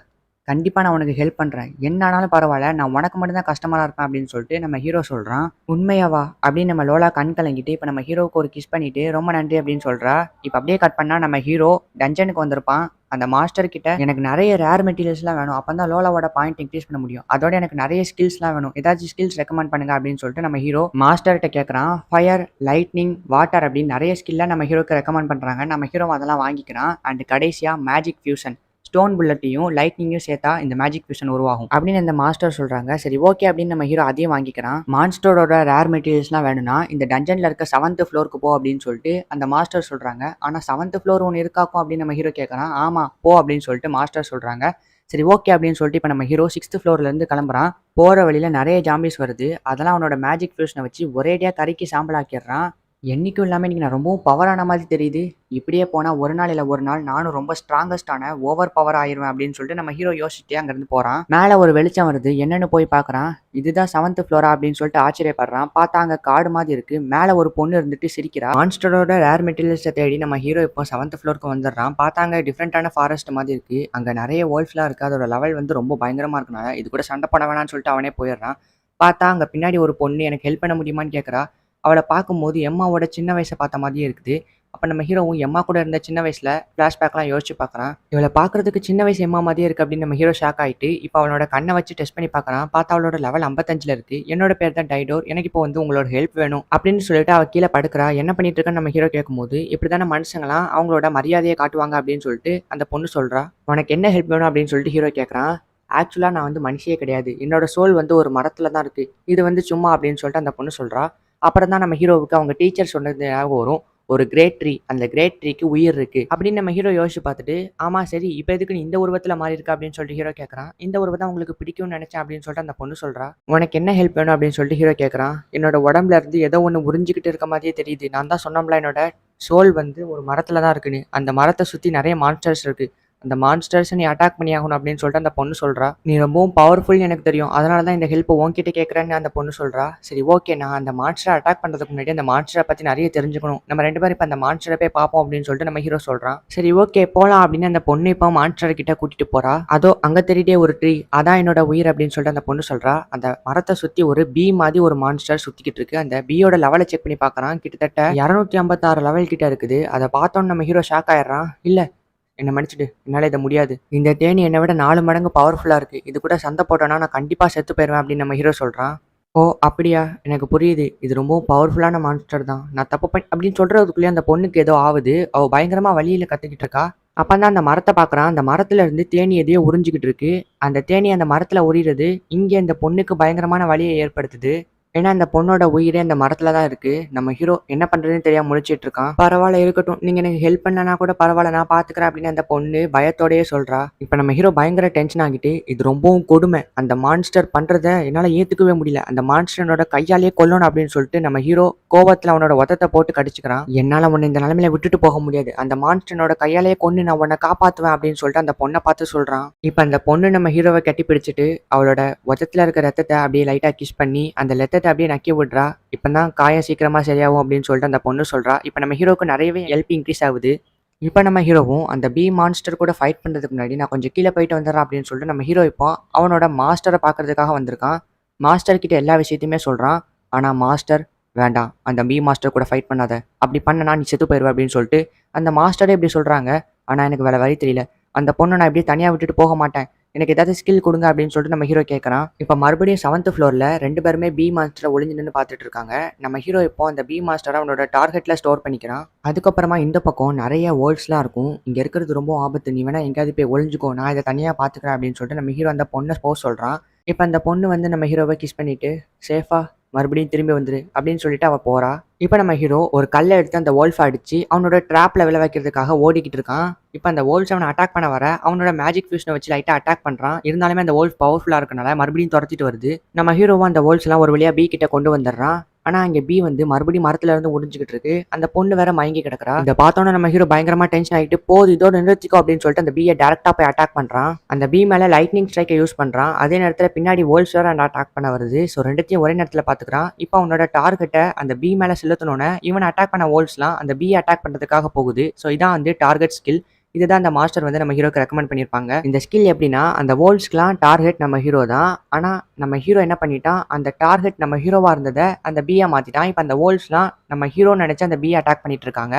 Speaker 1: கண்டிப்பா நான் உனக்கு ஹெல்ப் பண்றேன். என்ன ஆனாலும் பரவாயில்ல. நான் உனக்கு மட்டும் தான் கஸ்டமரா இருப்பேன் அப்படின்னு சொல்லிட்டு நம்ம ஹீரோ சொல்றான். உண்மையாவா? அப்படின்னு நம்ம லோலா கண் கலங்கிட்டு இப்ப நம்ம ஹீரோவுக்கு ஒரு கிஸ் பண்ணிட்டு ரொம்ப நன்றி அப்படின்னு சொல்றா. இப்ப அப்படியே கட் பண்ணா நம்ம ஹீரோ டஞ்சனுக்கு வந்திருப்பான். அந்த மாஸ்டர் கிட்ட எனக்கு நிறைய ரேர் மெட்டீரியல்ஸ்லாம் வேணும். அப்பதான் லோலாவோட பாயிண்ட் இன்க்ரீஸ் பண்ண முடியும். அதோட எனக்கு நிறைய ஸ்கில்ஸ்லாம் வேணும். ஏதாச்சும் ஸ்கில்ஸ் ரெக்கமெண்ட் பண்ணுங்க அப்படின்னு சொல்லிட்டு நம்ம ஹீரோ மாஸ்டர்கிட்ட கேட்கறான். ஃபயர், லைட்னிங், வாட்டர் அப்படின்னு நிறைய ஸ்கில்லாம் நம்ம ஹீரோக்கு ரெக்கமெண்ட் பண்றாங்க. நம்ம ஹீரோ அதெல்லாம் வாங்கிக்கிறான். அண்ட் கடைசியா மேஜிக் ஃபியூஷன், ஸ்டோன் புல்லட்டையும் லைட்னிங்கையும் சேர்த்தா இந்த மேஜிக் ஃபியூஷன் உருவாகும் அப்படின்னு இந்த மாஸ்டர் சொல்றாங்க. சரி ஓகே அப்படின்னு நம்ம ஹீரோ அதையும் வாங்கிக்கிறான். மான்ஸ்டரோட ரேர் மெட்டீரியல்ஸ்லாம் வேணும்னா இந்த டஞ்சன்ல இருக்க 7th ஃப்ளோருக்கு போ அப்படின்னு சொல்லிட்டு அந்த மாஸ்டர் சொல்றாங்க. ஆனா 7th ஃப்ளோர் ஒன்று இருக்காக்கும் அப்படின்னு நம்ம ஹீரோ கேட்கறான். ஆமா போ அப்படின்னு சொல்லிட்டு மாஸ்டர் சொல்றாங்க. சரி ஓகே அப்படின்னு சொல்லிட்டு இப்போ நம்ம ஹீரோ 6th ஃப்ளோர்ல இருந்து கிளம்புறான். போற வழியில நிறைய ஜாம்பிஸ் வருது. அதெல்லாம் அவனோட மேஜிக் ஃபியூஷனை வச்சு ஒரேடியா கறிக்கு சாம்பலாக்கிடுறான். என்னைக்கும் இல்லாமல் இன்னைக்கு நான் ரொம்பவும் பவரான மாதிரி தெரியுது. இப்படியே போனால் ஒரு நாள் இல்லை ஒரு நாள் நானும் ரொம்ப ஸ்ட்ராங்கஸ்டான ஓவர் பவர் ஆயிடுவேன் அப்படின்னு சொல்லிட்டு நம்ம ஹீரோ யோசிச்சுட்டே அங்கேருந்து போகிறான். மேலே ஒரு வெளிச்சம் வருது. என்னன்னு போய் பார்க்குறான். இதுதான் 7th ஃப்ளோரா அப்படின்னு சொல்லிட்டு ஆச்சரியப்படுறான். பார்த்தா அங்கே காடு மாதிரி இருக்கு. மேலே ஒரு பொண்ணு இருந்துட்டு சிரிக்கிறா. மான்ஸ்டரோட ரேர் மெட்டீரியல்ஸை தேடி நம்ம ஹீரோ இப்போ 7th ஃப்ளோருக்கு வந்துடுறான். பார்த்தா அங்கே டிஃப்ரெண்டான ஃபாரஸ்ட் மாதிரி இருக்கு. அங்கே நிறைய வோல்ஃப்லாம் இருக்கு. அதோட லெவல் வந்து ரொம்ப பயங்கரமாக இருக்கனால இது கூட சண்டை போட வேணாம்னு சொல்லிட்டு அவனே போயிடுறான். பார்த்தா அங்கே பின்னாடி ஒரு பொண்ணு எனக்கு ஹெல்ப் பண்ண முடியுமான்னு கேட்குறா. அவளை பார்க்கும்போது எம்மாவோட சின்ன வயசை பார்த்த மாதிரியே இருக்குது. அப்போ நம்ம ஹீரோவும் எம்மா கூட இருந்த சின்ன வயசில் ஃப்ளாஷ்பேக்லாம் யோசிச்சு பார்க்குறான். இவளை பார்க்குறதுக்கு சின்ன வயசு எம்மா மாதிரியே இருக்குது அப்படின்னு நம்ம ஹீரோ ஷாக் ஆகிட்டு இப்போ அவளோட கண்ணை வச்சு டெஸ்ட் பண்ணி பார்க்குறான். பார்த்தா அவளோட லெவல் 55 இருக்குது. என்னோட பேர் தான் டைடோர். எனக்கு இப்போ வந்து உங்களோட ஹெல்ப் வேணும் அப்படின்னு சொல்லிட்டு அவள் கீழே படுக்கிறா. என்ன பண்ணிட்டு இருக்கான்னு நம்ம ஹீரோ கேட்கும்போது இப்படி தானே மனுஷங்களாம் அவங்களோட மரியாதையை காட்டுவாங்க அப்படின்னு சொல்லிட்டு அந்த பொண்ணு சொல்கிறா. உனக்கு என்ன ஹெல்ப் வேணும் அப்படின்னு சொல்லிட்டு ஹீரோ கேட்குறான். ஆக்சுவலாக நான் வந்து மனுஷியே கிடையாது. என்னோட சோல் வந்து ஒரு மரத்தில் தான் இருக்குது. இது வந்து சும்மா அப்படின்னு சொல்லிட்டு அந்த பொண்ணு சொல்கிறா. அப்புறம் தான் நம்ம ஹீரோவுக்கு அவங்க டீச்சர் சொன்னது ஞாபகம் வரும். ஒரு கிரேட் ட்ரீ, அந்த கிரேட் ட்ரீக்கு உயிர் இருக்கு அப்படின்னு நம்ம ஹீரோ யோசிச்சு பார்த்துட்டு ஆமா சரி இப்போ எதுக்கு நீ இந்த உருவத்தில் மாறி இருக்கா அப்படின்னு சொல்லிட்டு ஹீரோ கேட்குறான். இந்த உருவம் தான் உங்களுக்கு பிடிக்கும்னு நினைச்சேன் அப்படின்னு சொல்லிட்டு அந்த பொண்ணு சொல்றா. உனக்கு என்ன ஹெல்ப் வேணும் அப்படின்னு சொல்லிட்டு ஹீரோ கேட்குறான். என்னோட உடம்புல இருந்து ஏதோ ஒன்று உறிஞ்சிக்கிட்டு இருக்க மாதிரியே தெரியுது. நான் தான் சொன்னோம்ல என்னோட சோல் வந்து ஒரு மரத்துல தான் இருக்குன்னு. அந்த மரத்தை சுற்றி நிறைய மான்ஸ்டர்ஸ் இருக்கு. அந்த மான்ஸ்டர்ஸ் நீ அட்டாக் பண்ணி ஆகணும் அப்படின்னு சொல்லிட்டு அந்த பொண்ணு சொல்றா. நீ ரொம்பவும் பவர்ஃபுல் எனக்கு தெரியும், அதனால தான் இந்த ஹெல்ப் உன்கிட்ட கேட்கறேன்னு அந்த பொண்ணு சொல்றா. சரி ஓகே, நான் அந்த மான்ஸ்டரை அட்டாக் பண்றதுக்கு முன்னாடி அந்த மான்ஸ்டரை பத்தி நிறைய தெரிஞ்சுக்கணும். நம்ம 2 பேரும் இப்போ அந்த மான்ஸ்டரை போய் பார்ப்போம் அப்படின்னு சொல்லிட்டு நம்ம ஹீரோ சொல்றான். சரி ஓகே போலாம் அப்படின்னு அந்த பொண்ணு இப்போ மான்ஸ்டர் கிட்ட கூட்டிட்டு போறா. அதோ அங்க தெரியுதே ஒரு ட்ரீ, அதான் என்னோட உயிர் அப்படின்னு சொல்லிட்டு அந்த பொண்ணு சொல்றா. அந்த மரத்தை சுத்தி ஒரு பீ மாதிரி ஒரு மான்ஸ்டர் சுத்திக்கிட்டு இருக்கு. அந்த பீயோட லெவலை செக் பண்ணி பார்க்கறான். கிட்டத்தட்ட 256 லெவல் கிட்ட இருக்குது. அதை பார்த்தோன்னு நம்ம ஹீரோ ஷாக் ஆயிடுறான். இல்ல என்ன மன்னிச்சிடு, என்னால் இதை முடியாது. இந்த தேனி என்னை விட 4 மடங்கு பவர்ஃபுல்லாக இருக்குது. இது கூட சண்டை போட்டோன்னா நான் கண்டிப்பாக செத்து போயிடுவேன் அப்படின்னு நம்ம ஹீரோ சொல்கிறான். ஓ அப்படியா, எனக்கு புரியுது. இது ரொம்பவும் பவர்ஃபுல்லான மான்ஸ்டர் தான். நான் தப்பு பண்ணி அப்படின்னு சொல்கிறதுக்குள்ளேயே அந்த பொண்ணுக்கு ஏதோ ஆகுது. அவள் பயங்கரமாக வழியில் கற்றுக்கிட்டு இருக்கா. அப்போ தான் அந்த மரத்தை பார்க்குறான். அந்த மரத்துல இருந்து தேனி எதையோ உறிஞ்சிக்கிட்டு இருக்கு. அந்த தேனி அந்த மரத்தில் உரிகிறது இங்கே இந்த பொண்ணுக்கு பயங்கரமான வலியை ஏற்படுத்துது. ஏன்னா அந்த பொண்ணோட உயிரே அந்த மரத்துல தான் இருக்கு. நம்ம ஹீரோ என்ன பண்றதுன்னு தெரியாம முழிச்சிட்டு இருக்கான். பரவாயில்ல இருக்கட்டும், நீங்க எனக்கு ஹெல்ப் பண்ணலனா கூட பரவாயில்ல, நான் பாத்துக்கிறேன் அப்படின்னு அந்த பொண்ணு பயத்தோடயே சொல்றா. இப்ப நம்ம ஹீரோ பயங்கர டென்ஷன் ஆகிட்டு இது ரொம்பவும் கொடுமை, அந்த மான்ஸ்டர் பண்றத என்னால ஏத்துக்கவே முடியல, அந்த மான்ஸ்டரோட கையாலேயே கொல்லணும் அப்படின்னு சொல்லிட்டு நம்ம ஹீரோ கோவத்துல அவனோட உதத்தை போட்டு கடிச்சுக்கிறான். என்னால உன்னை இந்த நிலைமையில விட்டுட்டு போக முடியாது, அந்த மான்ஸ்டரோட கையாலேயே கொண்டு நான் உன்னை காப்பாத்துவேன் அப்படின்னு சொல்லிட்டு அந்த பொண்ணை பார்த்து சொல்றான். இப்ப அந்த பொண்ணு நம்ம ஹீரோவை கட்டி பிடிச்சிட்டு அவளோட உதத்துல இருக்க ரத்தத்தை அப்படியே லைட்டா கிஸ் பண்ணி அந்த ரத்தத்த அப்படியே நக்கி விடுறா. இப்பதான் காயம் சீக்கிரமா சரியாகும் அப்படின்னு சொல்லிட்டு அந்த பொண்ணு சொல்றா. இப்ப நம்ம ஹீரோவுக்கு நிறையவே எல்பி இன்க்ரீஸ் ஆகுது. இப்ப நம்ம ஹீரோவும் அந்த பி மான்ஸ்டர் கூட ஃபைட் பண்றதுக்கு முன்னாடி நான் கொஞ்சம் கீழ போயிட்டு வந்துடுறேன் அப்படின்னு சொல்லிட்டு நம்ம ஹீரோ இப்போ அவனோட மாஸ்டர பார்க்கறதுக்காக வந்திருக்கான். மாஸ்டர் கிட்ட எல்லா விஷயத்தையுமே சொல்றான். ஆனா மாஸ்டர் வேண்டாம். அந்த பி மாஸ்டர் கூட ஃபைட் பண்ணாத. அப்படி பண்ணனா நீ செத்து போயிருவ அப்படின்னு சொல்லிட்டு அந்த மாஸ்டரே இப்படி சொல்றாங்க. ஆனா எனக்கு வேற வழி தெரியல. அந்த பொண்ண நான் இப்படியே தனியா விட்டுட்டு போக மாட்டேன். எனக்கு ஏதாவது ஸ்கில் கொடுங்க அப்படின்னு சொல்லிட்டு நம்ம ஹீரோ கேட்கறான். இப்ப மறுபடியும் 7th ஃப்ளோர்ல 2 பேருமே பி மாஸ்டரை ஒளிஞ்சு நின்று பார்த்துட்டு இருக்காங்க. நம்ம ஹீரோ இப்போ அந்த பி மாஸ்டரை அவனோட டார்கெட்ல ஸ்டோர் பண்ணிக்கிறான். அதுக்கப்புறமா இந்த பக்கம் நிறைய வேர்ல்ட்ஸ்லாம் இருக்கும். இங்க இருக்கிறது ரொம்ப ஆபத்து. நீ வேணா எங்கேயாவது போய் ஒளிஞ்சுக்கோ. நான் இதை தனியா பாத்துக்கிறேன் அப்படின்னு சொல்லிட்டு நம்ம ஹீரோ அந்த பொண்ணை போக சொல்றான். இப்ப அந்த பொண்ணு வந்து நம்ம ஹீரோவை கிஸ் பண்ணிட்டு சேஃபா மறுபடியும் திரும்பி வந்துரு அப்படின்னு சொல்லிட்டு அவ போறா. இப்ப நம்ம ஹீரோ ஒரு கல்லை எடுத்து அந்த வோல்ஃபை அடிச்சு அவனோட ட்ராப்ல விழ வைக்கிறதுக்காக ஓடிக்கிட்டு இருக்கான். இப்ப அந்த வோல்ஃப் அவனை அட்டாக் பண்ண வர அவனோட மேஜிக் ஃபியூஷனை வச்சு லைட்டா அட்டாக் பண்றான். இருந்தாலுமே அந்த வோல்ஃப் பவர்ஃபுல்லா இருக்கனால மறுபடியும் துரத்திட்டு வருது. நம்ம ஹீரோவும் அந்த வோல்ஃப்ஸ் எல்லாம் ஒரு வழியா பி கிட்ட கொண்டு வந்துடுறான். ஆனா அங்க பி வந்து மறுபடியும் மரத்துல இருந்து உறிஞ்சுக்கிட்டு இருக்கு. அந்த பொண்ணு வேற மயங்கி கிடக்குறா. இதை பார்த்தோன்னா நம்ம ஹீரோ பயங்கரமா டென்ஷன் ஆகிட்டு போது இதோட நிறுத்திக்கோ அப்படின்னு சொல்லிட்டு அந்த பியை டேரக்டா போய் அட்டாக் பண்றான். அந்த பி மேல லைட்னிங் ஸ்ட்ரைக்கை யூஸ் பண்றான். அதே நேரத்துல பின்னாடி வோல்ஸ் வேற அந்த அட்டாக் பண்ண வருது. ஸோ ரெண்டுத்தையும் ஒரே நேரத்துல பாத்துக்கிறான். இப்போ அவனோட டார்கெட்டை அந்த பி மேல செலுத்தணும்னு இவன் அட்டாக் பண்ண வோல்ஸ்லாம் அந்த பி அட்டாக் பண்றதுக்காக போகுது. ஸோ இதான் வந்து டார்கெட் ஸ்கில். இதுதான் அந்த மாஸ்டர் வந்து நம்ம ஹீரோக்கு ரெக்கமெண்ட் பண்ணியிருப்பாங்க. இந்த ஸ்கில் எப்படின்னா அந்த வோல்ஸ்க்குலாம் டார்கெட் நம்ம ஹீரோ தான். ஆனா நம்ம ஹீரோ என்ன பண்ணிட்டான், அந்த டார்கெட் நம்ம ஹீரோவா இருந்ததை அந்த பியா மாத்திட்டான். இப்போ அந்த வோல்ஸ்லாம் நம்ம ஹீரோ நினைச்சு அந்த பியை அட்டாக் பண்ணிட்டு இருக்காங்க.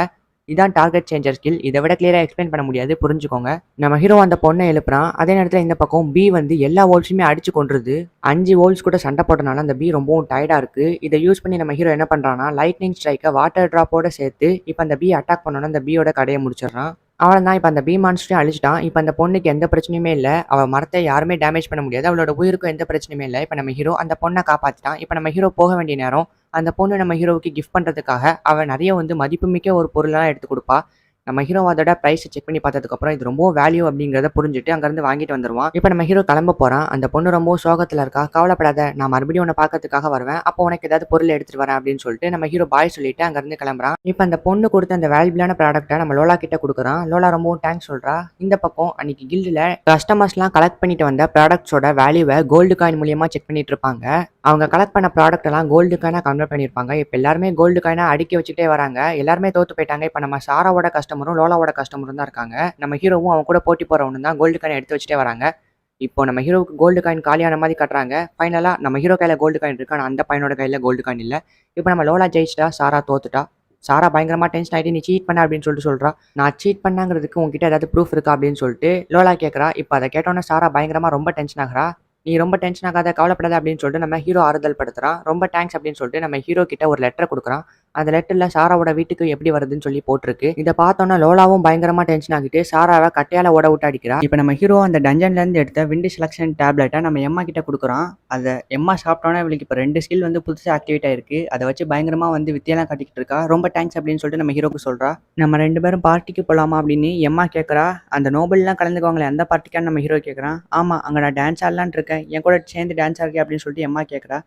Speaker 1: இதான் டார்கெட் சேஞ்சர் ஸ்கில். இதை விட கிளியரா எக்ஸ்பிளைன் பண்ண முடியாது, புரிஞ்சுக்கோங்க. நம்ம ஹீரோ அந்த பொண்ணை எழுப்புறான். அதே நேரத்தில் இந்த பக்கம் பி வந்து எல்லா வோல்ஸுமே அடிச்சு கொண்டுருது. 5 வோல்ஸ் கூட சண்டை போட்டனால அந்த பி ரொம்பவும் டயர்டா இருக்கு. இதை யூஸ் பண்ணி நம்ம ஹீரோ என்ன பண்றான்னா லைட்னிங் ஸ்ட்ரைக்கை வாட்டர் டிராப்போட சேர்த்து இப்போ அந்த பி அட்டாக் பண்ணோன்னு அந்த பியோட கடையை முடிச்சிடறான். அவன் தான் இப்போ அந்த பி மான்ஸ்டரையும் அழிச்சிட்டான். இப்போ அந்த பொண்ணுக்கு எந்த பிரச்சனையுமே இல்லை. அவள் மரத்தை யாருமே டேமேஜ் பண்ண முடியாது. அவளோட உயிருக்கும் எந்த பிரச்சனையுமே இல்லை. இப்போ நம்ம ஹீரோ அந்த பொண்ணை காப்பாற்றிட்டான். இப்போ நம்ம ஹீரோ போக வேண்டிய நேரம். அந்த பொண்ணு நம்ம ஹீரோவுக்கு கிஃப்ட் பண்ணுறதுக்காக அவள் நிறைய வந்து மதிப்புமிக்க ஒரு பொருளாக எடுத்து கொடுப்பா. நம்ம ஹீரோ அதோட ப்ரைஸை செக் பண்ணி பார்த்ததுக்கப்புறம் இது ரொம்ப வேல்யூ அப்படிங்கிறத புரிஞ்சுட்டு அங்கேருந்து வாங்கிட்டு வந்துடுவான். இப்போ நம்ம ஹீரோ கிளம்ப போகிறான். அந்த பொண்ணு ரொம்ப சோகத்தில் இருக்கா. கவலைப்படாத, நான் மறுபடியும் உன்னை பார்க்கறதுக்காக வருவேன். அப்போ உனக்கு ஏதாவது பொருள் எடுத்துகிட்டு வரேன் அப்படின்னு சொல்லிட்டு நம்ம ஹீரோ பாய் சொல்லிட்டு அங்கேருந்து கிளம்புறான். இப்போ அந்த பொண்ணு கொடுத்த அந்த வேல்யூபிளான ப்ராடக்ட்டை நம்ம லோலா கிட்ட கொடுக்குறான். லோலா ரொம்பவும் தேங்க்ஸ் சொல்கிறா. இந்த பக்கம் அன்னைக்கு கில்டில் கஸ்டமர்ஸ்லாம் கலெக்ட் பண்ணிட்டு வந்த ப்ராடக்ட்ஸோட வேல்யூவை கோல்டு காயின் மூலியமாக செக் பண்ணிட்டு இருப்பாங்க. அவங்க கலெக்ட் பண்ண ப்ராடக்ட் எல்லாம் கோல்டு காயினாக கன்வெர்ட் பண்ணியிருப்பாங்க. இப்போ எல்லாருமே கோல்டு காயினாக அடுக்கி வச்சுட்டே வராங்க. எல்லாருமே தோத்து போயிட்டாங்க. இப்போ நம்ம சாராவோட கஸ்டமரும் லோலாவோட கஸ்டமரும் தான் இருக்காங்க. நம்ம ஹீரோவும் அவன் கூட போட்டி போறவனு தான் கோல்டு காயின் எடுத்து வச்சுட்டே வராங்க. இப்போ நம்ம ஹீரோவுக்கு கோல்டு காயின் காலியான மாதிரி காட்டுறாங்க. ஃபைனலா நம்ம ஹீரோ கையில கோல்டு காயின் இருக்கு. ஆனால் அந்த பையனோட கையில கோல்டு காயின் இல்லை. இப்போ நம்ம லோலா ஜெயிச்சிட்டா, சாரா தோத்துட்டா. சாரா பயங்கரமா டென்ஷன் ஆகிட்டு நீ சீட் பண்ண அப்படின்னு சொல்றா. நான் சீட் பண்ணாங்கிறதுக்கு உங்ககிட்ட ஏதாவது ப்ரூஃப் இருக்கா அப்படின்னு சொல்லிட்டு லோலா கேட்கறா. இப்போ அதை கேட்டோன்னே சாரா பயங்கரமா ரொம்ப டென்ஷன் ஆகுறா. நீ ரொம்ப டென்ஷன் ஆகாத, கவலைப்படாத அப்படின்னு சொல்லிட்டு நம்ம ஹீரோ ஆறுதல் படுத்துறான். ரொம்ப தேங்க்ஸ் அப்படின்னு சொல்லிட்டு நம்ம ஹீரோ கிட்ட ஒரு லெட்டர் கொடுக்குறான். அந்த லெட்டர்ல சாராவோட வீட்டுக்கு எப்படி வருதுன்னு சொல்லி போட்டிருக்கு. இதை பார்த்தோன்னா லோலாவும் பயங்கரமா டென்ஷன் ஆகிட்டு சாராவை கட்டையால ஓட விட்டு அடிக்கிறா. இப்போ நம்ம ஹீரோ அந்த டஞ்சன்ல இருந்து எடுத்த விண்ட் செலக்ஷன் டேப்லெட்டை நம்ம எம்மா கிட்ட கொடுக்குறோம். அதை எம்மா சாப்பிட்டோன்னா இவளுக்கு இப்போ 2 ஸ்கில் வந்து புதுசாக ஆக்டிவேட் ஆயிருக்கு. அதை வச்சு பயங்கரமா வந்து வித்தியெல்லாம் கட்டிக்கிட்டு இருக்கா. ரொம்ப தேங்க்ஸ் அப்படின்னு சொல்லிட்டு நம்ம ஹீரோக்கு சொல்றா. நம்ம 2 பேரும் பார்ட்டிக்கு போலாமா அப்படின்னு எம்மா கேட்கறா. அந்த நோபல்லாம் கலந்துக்குவாங்களே அந்த பார்ட்டிக்கான்னு நம்ம ஹீரோ கேட்கறான். ஆமா, அங்க நான் டான்ஸ் ஆடலான் இருக்கேன், என் கூட சேர்ந்து டான்ஸ் ஆடுறேன் அப்படின்னு சொல்லிட்டு எம்மா கேட்கறா.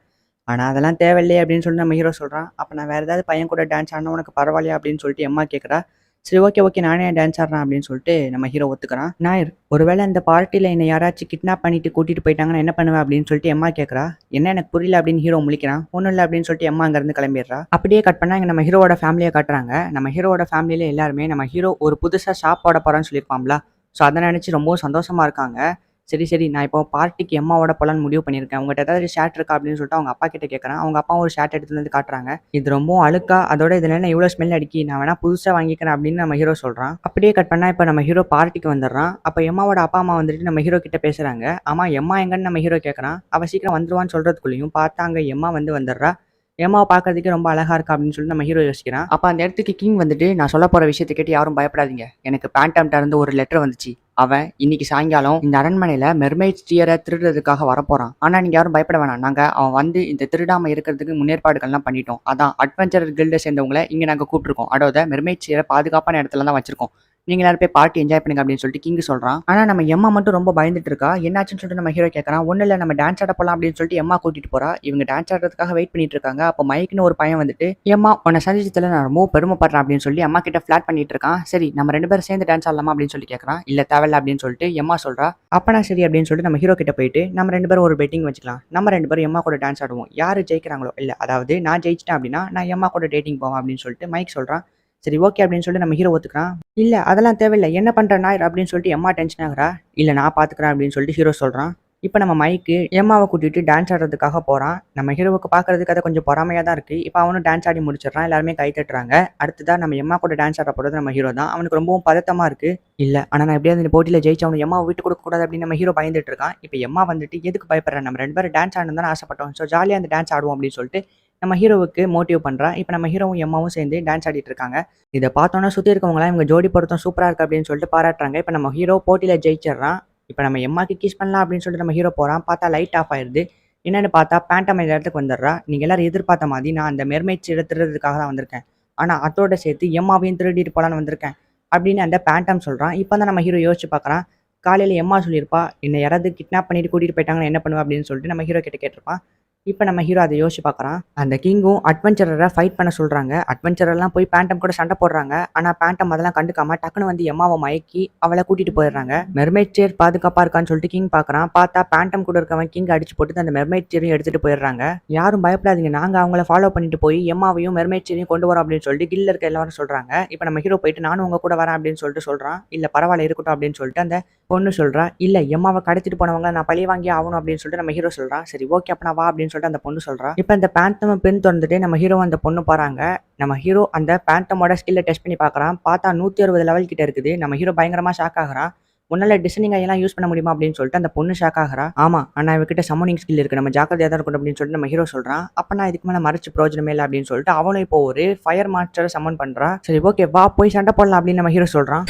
Speaker 1: ஆனால் அதெல்லாம் தேவையில்லையே அப்படின்னு சொல்லிட்டு நம்ம ஹீரோ சொல்கிறான். அப்போ நான் வேறு ஏதாவது பையன் கூட டான்ஸ் ஆடினா உனக்கு பரவாயில்லையா அப்படின்னு சொல்லிட்டு எம்மா கேட்குறா. சரி, ஓகே நானே டான்ஸ் ஆடுறேன் அப்படின்னு சொல்லிட்டு நம்ம ஹீரோ ஒத்துக்கிறான். நாயர், ஒருவேளை இந்த பார்ட்டியில் என்னை யாராச்சும் கிட்னாப் பண்ணிட்டு கூட்டிகிட்டு போயிட்டாங்கன்னா என்ன பண்ணுவேன் அப்படின்னு சொல்லிட்டு எம்மா கேட்குறா. என்ன எனக்கு புரியல அப்படின்னு ஹீரோ முழிக்கிறான். ஒன்றும் இல்லை அப்படின்னு சொல்லிட்டு எம்மா அங்கேருந்து கிளம்பிடுறா. அப்படியே கட் பண்ணால் இங்கே நம்ம ஹீரோவோட ஃபேமிலியை காட்டுறாங்க. நம்ம ஹீரோவோட ஃபேமிலியில் எல்லாருமே நம்ம ஹீரோ ஒரு புதுசாக ஷாப் போட போகிறான்னு சொல்லியிருப்பாங்களா. ஸோ அதை நினச்சி ரொம்ப சந்தோஷமாக இருக்காங்க. சரி நான் இப்போ பார்ட்டிக்கு எம்மாவோட போலான்னு முடிவு பண்ணியிருக்கேன். உங்கள்கிட்ட ஏதாவது ஷர்ட் இருக்கா அப்படின்னு சொல்லிட்டு அவங்க அப்பா கிட்ட கேட்குறேன். அவங்க அப்பா ஒரு ஷர்ட் எடுத்துட்டு வந்து காட்டுறாங்க. இது ரொம்ப அழுக்கா, அதோட இதில் என்ன இவ்வளோ ஸ்மெல் அடிக்கி, நான் வேணா புதுசாக வாங்கிக்கிறேன் அப்படின்னு நம்ம ஹீரோ சொல்கிறான். அப்படியே கட் பண்ணால் இப்போ நம்ம ஹீரோ பார்ட்டிக்கு வந்துடுறான். அப்போ எம்மாவோட அப்பா அம்மா வந்துட்டு நம்ம ஹீரோ கிட்ட பேசுகிறாங்க. ஆமா, எம்மா எங்கன்னு நம்ம ஹீரோ கேட்குறான். அவள் சீக்கிரம் வந்துருவான்னு சொல்கிறதுக்குள்ளேயும் பார்த்தா அங்கே எம்மா வந்துடுறா. எம்மாவை பார்க்கறதுக்கு ரொம்ப அழகா இருக்கா அப்படின்னு சொல்லிட்டு நம்ம ஹீரோ யோசிக்கிறான். அப்போ அந்த இடத்துக்கு கிங் வந்துட்டு நான் சொல்ல போகிற விஷயத்தை கேட்டு யாரும் பயப்படாதீங்க. எனக்கு பேண்டம்கிட்ட இருந்து ஒரு லெட்டர் வந்துச்சு. அவன் இன்னைக்கு சாயங்காலம் இந்த அரண்மனையில மெர்மைட் ஸ்டியரை திருடுறதுக்காக வரப்போறான். ஆனா நீங்க யாரும் பயப்பட வேணாம். நாங்க அவன் வந்து இந்த திருடாம இருக்கிறதுக்கு முன்னேற்பாடுகள்லாம் பண்ணிட்டோம். அதான் அட்வென்ச்சர் கில்டை சேர்ந்தவங்களை இங்க நாங்க கூப்பிட்டுருக்கோம். அதோட மெர்மைட் ஸ்டியரை பாதுகாப்பான இடத்துல தான் வச்சிருக்கோம். நீங்க எல்லாரும் போய் பார்ட்டி என்ஜாய் பண்ணுங்க அப்படின்னு சொல்லிட்டு கிங் சொல்றான். ஆனா நம்ம எம்மா மட்டும் ரொம்ப பயந்துட்டு இருக்கா. என்னாச்சுன்னு சொல்லிட்டு நம்ம ஹீரோ கேட்கறான். ஒண்ணு இல்ல, நம்ம டான்ஸ் ஆட போலாம் அப்படின்னு சொல்லிட்டு எம்மா கூட்டிட்டு போறா. இவங்க டான்ஸ் ஆடுறதுக்காக வெயிட் பண்ணிட்டு இருக்காங்க. அப்ப மைக்னு ஒரு பையன் வந்துட்டு, எம்மா உன்னை சந்திச்சதுல நான் ரொம்ப பெருமைப்படுறேன் அப்படின்னு சொல்லி அம்மா கிட்ட ஃபிளாட் பண்ணிட்டு இருக்கான். சரி நம்ம 2 பேரும் சேர்ந்து டான்ஸ் ஆடலாமா அப்படின்னு சொல்லி கேட்கறான். இல்ல தேவையில்ல அப்படின்னு சொல்லிட்டு எம்மா சொல்றா. அப்பனா சரி அப்படின்னு சொல்லிட்டு நம்ம ஹீரோ கிட்ட போயிட்டு நம்ம 2 பேரும் ஒரு பெட்டிங் வச்சுக்கலாம். நம்ம 2 பேரும் எம்மா கூட டான்ஸ் ஆடுவோம். யாரு ஜெயிக்கிறாங்களோ, இல்ல அதாவது நான் ஜெயிச்சிட்டேன் அப்படின்னா நான் எம்மா கூட டேட்டிங் போவேன் அப்படின்னு சொல்லிட்டு மைக் சொல்றான். சரி ஓகே அப்படின்னு சொல்லிட்டு நம்ம ஹீரோ ஒத்துக்கிறான். இல்ல அதெல்லாம் தேவையில்ல, என்ன பண்ற நாயர் அப்படின்னு சொல்லிட்டு எம்மா டென்ஷன் ஆகுறா. இல்ல நான் பாத்துக்கிறேன் அப்படின்னு சொல்லிட்டு ஹீரோ சொல்றான். இப்போ நம்ம மைக்கு எம்மாவை கூட்டிட்டு டான்ஸ் ஆடுறதுக்காக போறான். நம்ம ஹீரோவுக்கு பாக்குறதுக்கு அதை கொஞ்சம் பொறாமையா தான் இருக்கு. இப்போ அவனும் டான்ஸ் ஆடி முடிச்சிடறான். எல்லாருமே கை தட்டுறாங்க. அடுத்ததான் நம்ம எம்மா கூட டான்ஸ் ஆட போறது நம்ம ஹீரோ தான். அவனுக்கு ரொம்பவும் பதட்டமா இருக்கு. இல்ல ஆனா நான் எப்படியாவது இந்த போட்டியில ஜெயிச்சு அவனு எம்மாவை விட்டு கொடுக்க கூடாது அப்படின்னு நம்ம ஹீரோ பயந்துட்டு இருக்கான். இப்போ எம்மா வந்துட்டு எதுக்கு பயப்படுறேன், நம்ம 2 பேரும் டான்ஸ் ஆடணும் தான் ஆசைப்பட்டோம், ஸோ ஜாலியா அந்த டான்ஸ் ஆடுவோம் அப்படின்னு சொல்லிட்டு நம்ம ஹீரோவுக்கு மோட்டிவ் பண்றா. இப்போ நம்ம ஹீரோவும் எம்மாவும் சேர்ந்து டான்ஸ் ஆடிட்டு இருக்காங்க. இதை பார்த்தோன்னா சுத்தி இருக்கவங்களாம் இவங்க ஜோடி பொருத்தம் சூப்பரா இருக்கு அப்படின்னு சொல்லிட்டு பாராட்டுறாங்க. இப்போ நம்ம ஹீரோ போட்டியில ஜெயிச்சிடறான். இப்போ நம்ம எம்மாக்கு கிஸ் பண்ணலாம் அப்படின்னு சொல்லிட்டு நம்ம ஹீரோ போறான். பார்த்தா லைட் ஆஃப் ஆயிருது. என்னன்னு பார்த்தா பேண்டம் இந்த இடத்துக்கு வந்துடுறா. நீங்க எல்லாரும் எதிர்பார்த்த மாதிரி நான் அந்த மெர்மைட்ஸ் திருடுறதுக்காக தான் வந்திருக்கேன். ஆனா அதோட சேர்த்து எம்மாவையும் திருடிட்டு போலான்னு வந்திருக்கேன் அப்படின்னு அந்த பேண்டம் சொல்றான். இப்போ தான் நம்ம ஹீரோ யோசிச்சு பார்க்கறான். காலையில எம்மா சொல்லியிருப்பா, என்னை யாராவது கிட்னாப் பண்ணிட்டு கூட்டிட்டு போயிட்டாங்கன்னா என்ன பண்ணுவா அப்படின்னு சொல்லிட்டு நம்ம ஹீரோ கிட்ட கேட்டிருப்பான். இப்போ நம்ம ஹீரோ அதை யோசிச்சு பார்க்குறான். அந்த கிங்கும் அட்வென்ச்சரரை ஃபைட் பண்ண சொல்கிறாங்க. அட்வென்ச்சரெல்லாம் போய் பேண்டம் கூட சண்டை போடுறாங்க. ஆனால் பேண்டம் அதெல்லாம் கண்டுக்காம டக்குன்னு வந்து எம்மாவை மயக்கி அவளை கூட்டிட்டு போயிடுறாங்க. மெர்மைட் சேர் பாதுகாப்பாக இருக்கான்னு சொல்லிட்டு கிங் பார்க்குறான். பார்த்தா பேண்டம் கூட இருக்கவன் கிங் அடிச்சு போட்டு அந்த மெர்மைட் சேரையும் எடுத்துட்டு போயிடுறாங்க. யாரும் பயப்படாதீங்க, நாங்கள் அவங்கள ஃபாலோ பண்ணிட்டு போய் எம்மாவையும் மெர்மைட் சேரையும் கொண்டு வரோம் அப்படின்னு சொல்லிட்டு கில்ல இருக்க எல்லாரும் சொல்கிறாங்க. இப்போ நம்ம ஹீரோ போயிட்டு நானும் உங்க கூட வரேன் அப்படின்னு சொல்லிட்டு சொல்கிறான். இல்லை பரவாயில்ல இருக்கட்டும் அப்படின்னு சொல்லிட்டு அந்த பொண்ணு சொல்றா. இல்ல எம்மாவை கடத்திட்டு போனவங்க நான் பழி வாங்கி ஆகணும் அப்படின்னு சொல்லிட்டு நம்ம ஹீரோ சொல்றான். சரி ஓகே அப்ப நான் வா அப்படின்னு சொல்லிட்டு அந்த பொண்ணு சொல்றா. இப்ப அந்த பேண்டம் பெண் திறந்துட்டு நம்ம ஹீரோ அந்த பொண்ணு பாறாங்க. நம்ம ஹீரோ அந்த பேண்டமோட ஸ்கில்ல டெஸ்ட் பண்ணி பார்க்கறான். பார்த்தா 160 லெவல் கிட்ட இருக்குது. நம்ம ஹீரோ பயங்கரமா ஷாக் ஆகுறான். முன்னால டிசைனிங் எல்லாம் யூஸ் பண்ண முடியுமா அப்படின்னு சொல்லிட்டு அந்த பொண்ணு ஷாக் ஆகுறா. ஆமா ஆனா இவகிட்ட சம்மனிங் ஸ்கில் இருக்கு, நம்ம ஜாக்கிரதையா தான் இருக்கணும் அப்படின்னு சொல்லிட்டு நம்ம ஹீரோ சொல்றான். அப்ப நான் இதுக்கு மேல மறைச்சு பிரயோஜனமே இல்லை அப்படின்னு சொல்லிட்டு அவனும் இப்போ ஒரு ஃபயர் மாஸ்டரை சம்மன் பண்றா. சரி ஓகே வா போய் சண்டை போடலாம் அப்படின்னு நம்ம ஹீரோ சொல்றான்.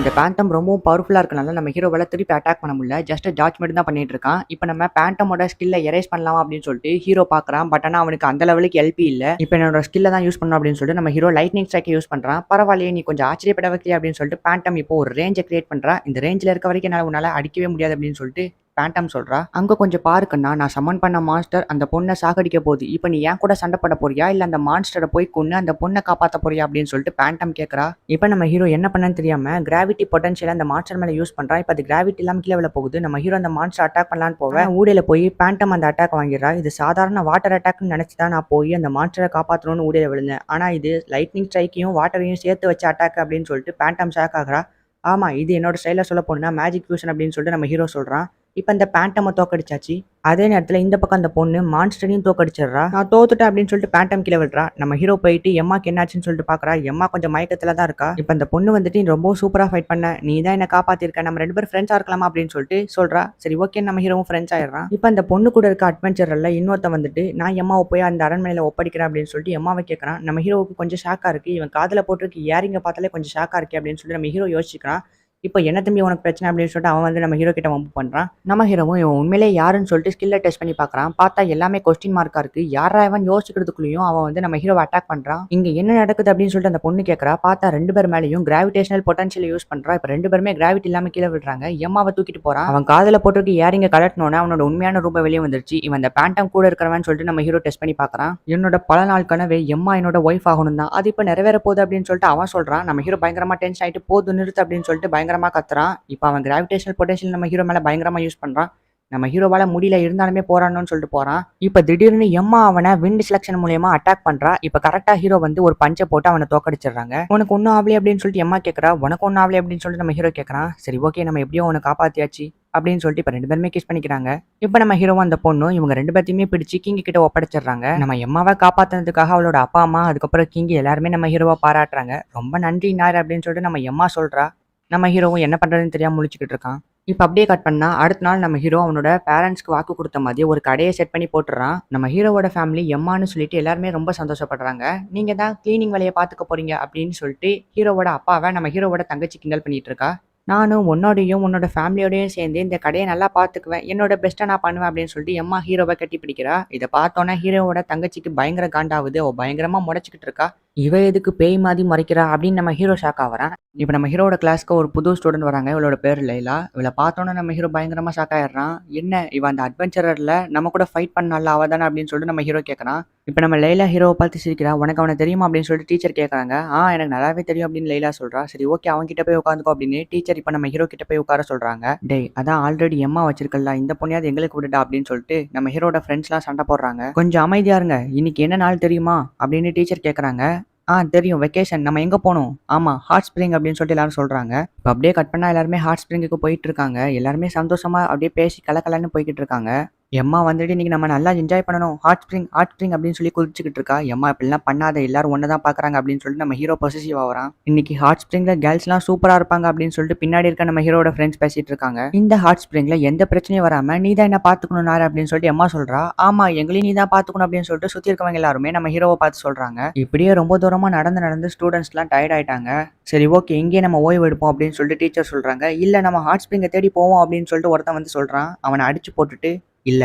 Speaker 1: இந்த பேண்டம் ரொம்பவும் பவர்ஃபுல்லாக இருக்கனால நம்ம ஹீரோவால் திருப்பி அட்டாக் பண்ண முடியல. ஜஸ்ட் ஜார்ஜ் மட்டும் தான் பண்ணிட்டு இருக்கான். இப்போ நம்ம பேண்டமோட ஸ்கில்லை எரேஸ் பண்ணலாம் அப்படின்னு சொல்லிட்டு ஹீரோ பார்க்குறான். பட் ஆனால் அவனுக்கு அந்த லெவலுக்கு எல்பி இல்லை. இப்போ என்னோட ஸ்கில்லை தான் யூஸ் பண்ணணும் அப்படின்னு சொல்லிட்டு நம்ம ஹீரோ லைட்னிங் ஸ்ட்ரைக்கை யூஸ் பண்ணுறான். பரவாயில்லையே நீ கொஞ்சம் ஆச்சரியப்பட வைக்கலையே அப்படின்னு சொல்லிட்டு பேண்டம் இப்போ ஒரு ரேஞ்சை கிரியேட் பண்ணுறா. இந்த ரேஞ்சில் இருக்க வரைக்கும் என்னால் உன்னால் அடிக்கவே முடியாது அப்படின்னு சொல்லிட்டு பேண்டம் சொல்றா. அங்க கொஞ்சம் பாருக்கண்ணா, நான் சம்மன் பண்ண மான்ஸ்டர் அந்த பொண்ணை சாகடிக்க போகுது. இப்போ நீ ஏன் கூட சண்டை போட போறியா இல்ல அந்த மான்ஸ்டரை போய் கொன்னு அந்த பொண்ணை காப்பாற்ற போறியா அப்படின்னு சொல்லிட்டு பேண்டம் கேட்கறா. இப்போ நம்ம ஹீரோ என்ன பண்ணன்னு தெரியாம கிராவிட்டி பொட்டன்ஷியல் அந்த மான்ஸ்டர் மேல யூஸ் பண்றா. இப்போ அது கிராவிட்டி இல்லாம கீழே விழ போகுது. நம்ம ஹீரோ அந்த மான்ஸ்டர் அட்டாக் பண்ணலான்னு போக ஊடையில போய் பேண்டம் அந்த அட்டாக் வாங்கிடுறா. இது சாதாரண வாட்டர் அட்டாக்னு நினைச்சுதான் நான் போய் அந்த மான்ஸ்டரை காப்பாற்றணும்னு ஊடையில விழுந்தேன். ஆனா இது லைட்னிங் ஸ்ட்ரைக்கையும் வாட்டரையும் சேர்த்து வச்ச அட்டாக் அப்படின்னு சொல்லிட்டு பேண்டம் ஷாக் ஆகுறா. ஆமா இது என்னோட ஸ்டைல சொல்ல போனா மேஜிக் ஃபியூஷன் அப்படின்னு சொல்லிட்டு நம்ம ஹீரோ சொல்றான். இப்போ இந்த பேண்டமை தோக்கடிச்சாச்சு. அதே நேரத்தில் இந்த பக்கம் அந்த பொண்ணு மான்ஸ்டரையும் தோக்கடிச்சிடுறா. நான் தோத்துட்டேன் அப்படின்னு சொல்லிட்டு பேண்டம் கீழே விடுறா. நம்ம ஹீரோ போயிட்டு எம்மாக்கு என்னாச்சுன்னு சொல்லிட்டு பார்க்குறா. எம்மா கொஞ்சம் மயக்கத்தில் தான் இருக்கா. இப்போ அந்த பொண்ணு வந்துட்டு ரொம்ப சூப்பராக ஃபைட் பண்ண, நீ தான் என்ன காப்பாற்றிருக்க, நம்ம 2 பேரும் ஃப்ரெண்ட்ஸாக இருக்கலாமா அப்படின்னு சொல்லிட்டு சொல்றா. சரி ஓகே நம்ம ஹீரோவும் ஃப்ரெண்ட்ஸ் ஆயிடுறான். இப்போ அந்த பொண்ணு கூட இருக்க அட்வென்ச்சரில் இன்னொருத்த வந்துட்டு நான் எம்மாவை போய் அந்த அரண்மனையில் ஒப்படைக்கிறேன் அப்படின்னு சொல்லிட்டு எம்மாவை கேட்குறான். நம்ம ஹீரோவுக்கு கொஞ்சம் ஷாக்காக இருக்கு. இவன் காதில் போட்டிருக்கு இயரிங்க பார்த்தாலே கொஞ்சம் ஷாக்காக இருக்கு அப்படின்னு சொல்லிட்டு நம்ம ஹீரோ யோசிக்கிறான். இப்போ என்ன தம்பி உனக்கு பிரச்சனை அப்படின்னு சொல்லிட்டு அவன் வந்து நம்ம ஹீரோ கிட்ட வம்பு பண்றான். நம்ம ஹீரோவும் இவன் உண்மையிலே யாருன்னு சொல்லிட்டு ஸ்கில்ல டெஸ்ட் பண்ணி பார்க்கறான். பார்த்தா எல்லாமே கொஸ்டின் மார்க்கா இருக்கு. யாரா அவன் யோசிக்கிறதுக்குள்ளேயும் அவன் வந்து நம்ம ஹீரோவை அட்டாக் பண்றான். இங்க என்ன நடக்குது அப்படின்னு சொல்லிட்டு அந்த பொண்ணு கேட்கறா. பார்த்தா 2 பேர் மேலேயும் கிராவிடேஷனல் பொட்டன்ஷியல் யூஸ் பண்றா. இப்போ 2 பேருமே கிராவிட்டி இல்லாம கீழே விடுறாங்க. எம்மாவை தூக்கிட்டு போறான். அவன் காதல போட்டுருக்கு ஏரிங்க கலட்டினோன்னு அவனோட உண்மையான ரூபம் வெளியே வந்துருச்சு. இவன் அந்த பேண்டம் கூட இருக்கிறவன் சொல்லிட்டு நம்ம ஹீரோ டெஸ்ட் பண்ணி பார்க்கறான். என்னோட பல நாள் கனவே எம்மா என்னோட ஒய்ஃப் ஆகணும் தான், அது இப்போ நிறைவேற போகுது அப்படின்னு சொல்லிட்டு அவன் சொல்றான். நம்ம ஹீரோ பயங்கரமா டென்ஷன் ஆயிட்டு போது நிறுத்து அப்படின்னு சொல்லிட்டு பயங்கரமா கத்துறான். இப்போ அவன் கிராவிடேஷனல் பொட்டன்ஷியல் நம்ம ஹீரோ மேல பயங்கரமா யூஸ் பண்றான். நம்ம ஹீரோவால முடியல இருந்தாலுமே போறான்னு சொல்லிட்டு போறான். இப்ப திடீர்னு எம்மா அவனை விண்ட் செலக்ஷன் மூலியமா அட்டாக் பண்றா. இப்ப கரெக்டா ஹீரோ வந்து ஒரு பஞ்சை போட்டு அவனை தோக்கடிச்சிடுறாங்க. உனக்கு ஒன்னும் ஆகலையே அப்படின்னு சொல்லிட்டு எம்மா கேட்கறா. உனக்கு ஒன்னும் ஆகலையே அப்படின்னு சொல்லிட்டு நம்ம ஹீரோ கேட்கறான். சரி ஓகே நம்ம எப்படியோ உனக்கு காப்பாத்தியாச்சு அப்படின்னு சொல்லிட்டு இப்ப 2 பேருமே கிஸ் பண்ணிக்கிறாங்க. இப்ப நம்ம ஹீரோவும் அந்த பொண்ணும் இவங்க 2 பேர்த்தையுமே பிடிச்சி கிங் கிட்ட ஒப்படைச்சிடுறாங்க. நம்ம எம்மாவை காப்பாத்தினதுக்காக அவளோட அப்பா அம்மா அதுக்கப்புறம் கிங் எல்லாருமே நம்ம ஹீரோவை பாராட்டுறாங்க. ரொம்ப நன்றி நார் அப்படின்னு சொல்லிட்டு நம்ம எம்மா சொல்றா. நம்ம ஹீரோவும் என்ன பண்றதுன்னு தெரியாம முழிச்சுக்கிட்டு இருக்கான். இப்போ அப்படியே கட் பண்ணா அடுத்த நாள் நம்ம ஹீரோ அவனோட பேரண்ட்ஸ்க்கு வாக்கு கொடுத்த மாதிரி ஒரு கடையை செட் பண்ணி போட்டுறான். நம்ம ஹீரோவோட ஃபேமிலி எம்மான்னு சொல்லிட்டு எல்லாருமே ரொம்ப சந்தோஷப்படுறாங்க. நீங்க தான் கிளீனிங் வேலையை பார்த்துக்க போறீங்க அப்படின்னு சொல்லிட்டு ஹீரோவோட அப்பாவை நம்ம ஹீரோவோட தங்கச்சி கிண்டல் பண்ணிட்டு இருக்கா. நானும் உன்னோடையும் உன்னோட ஃபேமிலியோடையும் சேர்ந்து இந்த கடையை நல்லா பார்த்துக்குவேன். என்னோட பெஸ்ட்டை நான் பண்ணுவேன் அப்படின்னு சொல்லிட்டு எம்மா ஹீரோவ கட்டி பிடிக்கிறா. இத பார்த்தோன்னே ஹீரோவோட தங்கச்சிக்கு பயங்கர காண்டாவுது. அவ பயங்கரமா முறைச்சுக்கிட்டு இருக்கா. இவ எதுக்கு பேய் மாதிரி முறைக்கிறா அப்படின்னு நம்ம ஹீரோ ஷாக் ஆகுறான். இப்ப நம்ம ஹீரோவோட கிளாஸ்க்கு ஒரு புது ஸ்டூடண்ட் வராங்க. இவளோட பேரு லைலா. இவள பார்த்தோன்னே நம்ம ஹீரோ பயங்கரமா ஷாக் ஆயிடுறான். என்ன இவ அந்த அட்வென்ச்சரர்ல நம்ம கூட ஃபைட் பண்ணால அவ தானே அப்படின்னு சொல்லிட்டு நம்ம ஹீரோ கேட்கறான். இப்ப நம்ம லைலா ஹீரோவை பார்த்து சிரிக்கிறா. உனக்கு அவனை தெரியுமா அப்படின்னு சொல்லிட்டு டீச்சர் கேட்கறாங்க. எனக்கு நல்லாவே தெரியும் அப்படின்னு லைலா சொல்றா. சரி ஓகே அவன் கிட்ட போய் உட்காந்துக்கோ அப்படின்னு டீச்சர் இப்ப நம்ம ஹீரோ கிட்ட போய் உட்கார சொல்றாங்க. டேய் அதான் ஆல்ரெடி எம்மா வச்சிருக்கல இந்த பொண்ணையாவது எங்களுக்கு விடுடா அப்படின்னு சொல்லிட்டு நம்ம ஹீரோட ஃப்ரெண்ட்ஸ்லாம் சண்டை போடுறாங்க. கொஞ்சம் அமைதியா இருங்க. இன்னைக்கு என்ன நாள் தெரியுமா அப்படின்னு டீச்சர் கேட்கறாங்க. தெரியும். வெக்கேஷன். நம்ம எங்க போணும்? ஆமா, ஹாட் ஸ்ப்ரிங் அப்படின்னு சொல்லிட்டு எல்லாரும் சொல்றாங்க. இப்ப அப்படியே கட் பண்ணா எல்லாருமே ஹாட் ஸ்ப்ரிங்குக்கு போயிட்டு இருக்காங்க. எல்லாருமே சந்தோஷமா அப்படியே பேசி கலகலன்னு போய்க்கிட்டு இருக்காங்க. எம்மா வந்துட்டு இன்னைக்கு நம்ம நல்லா என்ஜாய் பண்ணணும். ஹாட் ஸ்ப்ரிங் அப்படின்னு சொல்லி குதிச்சுக்கிட்டு இருக்கா. எம்மா இப்படிலாம் பண்ணாத எல்லாரும் ஒன்றை தான் பார்க்குறாங்க அப்படின்னு சொல்லிட்டு நம்ம ஹீரோ பொசசிவ் ஆகிறான். இன்னைக்கு ஹாட் ஸ்ப்ரிங்ல கேர்ள்ஸ்லாம் சூப்பராக இருப்பாங்க அப்படின்னு சொல்லிட்டு பின்னாடி இருக்க நம்ம ஹீரோட ஃப்ரெண்ட்ஸ் பேசிட்டு இருக்காங்க. இந்த ஹாட் ஸ்ப்ரிங்ல எந்த பிரச்சனையும் வராம நீ தான் என்ன பார்த்துக்கணும் நாரு அப்படின்னு சொல்லிட்டு எம்மா சொல்றா. ஆமா எங்களையும் நீ தான் பார்த்துக்கணும் அப்படின்னு சொல்லிட்டு சுற்றி இருக்கவங்க எல்லாருமே நம்ம ஹீரோவை பார்த்து சொல்றாங்க. இப்படியே ரொம்ப தூரமா நடந்து நடந்து ஸ்டூடெண்ட்ஸ்லாம் டயர்ட் ஆயிட்டாங்க. சரி ஓகே இங்கே நம்ம ஓய்வு எடுப்போம் அப்படின்னு சொல்லிட்டு டீச்சர் சொல்றாங்க. இல்ல நம்ம ஹாட் ஸ்ப்ரிங்கை தேடி போவோம் அப்படின்னு சொல்லிட்டு ஒருத்தன் வந்து சொல்றான். அவனை அடிச்சு போட்டுட்டு இல்ல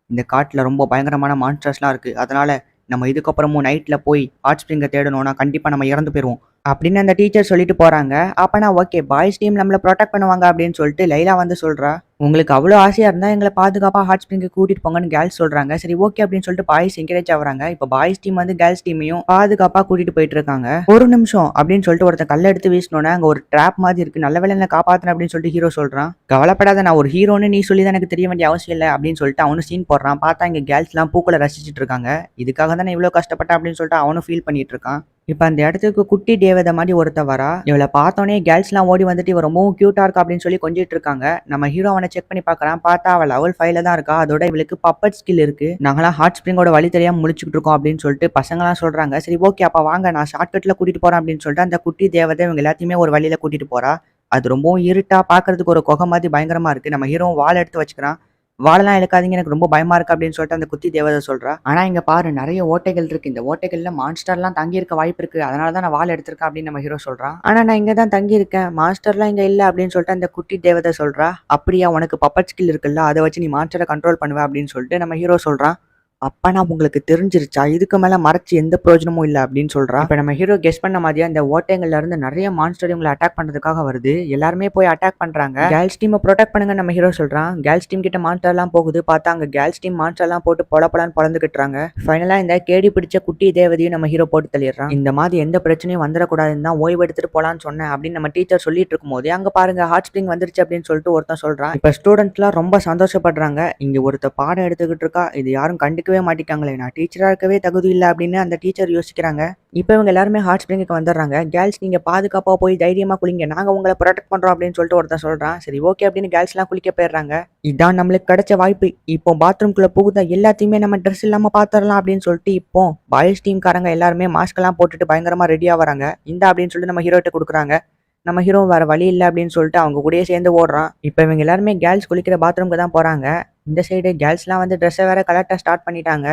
Speaker 1: இந்த காட்டுல ரொம்ப பயங்கரமான மான்ஸ்டர்ஸ்லாம் இருக்கு. அதனால நம்ம இதுக்கப்புறமும் நைட்ல போய் ஹாட் ஸ்ப்ரிங்கை தேடணும்னா கண்டிப்பா நம்ம இறந்து போயிருவோம் அப்படின்னு அந்த டீச்சர் சொல்லிட்டு போறாங்க. அப்பனா ஓகே பாய்ஸ் டீம் நம்மள ப்ரொடெக்ட் பண்ணுவாங்க அப்படின்னு சொல்லிட்டு லைலா வந்து சொல்றா. உங்களுக்கு அவ்வளோ ஆசையா இருந்தா எங்களை பாதுகாப்பா ஹாட் ஸ்ப்ரிங்க்கு கூட்டிட்டு போங்கன்னு கேர்ள்ஸ் சொல்றாங்க. சரி ஓகே அப்படின்னு சொல்லிட்டு பாய்ஸ் என்கரேஜ் ஆகுறாங்க. இப்போ பாய்ஸ் டீம் வந்து கேர்ள்ஸ் டீமையும் பாதுகாப்பா கூட்டிட்டு போயிட்டு இருக்காங்க. ஒரு நிமிஷம் அப்படின்னு சொல்லிட்டு ஒருத்தர் கல்ல எடுத்து வீசினோன்னே அங்க ஒரு ட்ராப் மாதிரி இருக்கு. நல்ல வேலை என்ன காப்பாத்துறேன் அப்படின்னு சொல்லிட்டு ஹீரோ சொல்றான். கவலைப்படாத நான் ஒரு ஹீரோன்னு நீ சொல்லி தான் எனக்கு தெரிய வேண்டிய அவசியம் இல்லை அப்படின்னு சொல்லிட்டு அவனும் சீன் போடுறான். பார்த்தா இங்க கேர்ள்ஸ் எல்லாம் பூக்களை ரசிச்சிட்டு இருக்காங்க. இதுக்காக தான் நான் இவ்வளவு கஷ்டப்பட்டேன் அப்படின்னு சொல்லிட்டு அவனும் ஃபீல் பண்ணிட்டு இருக்கான். இப்ப அந்த இடத்துக்கு குட்டி தேவதை மாதிரி ஒருத்த வரா. இவளை பார்த்தோன்னே கேர்ள்ஸ்லாம் ஓடி வந்துட்டு இவ ரொம்பவும் கியூட்டா இருக்கா அப்படின்னு சொல்லி கொஞ்சிட்டு இருக்காங்க. நம்ம ஹீரோ அவனை செக் பண்ணி பார்க்கறான். பார்த்தா அவள் லெவல் 5ல தான் இருக்கா. அதோட இவளுக்கு பப்பட் ஸ்கில் இருக்கு. நாங்களாம் ஹாட் ஸ்ப்ரிங்கோட வழி தெரியாம முழிச்சுக்கிட்டு இருக்கோம் அப்படின்னு சொல்லிட்டு பசங்களாம் சொல்றாங்க. சரி ஓகே அப்ப வாங்க நான் ஷார்ட்கட்ல கூட்டிட்டு போறேன் அப்படின்னு சொல்லிட்டு அந்த குட்டி தேவதை இவங்க எல்லாத்தையுமே ஒரு வழியில கூட்டிட்டு போறா. அது ரொம்பவும் இருட்டா பாக்குறதுக்கு ஒரு குகை மாதிரி பயங்கரமா இருக்கு. நம்ம ஹீரோ வாள் எடுத்து வச்சுக்கிறான். வாழலாம் இழுக்காதீங்க எனக்கு ரொம்ப பயமா இருக்கு அப்படின்னு சொல்லிட்டு அந்த குத்தி தேவதை சொல்றா. ஆனா இங்க பாரு நிறைய ஓட்டைகள் இருக்கு. இந்த ஓட்டைகள்ல மான்ஸ்டர்லாம் தங்கி இருக்க வாய்ப்பு இருக்கு. அதனாலதான் நான் வாள் எடுத்திருக்கேன் அப்படின்னு நம்ம ஹீரோ சொல்றான். ஆனா நான் இங்க தான் தங்கி இருக்கேன். மான்ஸ்டர்லாம் இங்க இல்ல அப்படின்னு சொல்லிட்டு அந்த குட்டி தேவதை சொல்றா. அப்படியா உனக்கு பப்பட் ஸ்கில் இருக்குல்ல அதை வச்சு நீ மான்ஸ்டரை கண்ட்ரோல் பண்ணுவ அப்படின்னு சொல்லிட்டு நம்ம ஹீரோ சொல்றான். அப்பனா உங்களுக்கு தெரிஞ்சிருச்சா இதுக்கு மேல மறைச்சு எந்த பிரயோஜனமும் இல்ல அப்படின்னு சொல்றா. இப்ப நம்ம ஹீரோ கெஸ் பண்ண மாதிரியா இந்த ஓட்டைகள்ல இருந்து நிறைய மான்ஸ்டர் இவங்களை அட்டாக் பண்றதுக்காக வருது. எல்லாருமே போய் அட்டாக் பண்றாங்க. கேர்ள்ஸ் டீமை ப்ரொடெக்ட் பண்ணுங்க நம்ம ஹீரோ சொல்றான். கேர்ள்ஸ் டீம் கிட்ட மான்ஸ்டர் எல்லாம் போகுது. பார்த்தா அங்க கேர்ள்ஸ் டீம் மான்ஸ்டர் எல்லாம் போட்டு பொலப்பலான்னு பொழந்துக்கிட்டுறாங்க. ஃபைனலா இந்த கேடி பிடிச்ச குட்டி தேவதையும் நம்ம ஹீரோ போட்டு தள்ளிடுறான். இந்த மாதிரி எந்த பிரச்சனையும் வந்துடக்கூடாதுன்னு தான் ஓய்வு எடுத்துட்டு போலான்னு சொன்னேன் அப்படின்னு நம்ம டீச்சர் சொல்லிட்டு இருக்கும் போது அங்க பாருங்க ஹாட் ஸ்ப்ரிங் வந்துருச்சு அப்படின்னு சொல்லிட்டு ஒருத்தன் சொல்றான். இப்ப ஸ்டூடெண்ட்ஸ்லாம் ரொம்ப சந்தோஷப்படுறாங்க. இங்க ஒருத்த பாடம் எடுத்துக்கிட்டு இருக்கா. இது யாரும் கண்டுக்கவே மாட்டிக்காங்களே. நான் டீச்சரா இருக்கவே தகுதி இல்லை அப்படின்னு அந்த டீச்சர் யோசிக்கிறாங்க. இப்போ இவங்க எல்லாருமே ஹாட் ஸ்ப்ரிங்குக்கு வந்துடுறாங்க. கேர்ள்ஸ் நீங்க பாதுகாப்பா போய் தைரியமா குளிங்க. நாங்க உங்களை ப்ரொடெக்ட் பண்றோம் அப்படின்னு சொல்லிட்டு ஒருத்தன் சொல்றான். சரி ஓகே அப்படின்னு கேர்ள்ஸ் எல்லாம் குளிக்க போயிடுறாங்க. இதான் நம்மளுக்கு கிடைச்ச வாய்ப்பு. இப்போ பாத்ரூம்குள்ள புகுத எல்லாத்தையுமே நம்ம ட்ரெஸ் இல்லாம பாத்துரலாம் அப்படின்னு சொல்லிட்டு இப்போ பாய்ஸ் டீம்காரங்க எல்லாருமே மாஸ்க் எல்லாம் போட்டுட்டு பயங்கரமா ரெடியா வராங்க. இந்த அப்படின்னு சொல்லிட்டு நம்ம ஹீரோட்ட கொடுக்குறாங்க. நம்ம ஹீரோ வேற வழி இல்லை அப்படின்னு சொல்லிட்டு அவங்க கூடயே சேர்ந்து ஓடுறான். இப்போ இவங்க எல்லாருமே கேர்ள்ஸ் குளிக்கிற பாத்ரூம்க்கு தான் போறாங்க. இந்த சைடு கேர்ள்ஸ்லாம் வந்து ட்ரெஸ்ஸை வேற கலெக்டா ஸ்டார்ட் பண்ணிட்டாங்க.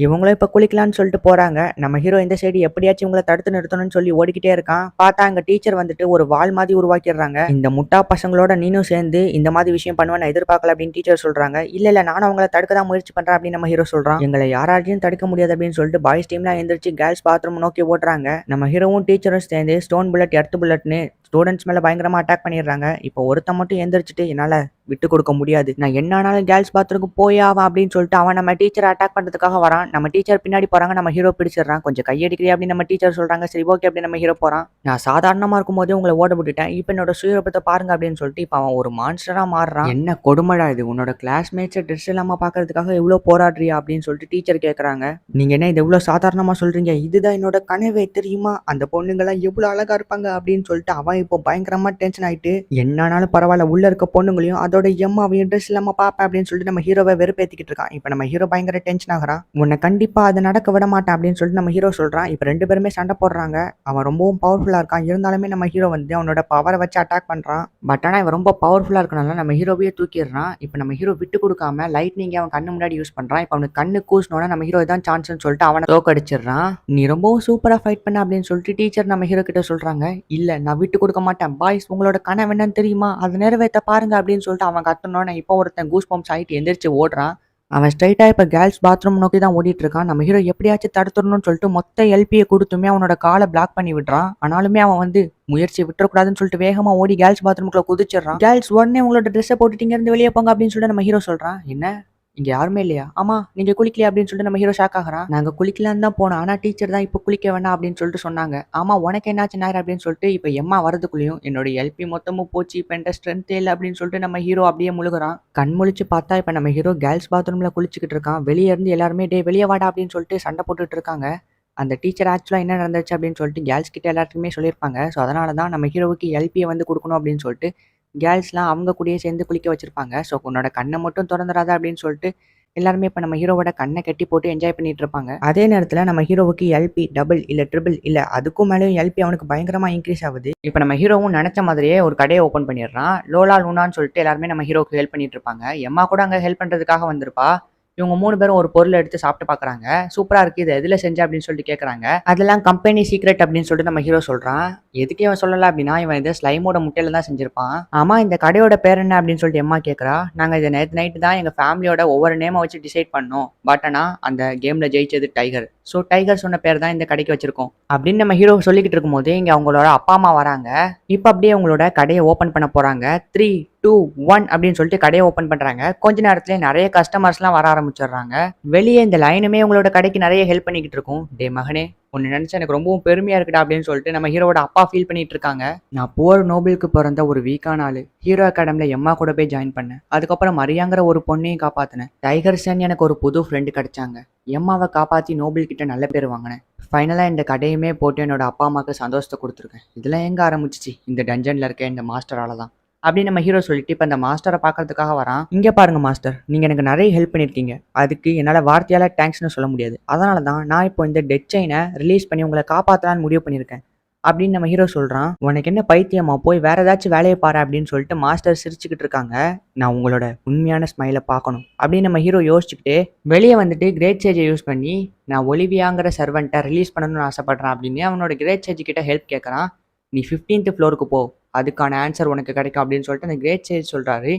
Speaker 1: இவங்களும் இப்ப குளிக்கலாம்னு சொல்லிட்டு போறாங்க. நம்ம ஹீரோ இந்த சைடு எப்படியாச்சும் இவங்களை தடுத்து நிறுத்தணும்னு சொல்லி ஓடிக்கிட்டே இருக்கான். பார்த்தா அங்க டீச்சர் வந்துட்டு ஒரு வால் மாதிரி உருவாக்கிடுறாங்க. இந்த முட்டா பசங்களோட நீனும் சேர்ந்து இந்த மாதிரி விஷயம் பண்ணுவேன் நான் எதிர்பார்க்கல அப்படின்னு டீச்சர் சொல்றாங்க. இல்ல நானும் அவங்களை தடுக்க தான் முயற்சி பண்றேன் அப்படின்னு நம்ம ஹீரோ சொல்றான். எங்களை யாராலையும் தடுக்க முடியாது அப்படின்னு சொல்லிட்டு பாய்ஸ் டீம்லாம் எந்திரிச்சு கேர்ள்ஸ் பாத்ரூம் நோக்கி ஓடுறாங்க. நம்ம ஹீரோவும் டீச்சரும் சேர்ந்து ஸ்டோன் புல்லட் எர்த் புல்லட்னு ஸ்டூடெண்ட்ஸ் மேல பயங்கரமா அட்டாக் பண்ணிடுறாங்க. இப்போ ஒருத்த மட்டும் எந்திரிச்சிட்டு என்னால விட்டு கொடுக்க முடியாது, நான் என்ன ஆனாலும் கேர்ள்ஸ் பாத்ரூமுக்கு போயாவா அப்படின்னு சொல்லிட்டு அவன் நம்ம டீச்சரை அட்டாக் பண்றதுக்காக வரான். நம்ம டீச்சர் பின்னாடி போறாங்க. நம்ம ஹீரோ பிடிச்சிடறான். கொஞ்சம் கையடிக்கிறீ அப்படின்னு நம்ம டீச்சர் சொல்றாங்க. சரி ஓகே அப்படின்னு நம்ம ஹீரோ போறான். நான் சாதாரணமா இருக்கும் போதே உங்களை ஓட விட்டுட்டேன். இப்போ என்னோட சுயரூபத்தை பாருங்க அப்படின்னு சொல்லிட்டு இப்போ அவன் ஒரு மான்ஸ்டரா மாறுறான். என்ன கொடுமடா இது, உன்னோட கிளாஸ்மேட்ஸை ட்ரெஸ் இல்லாம பாக்குறதுக்காக எவ்வளவு போராடுறியா அப்படின்னு சொல்லிட்டு டீச்சர் கேட்கறாங்க. நீங்க என்ன இது எவ்வளவு சாதாரணமா சொல்றீங்க, இதுதான் என்னோட கனவே தெரியுமா, அந்த பொண்ணுங்கெல்லாம் எவ்வளவு அழகா இருப்பாங்க அப்படின்னு சொல்லிட்டு அவன் இப்போ பயங்கரமா டென்ஷன் ஆயிட்டு என்னானாலும் பரவாயில்ல உள்ள இருக்க பொண்ணுங்களையும் அதோட அதோட எம்மாவையும் ட்ரெஸ் இல்லாம பாப்பேன் அப்படின்னு சொல்லிட்டு நம்ம ஹீரோவை வெறுப்பேத்திக்கிட்டு இருக்கான். இப்போ நம்ம ஹீரோ பயங்கர டென்ஷன் ஆகுறான். உன்னை கண்டிப்பா அதை நடக்க விட மாட்டேன் அப்படின்னு சொல்லிட்டு நம்ம ஹீரோ சொல்றான். இப்போ 2 பேருமே சண்டை போடுறாங்க. அவன் ரொம்பவும் பவர்ஃபுல்லா இருக்கான். இருந்தாலுமே நம்ம ஹீரோ வந்து அவனோட பவரை வச்சு அட்டாக் பண்றான். பட் ஆனா இவன் ரொம்ப பவர்ஃபுல்லா இருக்கனால நம்ம ஹீரோவையே தூக்கிடுறான். இப்போ நம்ம ஹீரோ விட்டு கொடுக்காம லைட்னிங் அவன் கண்ணு முன்னாடி யூஸ் பண்றான். இப்போ அவனுக்கு கண்ணு கூசனோட நம்ம ஹீரோ தான் சான்ஸ்னு சொல்லிட்டு அவனை தோக்கடிச்சிடுறான். நீ ரொம்பவும் சூப்பரா ஃபைட் பண்ண அப்படின்னு சொல்லிட்டு டீச்சர் நம்ம ஹீரோ கிட்ட சொல்றாங்க. இல்ல நான் விட்டு கொடுக்க மாட்டேன். பாய்ஸ் உங்களோட கனவு என்னன்னு தெரியுமா, அதை நிறைவேற்ற பாருங்க அப்படின்னு சொல்லிட்டு அவன் கத்தனோன்னு இப்போ ஒருத்தன் கூஸ் பம்ப்ஸ் ஆகிட்டு எந்திரிச்சு ஓடுறான். அவன் ஸ்ட்ரைட்டா இப்போ கேர்ள்ஸ் பாத்ரூம் நோக்கி தான் ஓடிட்டு இருக்கான். நம்ம ஹீரோ எப்படியாச்சும் தடுத்துடணும்னு சொல்லிட்டு மொத்த எல்பியை கொடுத்துமே அவனோட காலை பிளாக் பண்ணி விடுறான். ஆனாலுமே அவன் வந்து முயற்சியை விட்டுறக்கூடாதுன்னு சொல்லிட்டு வேகமா ஓடி கேர்ள்ஸ் பாத்ரூம்குள்ள குதிச்சிடறான். கேர்ள்ஸ் உடனே உங்களோட ட்ரெஸ்ஸை போட்டுட்டு இங்க இருந்து வெளியே போங்க அப்படின்னு சொல்லிட்டு நம்ம ஹீரோ சொல்றான். என்ன இங்க யாருமே இல்லையா? ஆமா நீங்க குளிக்கலையா அப்படின்னு சொல்லிட்டு நம்ம ஹீரோ ஷாக் ஆகுறான். நாங்க குளிக்கலான்னு தான் போனோம், ஆனா டீச்சர் தான் இப்போ குளிக்க வேணாம் அப்படின்னு சொல்லிட்டு சொன்னாங்க. ஆமா உனக்கு என்னாச்சு நாயர் அப்படின்னு சொல்லிட்டு இப்போ எம்மா வரதுக்குள்ளேயும் என்னோட எல்பி மொத்தமும் போச்சு, இப்போ என்கிட்ட ஸ்ட்ரென்த் இல்லை அப்படின்னு சொல்லிட்டு நம்ம ஹீரோ அப்படியே முழுகுறான். கண் முழிச்சு பார்த்தா இப்போ நம்ம ஹீரோ கேர்ள்ஸ் பாத்ரூம்ல குளிச்சுக்கிட்டு இருக்கான். வெளியே இருந்து எல்லாருமே டே வெளியே வாடா அப்படின்னு சொல்லிட்டு சண்டை போட்டுட்டு இருக்காங்க. அந்த டீச்சர் ஆக்சுவலாக என்ன நடந்துச்சு அப்படின்னு சொல்லிட்டு கேர்ள்ஸ் கிட்ட எல்லாத்துக்குமே சொல்லியிருப்பாங்க. ஸோ அதனால தான் நம்ம ஹீரோவுக்கு எல்பியை வந்து கொடுக்கணும் அப்படின்னு சொல்லிட்டு கேர்ள்ஸ்லாம் அவங்க கூடயே சேர்ந்து குளிக்க வச்சிருப்பாங்க. ஸோ உன்னோட கண்ணை மட்டும் திறந்துடாத அப்படின்னு சொல்லிட்டு எல்லாருமே இப்போ நம்ம ஹீரோவோட கண்ணை கட்டி போட்டு என்ஜாய் பண்ணிட்டு இருப்பாங்க. அதே நேரத்தில் நம்ம ஹீரோவுக்கு எல்பி டபுள் இல்லை ட்ரிபிள் இல்லை அதுக்கும் மேலேயும் எல்பி அவனுக்கு பயங்கரமாக இன்க்ரீஸ் ஆகுது. இப்போ நம்ம ஹீரோவும் நினச்ச மாதிரியே ஒரு கடையை ஓப்பன் பண்ணிடுறான். லோலா லூனான்னு சொல்லிட்டு எல்லாருமே நம்ம ஹீரோவுக்கு ஹெல்ப் பண்ணிட்டு இருப்பாங்க. எம்மா கூட அங்கே ஹெல்ப் பண்ணுறதுக்காக வந்திருப்பா. இவங்க 3 பேரும் ஒரு பொருள் எடுத்து சாப்பிட்டு பார்க்குறாங்க. சூப்பராக இருக்குது, இது எதில் செஞ்ச அப்படின்னு சொல்லிட்டு கேட்குறாங்க. அதெல்லாம் கம்பெனி சீக்ரெட் அப்படின்னு சொல்லிட்டு நம்ம ஹீரோ சொல்கிறான். எதுக்கு இவன் சொல்லலை அப்படின்னா இவன் இதை ஸ்லைமோட முட்டையில தான் செஞ்சிருப்பான். ஆமாம் இந்த கடையோட பேர் என்ன அப்படின்னு சொல்லிட்டு எம்மா கேட்குறா. நாங்கள் இதை நேற்று நைட்டு தான் எங்கள் ஃபேமிலியோட ஒவ்வொரு நேமை வச்சு டிசைட் பண்ணோம். பட் ஆனால் அந்த கேமில் ஜெயிச்சது டைகர். ஸோ டைகர் சொன்ன பேர் தான் இந்த கடைக்கு வச்சிருக்கோம் அப்படின்னு நம்ம ஹீரோ சொல்லிக்கிட்டு இருக்கும்போது இங்கே அவங்களோட அப்பா அம்மா வராங்க. இப்போ அப்படியே அவங்களோட கடையை ஓப்பன் பண்ண போகிறாங்க. 3, 2, 1 அப்படின்னு சொல்லிட்டு கடையை ஓப்பன் பண்ணுறாங்க. கொஞ்ச நேரத்துல நிறைய கஸ்டமர்ஸ்லாம் வர ஆரம்பிச்சிடுறாங்க. வெளியே இந்த லைனுமே உங்களோட கடைக்கு நிறைய ஹெல்ப் பண்ணிக்கிட்டு இருக்கும். டே மகனே ஒன்று நினச்சா எனக்கு ரொம்பவும் பெருமையாக இருக்குடா அப்படின்னு சொல்லிட்டு நம்ம ஹீரோட அப்பா ஃபீல் பண்ணிட்டு இருக்காங்க. நான் புவர் நோபலுக்கு பிறந்த ஒரு வீக்கான ஆள். ஹீரோ அகாடமியில் எம்மா கூட போய் ஜாயின் பண்ணேன். அதுக்கப்புறம் மரியாங்கிற ஒரு பொண்ணையும் காப்பாற்றினேன். டைகர் சென் எனக்கு ஒரு புது ஃப்ரெண்டு கிடைச்சாங்க. எம்மாவை காப்பாற்றி நோபல் கிட்ட நல்ல பேர் வாங்கினேன். ஃபைனலாக இந்த கடையுமே போட்டு என்னோட அப்பா அம்மாவுக்கு சந்தோஷத்தை கொடுத்துருக்கேன். இதெல்லாம் எங்கே ஆரம்பிச்சிச்சு? இந்த டஞ்சனில் இருக்க இந்த மாஸ்டரால தான் அப்படின்னு நம்ம ஹீரோ சொல்லிட்டு இப்போ அந்த மாஸ்டரை பார்க்கறதுக்காக வரான். இங்கே பாருங்க மாஸ்டர், நீங்கள் எனக்கு நிறைய ஹெல்ப் பண்ணியிருக்கீங்க. அதுக்கு என்னால் வார்த்தையால் தேங்க்ஸ்னு சொல்ல முடியாது. அதனால தான் நான் இப்போ இந்த டெட் செயினை ரிலீஸ் பண்ணி உங்களை காப்பாற்றலான்னு முடிவு பண்ணியிருக்கேன் அப்படின்னு நம்ம ஹீரோ சொல்கிறான். உனக்கு என்ன பைத்தியமா, போய் வேற ஏதாச்சும் வேலையை பாரு அப்படின்னு சொல்லிட்டு மாஸ்டர் சிரிச்சுக்கிட்டு இருக்காங்க. நான் உங்களோட உண்மையான ஸ்மைலை பார்க்கணும் அப்படின்னு நம்ம ஹீரோ யோசிச்சுக்கிட்டு வெளியே வந்துட்டு கிரேட் சேஜை யூஸ் பண்ணி நான் ஒலிவியாங்கிற சர்வெண்ட்டை ரிலீஸ் பண்ணணும்னு ஆசைப்படுறேன் அப்படின்னு அவனோட கிரேட் சேஜ் கிட்ட ஹெல்ப் கேட்குறான். நீ 15th ஃப்ளோருக்கு போ, அதுக்கான ஆன்சர் உனக்கு கிடைக்கும் அப்படின்னு சொல்லிட்டு அந்த கிரேட் சேஜ் சொல்கிறாரு.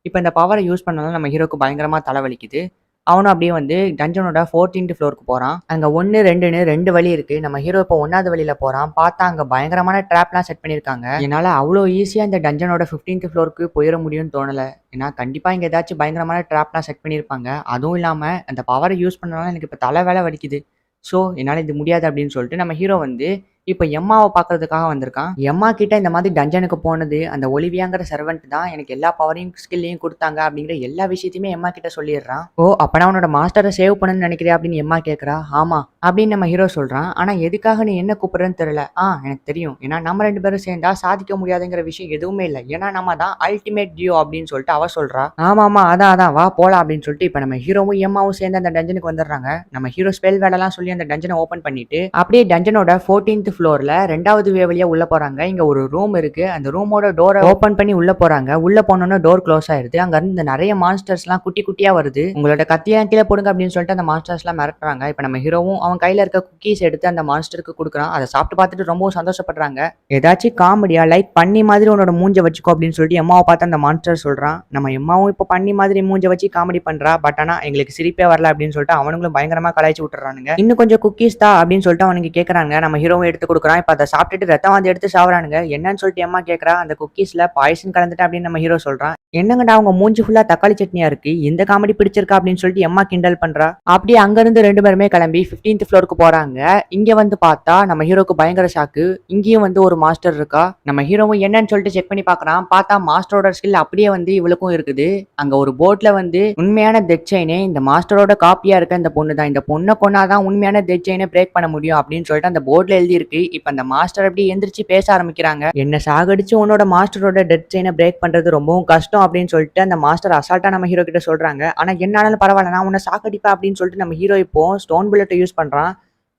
Speaker 1: இப்போ இந்த பவரை யூஸ் பண்ணாலும் நம்ம ஹீரோக்கு பயங்கரமாக தலைவலிக்குது. அவனும் அப்படியே வந்து டஞ்சனோட 14th ஃப்ளோருக்கு போகிறான். அங்கே 1, 2ன்னு 2 வழி இருக்குது. நம்ம ஹீரோ இப்போ 1வது வழியில் போகிறான். பார்த்தா அங்கே பயங்கரமான ட்ராப்லாம் செட் பண்ணியிருக்காங்க. என்னால் அவ்வளோ ஈஸியாக இந்த டஞ்சனோட 15th ஃப்ளோருக்கு போயிட முடியும்னு தோணலை. ஏன்னா கண்டிப்பாக இங்கே ஏதாச்சும் பயங்கரமான ட்ராப்லாம் செட் பண்ணியிருப்பாங்க. அதுவும் இல்லாமல் அந்த பவரை யூஸ் பண்ணனால எனக்கு இப்போ தலை வேலை வலிக்குது. ஸோ என்னால் இது முடியாது அப்படின்னு சொல்லிட்டு நம்ம ஹீரோ வந்து இப்போ எம்மாவை பார்க்கறதுக்காக வந்திருக்கான். எம்மா கிட்ட இந்த மாதிரி டஞ்சனுக்கு போனது அந்த ஒலிவியாங்கிற சர்வெண்ட் தான் எனக்கு எல்லா பவரையும் ஸ்கில்லையும் கொடுத்தாங்க அப்படிங்கிற எல்லா விஷயத்தையுமே எம்மா கிட்ட சொல்லிடுறான். ஓ அப்பனா அவனோட மாஸ்டரை சேவ் பண்ணணும்னு நினைக்கிறியா அப்படின்னு எம்மா கேட்குறா. ஆமா அப்படின்னு நம்ம ஹீரோ சொல்றான். ஆனா எதுக்காக நீ என்ன கூப்பிடுறன்னு தெரியல. எனக்கு தெரியும், ஏன்னா நம்ம 2 பேரும் சேர்ந்தா சாதிக்க முடியாதுங்கிற விஷயம் எதுவுமே இல்லை. ஏன்னா நம்ம தான் அல்டிமேட் டியோ அப்படின்னு சொல்லிட்டு அவ சொல்றா. ஆமா அதான் வா போலாம் அப்படின்னு சொல்லிட்டு இப்போ நம்ம ஹீரோவும் எம்மாவும் சேர்ந்து அந்த டஞ்சனுக்கு வந்துடுறாங்க. நம்ம ஹீரோ ஸ்பெல் வேலைலாம் சொல்லி அந்த டஞ்சனை ஓப்பன் பண்ணிட்டு அப்படியே டஞ்சனோட 14th ஃப்ளோர்ல 2வது வே வழியா உள்ள போறாங்க. இங்க ஒரு ரூம் இருக்கு. அந்த ரூமோட டோரை ஓபன் பண்ணி உள்ள போறாங்க. உள்ள போனோம்னா டோர் க்ளோஸ் ஆயிருது. அங்க இருந்து நிறைய மான்ஸ்டர்ஸ் எல்லாம் குட்டி குட்டியா வருது. உங்களோட கத்தியெல்லாம் கீழே போடுங்க அப்படின்னு சொல்லிட்டு அந்த மான்ஸ்டர்ஸ் எல்லாம் மிரட்டுறாங்க. இப்ப நம்ம ஹீரோவும் அவன் கையில இருக்க குக்கீஸ் எடுத்து அந்த மான்ஸ்டருக்கு கொடுக்குறான். அதை சாப்பிட்டு பார்த்துட்டு ரொம்பவும் சந்தோஷப்படுறாங்க. ஏதாச்சும் காமெடியா லைக் பண்ணி மாதிரி உன்னோட மூஞ்ச வச்சுக்கோ அப்படின்னு சொல்லிட்டு எம்மாவை பார்த்து அந்த மான்ஸ்டர் சொல்றான். நம்ம எம்மாவும் இப்போ பண்ணி மாதிரி மூஞ்ச வச்சு காமெடி பண்றா. பட் ஆனா எங்களுக்கு சிரிப்பே வரல அப்படின்னு சொல்லிட்டு அவனுங்களும் பயங்கரமா கலாய்ச்சி விட்டுறானுங்க. இன்னும் கொஞ்சம் குக்கீஸ் தான் அப்படின்னு சொல்லிட்டு அவனுக்கு கேட்கறாங்க. நம்ம ஹீரோவும் எடுத்து கொடுக்குறான். இப்போ அதை சாப்பிட்டுட்டு ரத்தம் வந்து எடுத்து சாவறானுங்க. என்னன்னு சொல்லிட்டு எம்மா கேட்கறா. அந்த குக்கீஸ்ல பாய்சன் கலந்துட்டேன் அப்படின்னு நம்ம ஹீரோ சொல்றான். என்னங்கடா அவங்க மூஞ்சி ஃபுல்லா தக்காளி சட்னியா இருக்கு, இந்த காமெடி பிடிச்சிருக்கா அப்படின்னு சொல்லிட்டு எம்மா கிண்டல் பண்றா. அப்படியே அங்க இருந்து 2 பேருமே கிளம்பி 15th ஃப்ளோருக்கு போறாங்க. இங்க வந்து பார்த்தா நம்ம ஹீரோக்கு பயங்கர ஷாக்கு. இங்கேயும் வந்து ஒரு மாஸ்டர் இருக்கா. நம்ம ஹீரோவும் என்னன்னு சொல்லிட்டு செக் பண்ணி பாக்குறான். பார்த்தா மாஸ்டரோட ஸ்கில் அப்படியே வந்து இவளுக்கும் இருக்குது. அங்க ஒரு போர்ட்ல வந்து உண்மையான டெட் செயினே இந்த மாஸ்டரோட காப்பியா இருக்க இந்த பொண்ணு தான், இந்த பொண்ணை கொண்டாதான் உண்மையான டெட் செயினை பிரேக் பண்ண முடியும் அப்படின்னு சொல்லிட்டு அந்த போர்ட்ல எழுதி இருக்கு. இப்ப அந்த மாஸ்டர் அப்படி எந்திரிச்சு பேச ஆரம்பிக்கிறாங்க. என்ன சாகடிச்சு உன்னோட மாஸ்டரோட டெட் செயினை பிரேக் பண்றது ரொம்பவும் கஷ்டம் பண்ணிட்டோம் அப்படின்னு சொல்லிட்டு அந்த மாஸ்டர் அசால்ட்டா நம்ம ஹீரோ கிட்ட சொல்றாங்க. ஆனா என்ன ஆனாலும் பரவாயில்ல, நான் உன்னை சாக்கடிப்பேன் அப்படின்னு சொல்லிட்டு நம்ம ஹீரோ இப்போ ஸ்டோன் புல்லட்டை யூஸ் பண்றான்.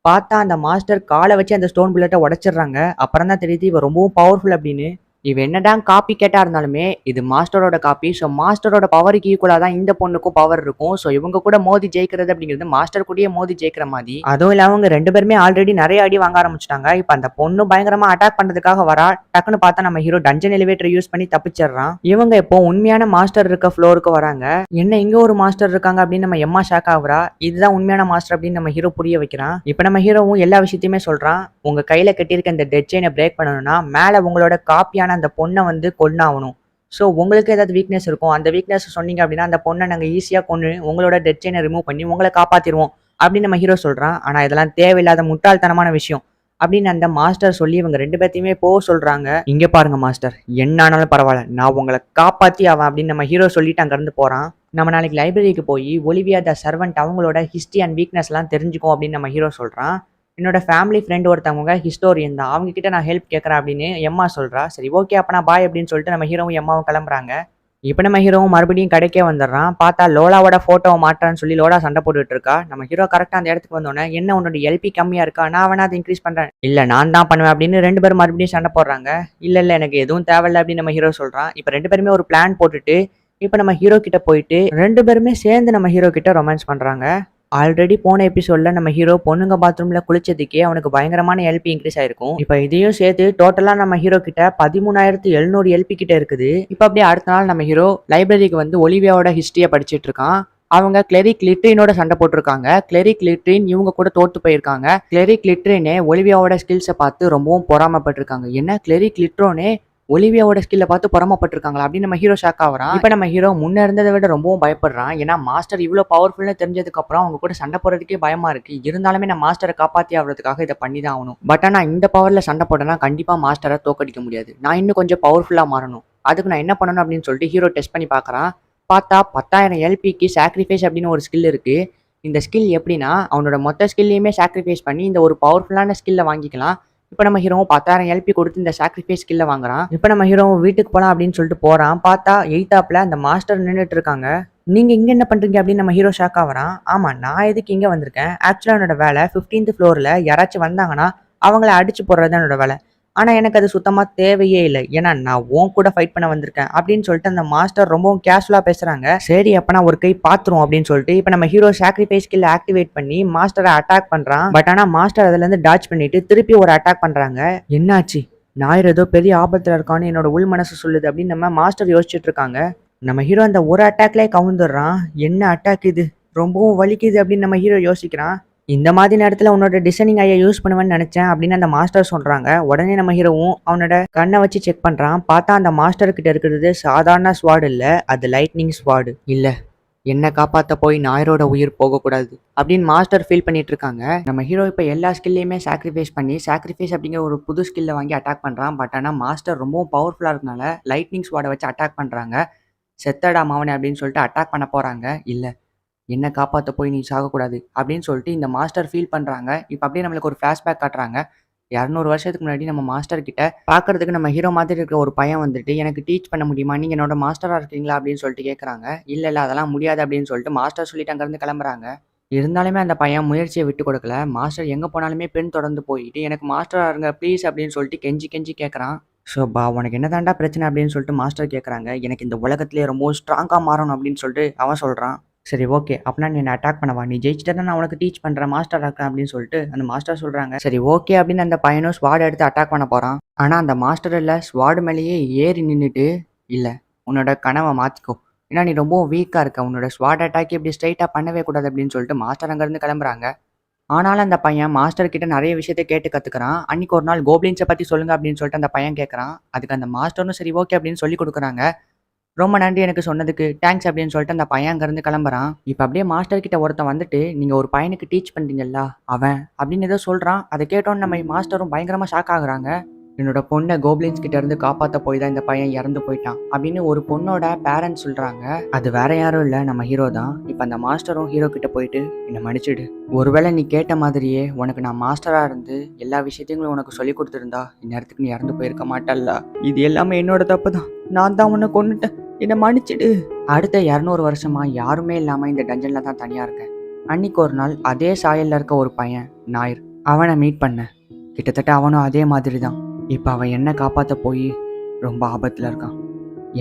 Speaker 1: பார்த்தா அந்த மாஸ்டர் காலை வச்சு அந்த ஸ்டோன் புல்லட்டை உடைச்சிடுறாங்க. அப்புறம் தான் தெரியுது இவன் ரொம்பவும் பவர்ஃபுல் அப்படின்னு. இவன் என்னதான் காப்பி கேட்டா இருந்தாலுமே இது மாஸ்டரோட காப்பி. ஸோ மாஸ்டரோட பவருக்கு ஈக்குவலா தான் இந்த பொண்ணுக்கும் பவர் இருக்கும். ஸோ இவங்க கூட மோதி ஜெயிக்கிறது அப்படிங்கிறது மாஸ்டர் கூடயே மோதி ஜெயிக்கிற மாதிரி. அதுவும் இல்லாம அவங்க 2 பேருமே ஆல்ரெடி நிறைய அடி வாங்க ஆரம்பிச்சிட்டாங்க. இப்போ அந்த பொண்ணு பயங்கரமா அட்டாக் பண்றதுக்காக வரா. டக்குன்னு பார்த்தா நம்ம ஹீரோ டஞ்சன் எலிவேட்டர் யூஸ் பண்ணி தப்பிச்சிடுறான். இவங்க இப்போ உண்மையான மாஸ்டர் இருக்க ஃப்ளோருக்கு வராங்க. என்ன இங்க ஒரு மாஸ்டர் இருக்காங்க அப்படின்னு நம்ம எம்மா ஷாக் ஆகுறா. இதுதான் உண்மையான மாஸ்டர் அப்படின்னு நம்ம ஹீரோ புரிய வைக்கிறான். இப்போ நம்ம ஹீரோவும் எல்லா விஷயத்தையுமே சொல்றான். உங்க கையில கட்டியிருக்க இந்த டெட் செயினை பிரேக் பண்ணணும்னா மேல உங்களோட காப்பியான அந்த பொண்ணை வந்து கொன்னாகணும். ஸோ உங்களுக்கு ஏதாவது வீக்னஸ் இருக்கும், அந்த வீக்னஸ் சொன்னீங்க அப்படின்னா அந்த பொண்ணை நாங்கள் ஈஸியாக கொண்டு உங்களோட டெட் செயினை ரிமூவ் பண்ணி உங்களை காப்பாற்றிடுவோம் அப்படின்னு நம்ம ஹீரோ சொல்கிறான். ஆனால் இதெல்லாம் தேவையில்லாத முட்டாள்தனமான விஷயம் அப்படின்னு அந்த மாஸ்டர் சொல்லி இவங்க 2 பேர்த்தையுமே சொல்கிறாங்க. இங்கே பாருங்க மாஸ்டர், என்ன ஆனாலும் பரவாயில்ல, நான் உங்களை காப்பாற்றி ஆவேன் அப்படின்னு நம்ம ஹீரோ சொல்லிட்டு அங்கேருந்து போகிறான். நம்ம நாளைக்கு லைப்ரரிக்கு போய் ஒலிவியா த சர்வெண்ட் அவங்களோட ஹிஸ்ட்ரி அண்ட் வீக்னஸ்லாம் தெரிஞ்சுக்கும் அப்படின்னு நம்ம ஹீரோ சொல்கிறான். என்னோட ஃபேமிலி ஃப்ரெண்ட் ஒருத்தவங்க ஹிஸ்டோரியன் தான், அவங்க கிட்ட நான் ஹெல்ப் கேட்குறேன் அப்படின்னு எம்மா சொல்கிறா. சரி ஓகே அப்போ நான் பாய் அப்படின்னு சொல்லிட்டு நம்ம ஹீரோவும் எம்மாவும் கிளம்புறாங்க. இப்போ நம்ம ஹீரோவும் மறுபடியும் கடைக்கே வந்துடுறான். பார்த்தா லோலாவோட ஃபோட்டோவை மாட்டான்னு சொல்லி லோலா சண்டை போட்டுட்டு இருக்கா. நம்ம ஹீரோ கரெக்டாக அந்த இடத்துக்கு வந்தோடனே என்ன உன்னோட எல்பி கம்மியாக இருக்கா, நான் வேணா அதை இன்க்ரீஸ் பண்ணுறேன், இல்லை நான் தான் பண்ணுவேன் அப்படின்னு 2 பேரும் மறுபடியும் சண்டை போடுறாங்க. இல்லை எனக்கு எதுவும் தேவையில்லை அப்படின்னு நம்ம ஹீரோ சொல்கிறான். இப்போ 2 பேருமே ஒரு பிளான் போட்டுட்டு இப்போ நம்ம ஹீரோ கிட்ட போயிட்டு 2 பேருமே சேர்ந்து நம்ம ஹீரோ கிட்ட ரொமான்ஸ் பண்ணுறாங்க. ஆல்ரெடி போன எபிசோட்ல நம்ம ஹீரோ பொண்ணுங்க பாத்ரூம்ல குளிச்சதுக்கே அவனுக்கு பயங்கரமான எல்பி இன்க்ரீஸ் ஆயிருக்கும். இப்போ இதையும் சேர்த்து டோட்டலா நம்ம ஹீரோ கிட்ட 13,700 எல்பி கிட்ட இருக்குது. இப்போ அப்படியே அடுத்த நாள் நம்ம ஹீரோ லைப்ரரிக்கு வந்து ஒலிவியாவோட ஹிஸ்டரியை படிச்சுட்டு இருக்கான். அவங்க கிளெரிக் லிட்ரினோட சண்டை போட்டிருக்காங்க. கிளெரிக் லிட்ரின் இவங்க கூட தோத்து போயிருக்காங்க. கிளெரிக் லிட்ரினே ஒலிவியாவோட ஸ்கில்ஸை பார்த்து ரொம்பவும் பொறாமப்பட்டிருக்காங்க. என்ன கிளெரிக் லிட்ரோனே ஒலிவியாவோட ஸ்கில்ல பார்த்து பொறாமப்பட்டிருக்காங்களா அப்படின்னு நம்ம ஹீரோ ஷாக் ஆகுறான். இப்போ நம்ம ஹீரோ முன்ன இருந்ததை விட ரொம்பவும் பயப்படுறான். ஏன்னா மாஸ்டர் இவ்வளோ பவர்ஃபுல்னு தெரிஞ்சதுக்கு அப்புறம் அவங்க கூட சண்டை போடுறதுக்கே பயமா இருக்கு. இருந்தாலுமே நான் மாஸ்டரை காப்பாற்றி ஆகிறதுக்காக இதை பண்ணி தான் ஆகணும். பட் ஆனால் இந்த பவர்ல சண்டை போட்டேன்னா கண்டிப்பா மாஸ்டரை தோக்கடிக்க முடியாது. நான் இன்னும் கொஞ்சம் பவர்ஃபுல்லா மாறணும். அதுக்கு நான் என்ன பண்ணணும் அப்படின்னு சொல்லிட்டு ஹீரோ டெஸ்ட் பண்ணி பார்க்கறான். பார்த்தா 10,000 எல்பிக்கு சாக்ரிஃபைஸ் அப்படின்னு ஒரு ஸ்கில் இருக்கு. இந்த ஸ்கில் எப்படின்னா அவனோட மொத்த ஸ்கில்லையுமே சாக்ரிஃபைஸ் பண்ணி இந்த ஒரு பவர்ஃபுல்லான ஸ்கில்லை வாங்கிக்கலாம். இப்போ நம்ம ஹீரோவும் 10,000 எல்பி கொடுத்து இந்த சாக்ரிஃபைஸ் ஸ்கில்லை வாங்குறான். இப்போ நம்ம ஹீரோவும் வீட்டுக்கு போகலாம் அப்படின்னு சொல்லிட்டு போகிறான். பார்த்தா எய்தாப்பில் அந்த மாஸ்டர் நின்றுட்டு இருக்காங்க. நீங்கள் இங்கே என்ன பண்ணுறீங்க அப்படின்னு நம்ம ஹீரோ ஷாக் ஆகிறான். ஆமாம் நான் எதுக்கு இங்கே வந்திருக்கேன், ஆக்சுவலாக என்னோட வேலை 15th ஃப்ளோரில் யாராச்சும் வந்தாங்கன்னா அவங்கள அடிச்சு போடுறது தான் என்னோட வேலை. ஆனால் எனக்கு அது சுத்தமாக தேவையே இல்லை, ஏன்னா நான் உன் கூட ஃபைட் பண்ண வந்திருக்கேன் அப்படின்னு சொல்லிட்டு அந்த மாஸ்டர் ரொம்பவும் கேஷுவலாக பேசுகிறாங்க. சரி அப்போ நான் ஒரு கை பார்த்துருவோம் அப்படின்னு சொல்லிட்டு இப்போ நம்ம ஹீரோ சாக்ரிஃபைஸ் ஸ்கில் ஆக்டிவேட் பண்ணி மாஸ்டரை அட்டாக் பண்ணுறான். பட் ஆனால் மாஸ்டர் அதுலேருந்து டாச் பண்ணிட்டு திருப்பி ஒரு அட்டாக் பண்ணுறாங்க. என்னாச்சு, ஞாயிறு ஏதோ பெரிய ஆபத்தில் இருக்கான்னு என்னோட உள் மனசு சொல்லுது அப்படின்னு நம்ம மாஸ்டர் யோசிச்சுட்டு இருக்காங்க. நம்ம ஹீரோ அந்த ஒரு அட்டாக்லேயே கவுந்துடுறான். என்ன அட்டாக் இது, ரொம்பவும் வலிக்குது அப்படின்னு நம்ம ஹீரோ யோசிக்கிறான். இந்த மாதிரி நேரத்தில் உன்னோட டிசைனிங் ஐயா யூஸ் பண்ணுவேன்னு நினச்சேன் அப்படின்னு அந்த மாஸ்டர் சொல்கிறாங்க. உடனே நம்ம ஹீரோவும் அவனோட கண்ணை வச்சு செக் பண்ணுறான். பார்த்தா அந்த மாஸ்டர் கிட்ட இருக்கிறது சாதாரண ஸ்வாடு இல்லை, அது லைட்னிங் ஸ்வாடு. இல்லை என்னை காப்பாற்ற போய் ஞாயிறோட உயிர் போகக்கூடாது அப்படின்னு மாஸ்டர் ஃபீல் பண்ணிட்டு இருக்காங்க. நம்ம ஹீரோ இப்போ எல்லா ஸ்கில்லையுமே சாக்ரிஃபைஸ் பண்ணி சாக்ரிஃபைஸ் அப்படிங்கிற ஒரு புது ஸ்கில்லை வாங்கி அட்டாக் பண்ணுறான். பட் ஆனால் மாஸ்டர் ரொம்பவும் பவர்ஃபுல்லாக இருக்கனால லைட்னிங் ஸ்வாடை வச்சு அட்டாக் பண்ணுறாங்க. செத்தடா மாவனே அப்படின்னு சொல்லிட்டு அட்டாக் பண்ண போகிறாங்க. இல்லை என்ன காப்பாற்ற போய் நீ சாகக்கூடாது அப்படின்னு சொல்லிட்டு இந்த மாஸ்டர் ஃபீல் பண்ணுறாங்க. இப்போ அப்படியே நம்மளுக்கு ஒரு ஃப்ளாஷ்பேக் காட்டுறாங்க. 200 வருஷத்துக்கு முன்னாடி நம்ம மாஸ்டர் கிட்ட பார்க்கறதுக்கு நம்ம ஹீரோ மாதிரி இருக்க ஒரு பையன் வந்துட்டு எனக்கு டீச் பண்ண முடியுமா, நீங்கள் என்னோட மாஸ்டராக இருக்கீங்களா அப்படின்னு சொல்லிட்டு கேட்குறாங்க. இல்லை அதெல்லாம் முடியாது அப்படின்னு சொல்லிட்டு மாஸ்டர் சொல்லிட்டு அங்கேருந்து கிளம்புறாங்க. இருந்தாலுமே அந்த பையன் முயற்சியை விட்டு கொடுக்கல. மாஸ்டர் எங்கே போனாலுமே பெண் தொடர்ந்து போயிட்டு எனக்கு மாஸ்டராக இருங்க ப்ளீஸ் அப்படின்னு சொல்லிட்டு கெஞ்சி கெஞ்சி கேட்குறான். ஸோ உனக்கு என்ன தாண்டா பிரச்சனை அப்படின்னு சொல்லிட்டு மாஸ்டர் கேட்குறாங்க. எனக்கு இந்த உலகத்திலே ரொம்ப ஸ்ட்ராங்காக மாறணும் அப்படின்னு சொல்லிட்டு அவன் சொல்கிறான். சரி ஓகே அப்படின்னா நீ என்ன அட்டாக் பண்ணவா, நீ ஜெயிச்சிட்டா நான் உனக்கு டீச் பண்ணுறேன் மாஸ்டர் இருக்கேன் அப்படின்னு சொல்லிட்டு அந்த மாஸ்டர் சொல்கிறாங்க. சரி ஓகே அப்படின்னு அந்த பையனும் ஸ்வாட் எடுத்து அட்டாக் பண்ண போகிறான். ஆனால் அந்த மாஸ்டர் இல்லை ஸ்வாடு மேலேயே ஏறி நின்றுட்டு இல்லை உன்னோட கனவை மாற்றிக்கோ, ஏன்னா நீ ரொம்ப வீக்காக இருக்க, உன்னோட ஸ்வாட் அட்டாக் இப்படி ஸ்ட்ரைட்டாக பண்ணவே கூடாது அப்படின்னு சொல்லிட்டு மாஸ்டர் அங்கேருந்து கிளம்புறாங்க. ஆனாலும் அந்த பையன் மாஸ்டர் கிட்ட நிறைய விஷயத்தை கேட்டு கற்றுக்குறான். அன்றைக்கி ஒரு நாள் கோப்ளின்ஸை பற்றி சொல்லுங்கள் அப்படின்னு சொல்லிட்டு அந்த பையன் கேட்குறான். அதுக்கு அந்த மாஸ்டரும் சரி ஓகே அப்படின்னு சொல்லி கொடுக்குறாங்க. ரொம்ப நன்றி எனக்கு சொன்னதுக்கு தேங்க்ஸ் அப்படின்னு சொல்லிட்டு அந்த பையன் அங்கேருந்து கிளம்புறான். இப்போ அப்படியே மாஸ்டர் கிட்ட ஒருத்தன் வந்துட்டு நீங்கள் ஒரு பையனுக்கு டீச் பண்ணுறீங்களா அவன் அப்படின்னு ஏதோ சொல்கிறான். அதை கேட்டோன்னு நம்ம மாஸ்டரும் பயங்கரமாக ஷாக் ஆகுறாங்க. என்னோட பொண்ணை கோப்ளின்ஸ் கிட்ட இருந்து காப்பாற்ற போய் தான் இந்த பையன் இறந்து போயிட்டான் அப்படின்னு ஒரு பொண்ணோட பேரண்ட்ஸ் சொல்கிறாங்க. அது வேற யாரும் இல்லை நம்ம ஹீரோ தான். இப்போ அந்த மாஸ்டரும் ஹீரோ கிட்ட போயிட்டு என்னை மன்னிச்சிடு, ஒருவேளை நீ கேட்ட மாதிரியே உனக்கு நான் மாஸ்டராக இருந்து எல்லா விஷயத்தையும் உனக்கு சொல்லி கொடுத்துருந்தா இந்நேரத்துக்கு நீ இறந்து போயிருக்க மாட்டல்ல, இது எல்லாமே என்னோட தப்பு தான், நான் தான் உன்னை கொண்டுட்டேன், என்னை மன்னிச்சிடு. அடுத்த 200 வருஷமா யாருமே இல்லாம இந்த டஞ்சன்ல தான் தனியா இருக்கேன். அன்னைக்கு ஒரு நாள் அதே சாயல்ல இருக்க ஒரு பையன் நாயர், அவனை மீட் பண்ணேன். கிட்டத்தட்ட அவனும் அதே மாதிரி தான். இப்போ அவன் என்ன காப்பாற்ற போய் ரொம்ப ஆபத்தில் இருக்கான்.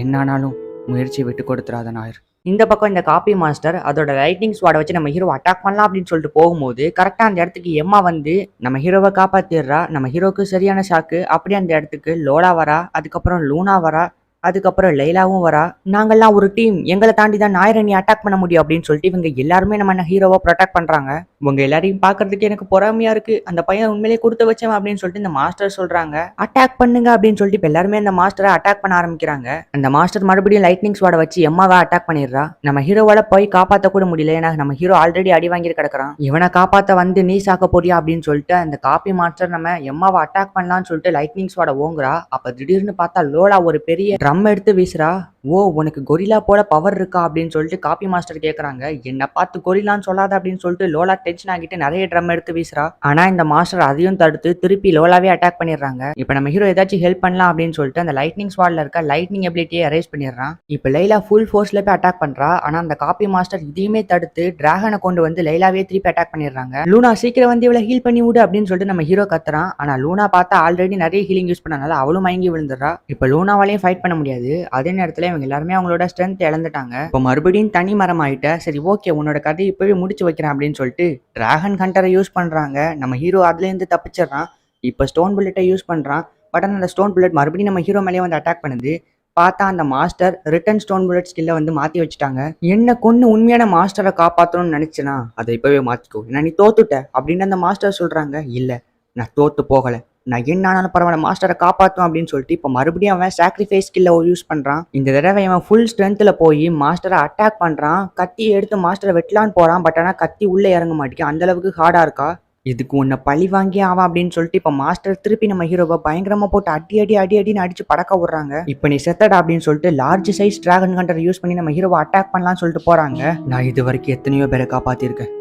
Speaker 1: என்னானாலும் முயற்சி விட்டு கொடுத்துறாத நாயர். இந்த பக்கம் இந்த காப்பி மாஸ்டர் அதோட லைட்னிங் ஸ்வாடை வச்சு நம்ம ஹீரோ அட்டாக் பண்ணலாம் அப்படின்னு சொல்லிட்டு போகும்போது கரெக்டாக அந்த இடத்துக்கு எம்மா வந்து நம்ம ஹீரோவை காப்பாற்றிடுறா. நம்ம ஹீரோக்கு சரியான ஷாக்கு. அப்படியே அந்த இடத்துக்கு லோலா வரா, அதுக்கப்புறம் லூனா வரா, அதுக்கப்புறம் லைலாவும் வரா. நாங்கள்லாம் ஒரு டீம், எங்களை தாண்டி தான் நாயரணி அட்டாக் பண்ண முடியும் அப்படின்னு சொல்லிட்டு இவங்க எல்லாருமே நம்ம ஹீரோவை ப்ரொடெக்ட் பண்றாங்க. உங்க எல்லாரையும் பாக்குறதுக்கு எனக்கு பொறாமையா இருக்கு. அந்த பையன் உண்மையிலேயே கொடுத்து வச்சவன் அப்படின்னு சொல்லிட்டு இந்த மாஸ்டர் சொல்றாங்க. அட்டாக் பண்ணுங்க அப்படின்னு சொல்லிட்டு இப்ப எல்லாருமே அந்த மாஸ்டரை அட்டாக் பண்ண ஆரம்பிக்கிறாங்க. அந்த மாஸ்டர் மறுபடியும் லைட்னிங் ஸ்வாடை வச்சு எம்மாவை அட்டாக் பண்ணிடுறா. நம்ம ஹீரோவால போய் காப்பாற்ற கூட முடியல. ஏன்னா நம்ம ஹீரோ ஆல்ரெடி அடி வாங்கி கிடக்குறான். இவனை காப்பாற்ற வந்து நீ சாக்க போறியா அப்படின்னு சொல்லிட்டு அந்த காப்பி மாஸ்டர் நம்ம எம்மாவை அட்டாக் பண்ணலாம்னு சொல்லிட்டு லைட்னிங் ஸ்வாடை ஓங்குறா. அப்ப திடீர்னு பார்த்தா லோலா ஒரு பெரிய ட்ரம் எடுத்து வீசுறா. ஓ, உனக்கு கொரிலா போல பவர் இருக்கா அப்படின்னு சொல்லிட்டு காப்பி மாஸ்டர் கேட்குறாங்க. என்ன பார்த்து கொரிலான்னு சொல்லாத அப்படின்னு சொல்லிட்டு லோலா டென்ஷன் ஆகிட்டு நிறைய ட்ரம் எடுத்து வீசுறா. ஆனா இந்த மாஸ்டர் அதையும் தடுத்து திருப்பி லோலாவே அட்டாக் பண்ணிடுறாங்க. இப்போ நம்ம ஹீரோ ஏதாச்சும் ஹெல்ப் பண்ணலாம் அப்படின்னு சொல்லிட்டு அந்த லைட்னிங் ஸ்வாட்ல இருக்க லைட்னிங் எபிலிட்டியை எரேஸ் பண்ணிடுறான். இப்போ லைலா ஃபுல் ஃபோர்ஸ்ல போய் அட்டாக் பண்றா. ஆனா அந்த காப்பி மாஸ்டர் இதையுமே தடுத்து டிராகனை கொண்டு வந்து லைலாவே திருப்பி அட்டாக் பண்ணிடுறாங்க. லூனா சீக்கிரம் வந்து இவ்வளவு ஹீல் பண்ணி விடு அப்படின்னு சொல்லிட்டு நம்ம ஹீரோ கத்துறான். ஆனா லூனா பார்த்தா ஆல்ரெடி நிறைய ஹீலிங் யூஸ் பண்ணனால அவளும் மயங்கி விழுந்துடுறா. இப்போ லூனாவாலையும் ஃபைட் பண்ண முடியாது. அதே நேரத்தில் இவங்க எல்லாருமே அவங்களோட ஸ்ட்ரென்த் இழந்துட்டாங்க. இப்போ மறுபடியும் தனி மரம் ஆயிட்ட. சரி ஓகே, உன்னோட கதையை இப்பவே முடிச்சு வைக்கிறேன் அப்படின்னு சொல்லிட்டு டிராகன் ஹண்டரை யூஸ் பண்றாங்க. நம்ம ஹீரோ அதுல இருந்து தப்பிச்சிடறான். இப்போ ஸ்டோன் புல்லட்டை யூஸ் பண்றான். பட் அந்த ஸ்டோன் புல்லட் மறுபடியும் நம்ம ஹீரோ மேலேயே வந்து அட்டாக் பண்ணுது. பார்த்தா அந்த மாஸ்டர் ரிட்டன் ஸ்டோன் புல்லட் ஸ்கில்ல வந்து மாத்தி வச்சுட்டாங்க. என்ன கொன்னு உண்மையான மாஸ்டரை காப்பாற்றணும்னு நினைச்சேனா அதை இப்பவே மாத்திக்கோ, ஏன்னா நீ தோத்துட்ட அப்படின்னு அந்த மாஸ்டர் சொல்றாங்க. இல்ல, நான் தோத்து போகல, நான் என்னாலும் பரவாயில்ல மாஸ்டரை காப்பாற்றும் அப்படின்னு சொல்லிட்டு இப்போ மறுபடியும் அவன் சாக்ரிஃபைஸ் ஸ்கில்ல யூஸ் பண்றான். இந்த தடவை அவன் ஃபுல் ஸ்ட்ரென்த்ல போய் மாஸ்டரை அட்டாக் பண்றான். கத்தியை எடுத்து மாஸ்டரை வெட்டலான்னு போறான். பட் ஆனால் கத்தி உள்ள இறங்க மாட்டேங்குது. அந்த அளவுக்கு ஹார்டா இருக்கா. இதுக்கு உன்னை பழி வாங்கி ஆவான் அப்படின்னு சொல்லிட்டு இப்போ மாஸ்டர் திருப்பி நம்ம ஹீரோவை பயங்கரமா போட்டு அடின்னு அடிச்சு படக்க விடுறாங்க. இப்போ நீ செத்தடா அப்படின்னு சொல்லிட்டு large size dragon hunter use பண்ணி நம்ம ஹீரோவை அட்டாக் பண்ணலாம்னு சொல்லிட்டு போறாங்க. நான் இது வரைக்கும் எத்தனையோ பேரை காப்பாத்திருக்கேன்.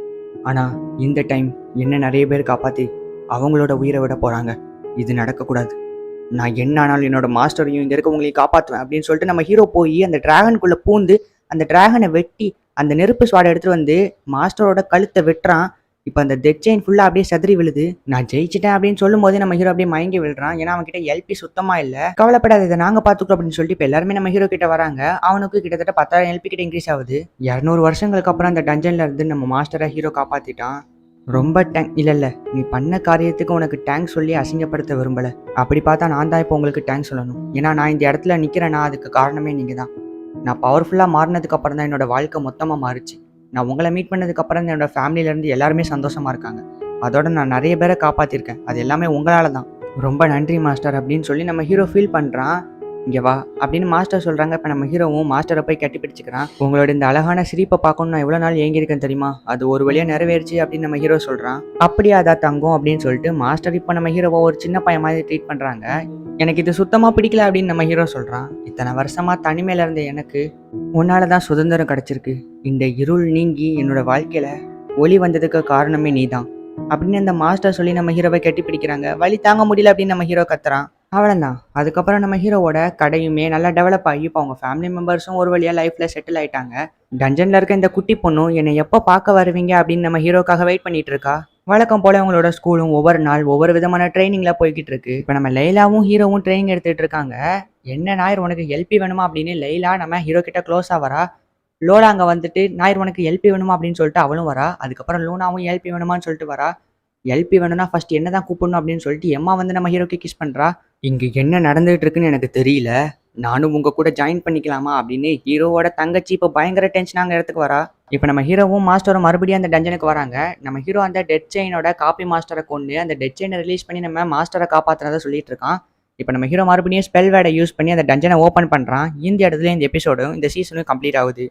Speaker 1: ஆனா இந்த டைம் என்ன நிறைய பேர் காப்பாத்தி அவங்களோட உயிரை விட போறாங்க. இது நடக்கக்கூடாது. நான் என்ன ஆனாலும் என்னோட மாஸ்டரையும் இங்க இருக்கவங்களையும் காப்பாற்றுவேன் அப்படின்னு சொல்லிட்டு நம்ம ஹீரோ போய் அந்த டிராகனுக்குள்ள பூந்து அந்த டிராகனை வெட்டி அந்த நெருப்பு ஸ்வாடை எடுத்துட்டு வந்து மாஸ்டரோட கழுத்தை வெட்டுறான். இப்போ அந்த டெட் செயின் ஃபுல்லா அப்படியே செதறி விழுது. நான் ஜெயிச்சிட்டேன் அப்படின்னு சொல்லும் போது நம்ம ஹீரோ அப்படியே மயங்கி விழுறான். ஏன்னா அவன் கிட்ட எல்பி சுத்தமா இல்ல. கவலைப்படாத, இதை நாங்க பாத்துக்கிறோம் அப்படின்னு சொல்லிட்டு இப்போ எல்லாருமே நம்ம ஹீரோ கிட்ட வராங்க. அவனுக்கு கிட்டத்தட்ட 10,000 எல்பி கிட்ட இன்க்ரீஸ் ஆகுது. 200 வருஷங்களுக்கு அப்புறம் அந்த டஞ்சன்ல இருந்து நம்ம மாஸ்டரை ஹீரோ காப்பாத்திட்டான். ரொம்ப இல்லை, நீ பண்ண காரியத்துக்கு உனக்கு டேங்க்ஸ் சொல்லி அசிங்கப்படுத்த விரும்பலை. அப்படி பார்த்தா நான் தான் இப்போ உங்களுக்கு டேங்க்ஸ் சொல்லணும். ஏன்னா நான் இந்த இடத்துல நிற்கிறேன்னா அதுக்கு காரணமே நீங்கள் தான். நான் பவர்ஃபுல்லாக மாறினதுக்கு அப்புறம் தான் என்னோட வாழ்க்கை மொத்தமாக மாறிச்சு. நான் உங்களை மீட் பண்ணதுக்கு அப்புறம் தான் என்னோட ஃபேமிலியிலேருந்து எல்லாருமே சந்தோஷமாக இருக்காங்க. அதோட நான் நிறைய பேரை காப்பாற்றிருக்கேன். அது எல்லாமே உங்களால் தான். ரொம்ப நன்றி மாஸ்டர் அப்படின்னு சொல்லி நம்ம ஹீரோ ஃபீல் பண்ணுறான். இங்கே வா அப்படின்னு மாஸ்டர் சொல்கிறாங்க. இப்போ நம்ம ஹீரோவும் மாஸ்டரை போய் கட்டி பிடிச்சிக்கிறான். உங்களோட இந்த அழகான சிரிப்பை பார்க்கணும் நான் எவ்வளோ நாள் ஏங்கியிருக்கேன் தெரியுமா, அது ஒரு வழியாக நிறைவேறிச்சு அப்படின்னு நம்ம ஹீரோ சொல்கிறான். அப்படியே அதா தங்கம் அப்படின்னு சொல்லிட்டு மாஸ்டர் இப்போ நம்ம ஹீரோவை ஒரு சின்ன பையன் மாதிரி ட்ரீட் பண்ணுறாங்க. எனக்கு இது சுத்தமாக பிடிக்கல அப்படின்னு நம்ம ஹீரோ சொல்கிறான். இத்தனை வருஷமாக தனிமையில் இருந்த எனக்கு உன்னால தான் சுதந்திரம் கிடச்சிருக்கு. இந்த இருள் நீங்கி என்னோட வாழ்க்கையில் ஒளி வந்ததுக்கு காரணமே நீ தான் அப்படின்னு அந்த மாஸ்டர் சொல்லி நம்ம ஹீரோவை கட்டி பிடிக்கிறாங்க. வழி தாங்க முடியல அப்படின்னு நம்ம ஹீரோ கத்துறான். அவ்வளோதான். அதுக்கப்புறம் நம்ம ஹீரோவோட கடையுமே நல்லா டெவலப் ஆகி இப்போ அவங்க ஃபேமிலி மெம்பர்ஸும் ஒரு வழியாக லைஃப்பில் செட்டில் ஆகிட்டாங்க. டஞ்சனில் இருக்க இந்த குட்டி பொண்ணும் என்னை எப்போ பார்க்க வருவீங்க அப்படின்னு நம்ம ஹீரோக்காக வெயிட் பண்ணிட்டு இருக்கா. வழக்கம் போல அவங்களோட ஸ்கூலும் ஒவ்வொரு நாள் ஒவ்வொரு விதமான ட்ரைனிங்கில் போய்கிட்டு இருக்கு. இப்போ நம்ம லைலாவும் ஹீரோவும் ட்ரைனிங் எடுத்துகிட்டு இருக்காங்க. என்ன நாயர் உனக்கு எல்பி வேணுமா அப்படின்னு லைலா நம்ம ஹீரோ கிட்ட க்ளோஸாக வரா. லோலா அங்கே வந்துட்டு நாயர் உனக்கு எல்பி வேணுமா அப்படின்னு சொல்லிட்டு அவளும் வரா. அதுக்கப்புறம் லூனாவும் எல்பி வேணுமான்னு சொல்லிட்டு வரா. எல்பி வேணும்னா ஃபர்ஸ்ட் என்ன தான் கூப்பிடணும் அப்படின்னு சொல்லிட்டு எம்மா வந்து நம்ம ஹீரோக்கு கிஸ் பண்ணுறா. இங்கே என்ன நடந்துகிட்டு இருக்குன்னு எனக்கு தெரியல, நானும் உங்கள் கூட ஜாயின் பண்ணிக்கலாமா அப்படின்னு ஹீரோவோட தங்கச்சி இப்போ பயங்கர டென்ஷன் அங்கே இடத்துக்கு வரா. இப்போ நம்ம ஹீரோவும் மாஸ்டரும் மறுபடியும் அந்த டஞ்சனுக்கு வராங்க. நம்ம ஹீரோ அந்த டெட் செயினோட காப்பி மாஸ்டரை கொண்டு அந்த டெட் செயினை ரிலீஸ் பண்ணி நம்ம மாஸ்டரை காப்பாற்றுறதை சொல்லிட்டு இருக்கான். இப்போ நம்ம ஹீரோ மறுபடியும் ஸ்பெல் வேர்டை யூஸ் பண்ணி அந்த டஞ்சனை ஓப்பன் பண்ணுறான். இந்த இடத்துல இந்த எபிசோடும் இந்த சீசனும் கம்ப்ளீட் ஆகுது.